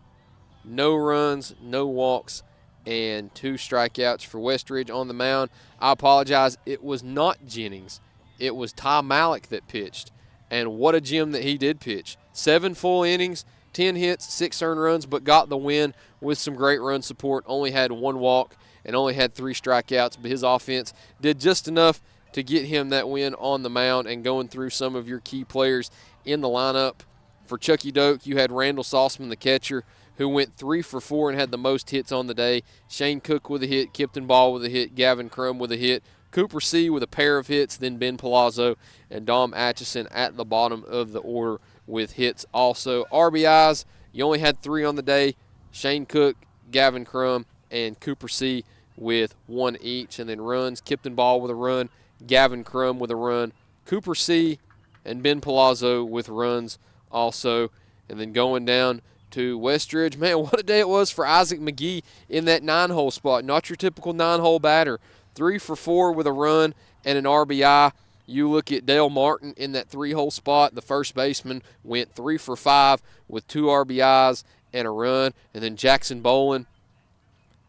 no runs, no walks, and 2 strikeouts for Westridge. On the mound, I apologize, it was not Jennings. It was Ty Malik that pitched. And what a gem that he did pitch. 7 full innings, 10 hits, 6 earned runs, but got the win with some great run support. Only had 1 walk and only had 3 strikeouts, but his offense did just enough to get him that win on the mound. And going through some of your key players in the lineup, for Chuckey-Doak, you had Randall Sauceman, the catcher, who went 3 for 4 and had the most hits on the day. Shane Cook with a hit, Kipton Ball with a hit, Gavin Crum with a hit, Cooper C with a pair of hits, then Ben Palazzo and Dom Atchison at the bottom of the order with hits also. RBIs, you only had 3 on the day, Shane Cook, Gavin Crum, and Cooper C with 1 each. And then runs, Kipton Ball with a run, Gavin Crum with a run, Cooper C and Ben Palazzo with runs also. And then going down to Westridge, man, what a day it was for Isaac McGee in that 9-hole spot. Not your typical 9-hole batter. 3 for 4 with a run and an RBI. You look at Dale Martin in that 3-hole spot. The first baseman went 3 for 5 with 2 RBIs and a run. And then Jackson Bolin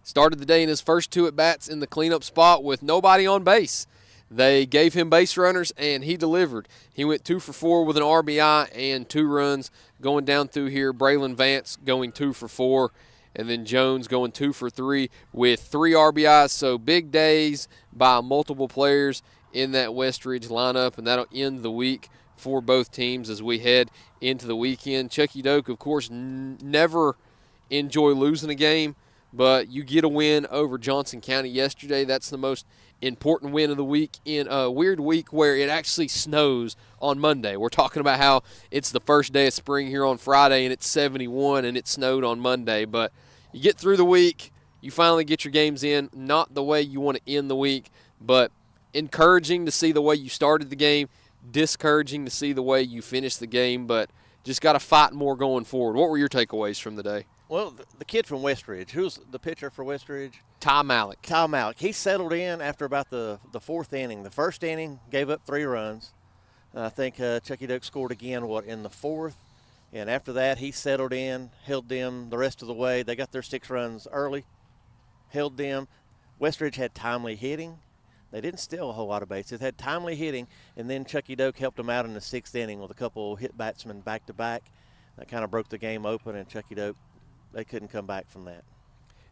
started the day in his first 2 at-bats in the cleanup spot with nobody on base. They gave him base runners, and he delivered. He went 2 for 4 with an RBI and 2 runs. Going down through here, Braylon Vance going 2 for 4, and then Jones going 2 for 3 with 3 RBIs. So big days by multiple players in that Westridge lineup, and that'll end the week for both teams as we head into the weekend. Chuckey-Doak, of course, never enjoy losing a game, but you get a win over Johnson County yesterday. That's the most important win of the week in a weird week where it actually snows on Monday. We're talking about how it's the first day of spring here on Friday and it's 71 and it snowed on Monday. But you get through the week, you finally get your games in, not the way you want to end the week, but encouraging to see the way you started the game, discouraging to see the way you finished the game, but just got to fight more going forward. What were your takeaways from the day? Well, the kid from Westridge, who's the pitcher for Westridge? Ty Malik. Ty Malik. He settled in after about the 4th inning. The first inning gave up 3 runs. I think Chuckey-Doak scored again, in the 4th? And after that, he settled in, held them the rest of the way. They got their 6 runs early, held them. Westridge had timely hitting. They didn't steal a whole lot of bases. Had timely hitting, and then Chuckey-Doak helped them out in the 6th inning with a couple hit batsmen back-to-back. That kind of broke the game open, and Chuckey-Doak, they couldn't come back from that.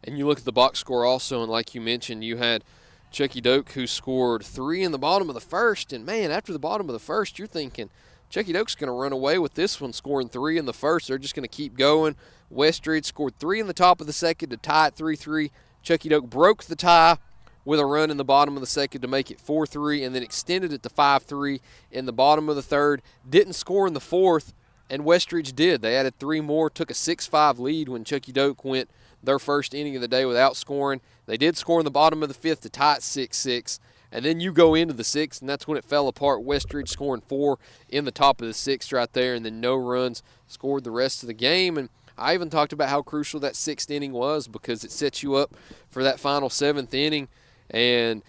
And you look at the box score also, and like you mentioned, you had Chuckey-Doak who scored 3 in the bottom of the first. And, man, after the bottom of the first, you're thinking Chuckey-Doak's going to run away with this one, scoring 3 in the first. They're just going to keep going. Westridge scored 3 in the top of the second to tie it 3-3. Chuckey-Doak broke the tie with a run in the bottom of the second to make it 4-3, and then extended it to 5-3 in the bottom of the third. Didn't score in the fourth, and Westridge did. They added 3 more, took a 6-5 lead when Chuckey-Doak went their first inning of the day without scoring. They did score in the bottom of the fifth to tie it 6-6, and then you go into the sixth, and that's when it fell apart. Westridge scoring 4 in the top of the sixth right there, and then no runs scored the rest of the game. And I even talked about how crucial that 6th inning was because it sets you up for that final 7th inning. And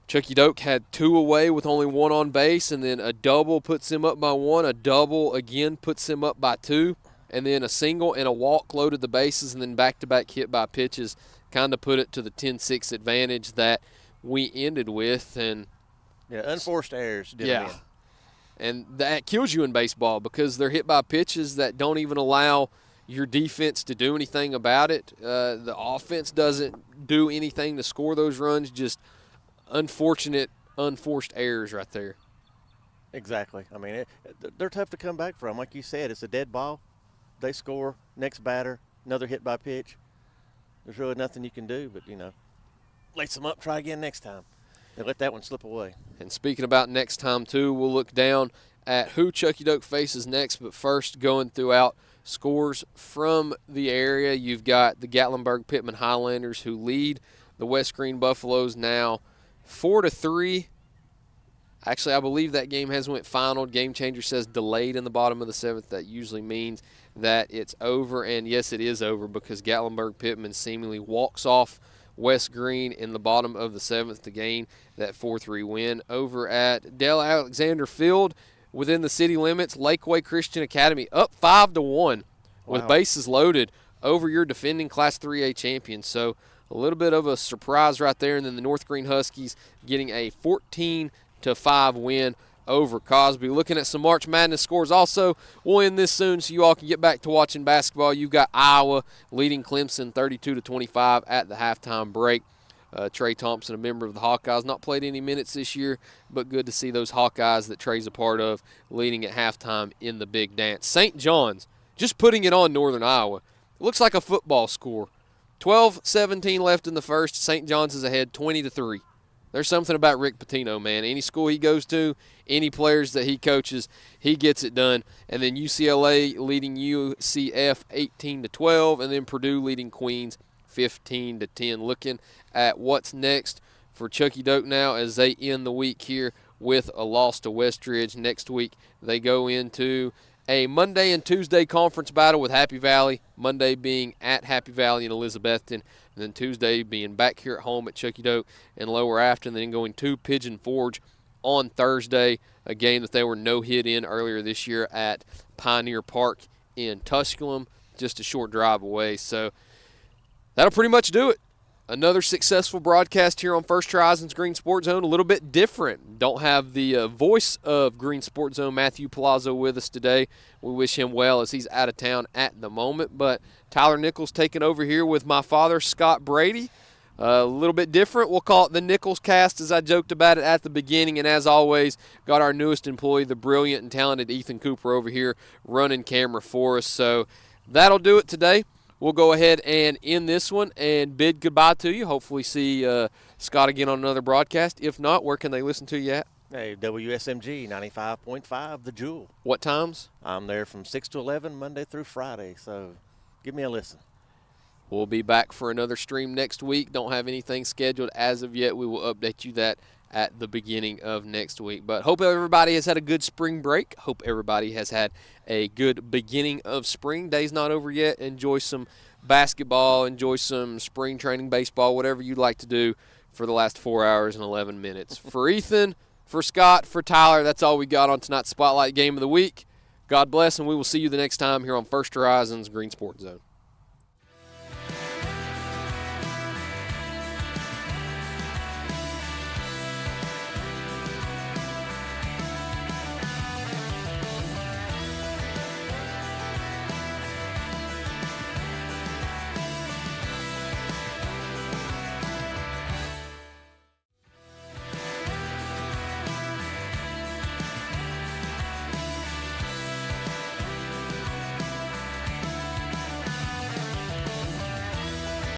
Chuckey-Doak had 2 away with only 1 on base, and then a double puts him up by 1. A double again puts him up by 2. And then a single and a walk loaded the bases, and then back-to-back hit by pitches kind of put it to the 10-6 advantage that we ended with. And yeah, unforced errors did win. And that kills you in baseball because they're hit by pitches that don't even allow your defense to do anything about it. The offense doesn't do anything to score those runs, just unfortunate, unforced errors right there. Exactly. I mean, they're tough to come back from. Like you said, it's a dead ball. They score, next batter, another hit by pitch. There's really nothing you can do but, lace them up, try again next time. They let that one slip away. And speaking about next time, too, we'll look down at who Chuckey-Doak faces next, but first going throughout scores from the area. You've got the Gatlinburg-Pittman Highlanders who lead the West Green Buffaloes now 4-3. Actually, I believe that game has went final. Game Changer says delayed in the bottom of the 7th. That usually means that it's over, and yes, it is over because Gatlinburg-Pittman seemingly walks off West Green in the bottom of the 7th to gain that 4-3 win. Over at Dale Alexander Field, within the city limits, Lakeway Christian Academy up 5-1 with bases loaded over your defending Class 3A champions. So a little bit of a surprise right there. And then the North Green Huskies getting a 14-5 win over Cosby. Looking at some March Madness scores also. We'll end this soon so you all can get back to watching basketball. You've got Iowa leading Clemson 32-25 at the halftime break. Trey Thompson, a member of the Hawkeyes, not played any minutes this year, but good to see those Hawkeyes that Trey's a part of leading at halftime in the big dance. St. John's just putting it on Northern Iowa. It looks like a football score. 12-17 left in the first. St. John's is ahead 20-3. There's something about Rick Pitino, man. Any school he goes to, any players that he coaches, he gets it done. And then UCLA leading UCF 18-12, and then Purdue leading Queens 15-10. Looking at what's next for Chuckey-Doak now as they end the week here with a loss to Westridge. Next week they go into a Monday and Tuesday conference battle with Happy Valley, Monday being at Happy Valley in Elizabethton, and then Tuesday being back here at home at Chuckey-Doak in Lower Afton, then going to Pigeon Forge on Thursday, a game that they were no-hit in earlier this year at Pioneer Park in Tusculum, just a short drive away. So that'll pretty much do it. Another successful broadcast here on First Horizons Green Sports Zone, a little bit different. Don't have the voice of Green Sports Zone, Matthew Palazzo, with us today. We wish him well as he's out of town at the moment. But Tyler Nichols taking over here with my father, Scott Brady. A little bit different. We'll call it the Nichols cast, as I joked about it at the beginning. And as always, got our newest employee, the brilliant and talented Ethan Cooper over here running camera for us. So that'll do it today. We'll go ahead and end this one and bid goodbye to you. Hopefully see Scott again on another broadcast. If not, where can they listen to you at? Hey, WSMG 95.5, The Jewel. What times? I'm there from 6 to 11, Monday through Friday, so give me a listen. We'll be back for another stream next week. Don't have anything scheduled as of yet. We will update you that at the beginning of next week. But hope everybody has had a good spring break. Hope everybody has had a good beginning of spring. Day's not over yet. Enjoy some basketball. Enjoy some spring training baseball, whatever you'd like to do for the last 4 hours and 11 minutes. For Ethan, for Scott, for Tyler, that's all we got on tonight's Spotlight Game of the Week. God bless, and we will see you the next time here on First Horizons Green Sports Zone.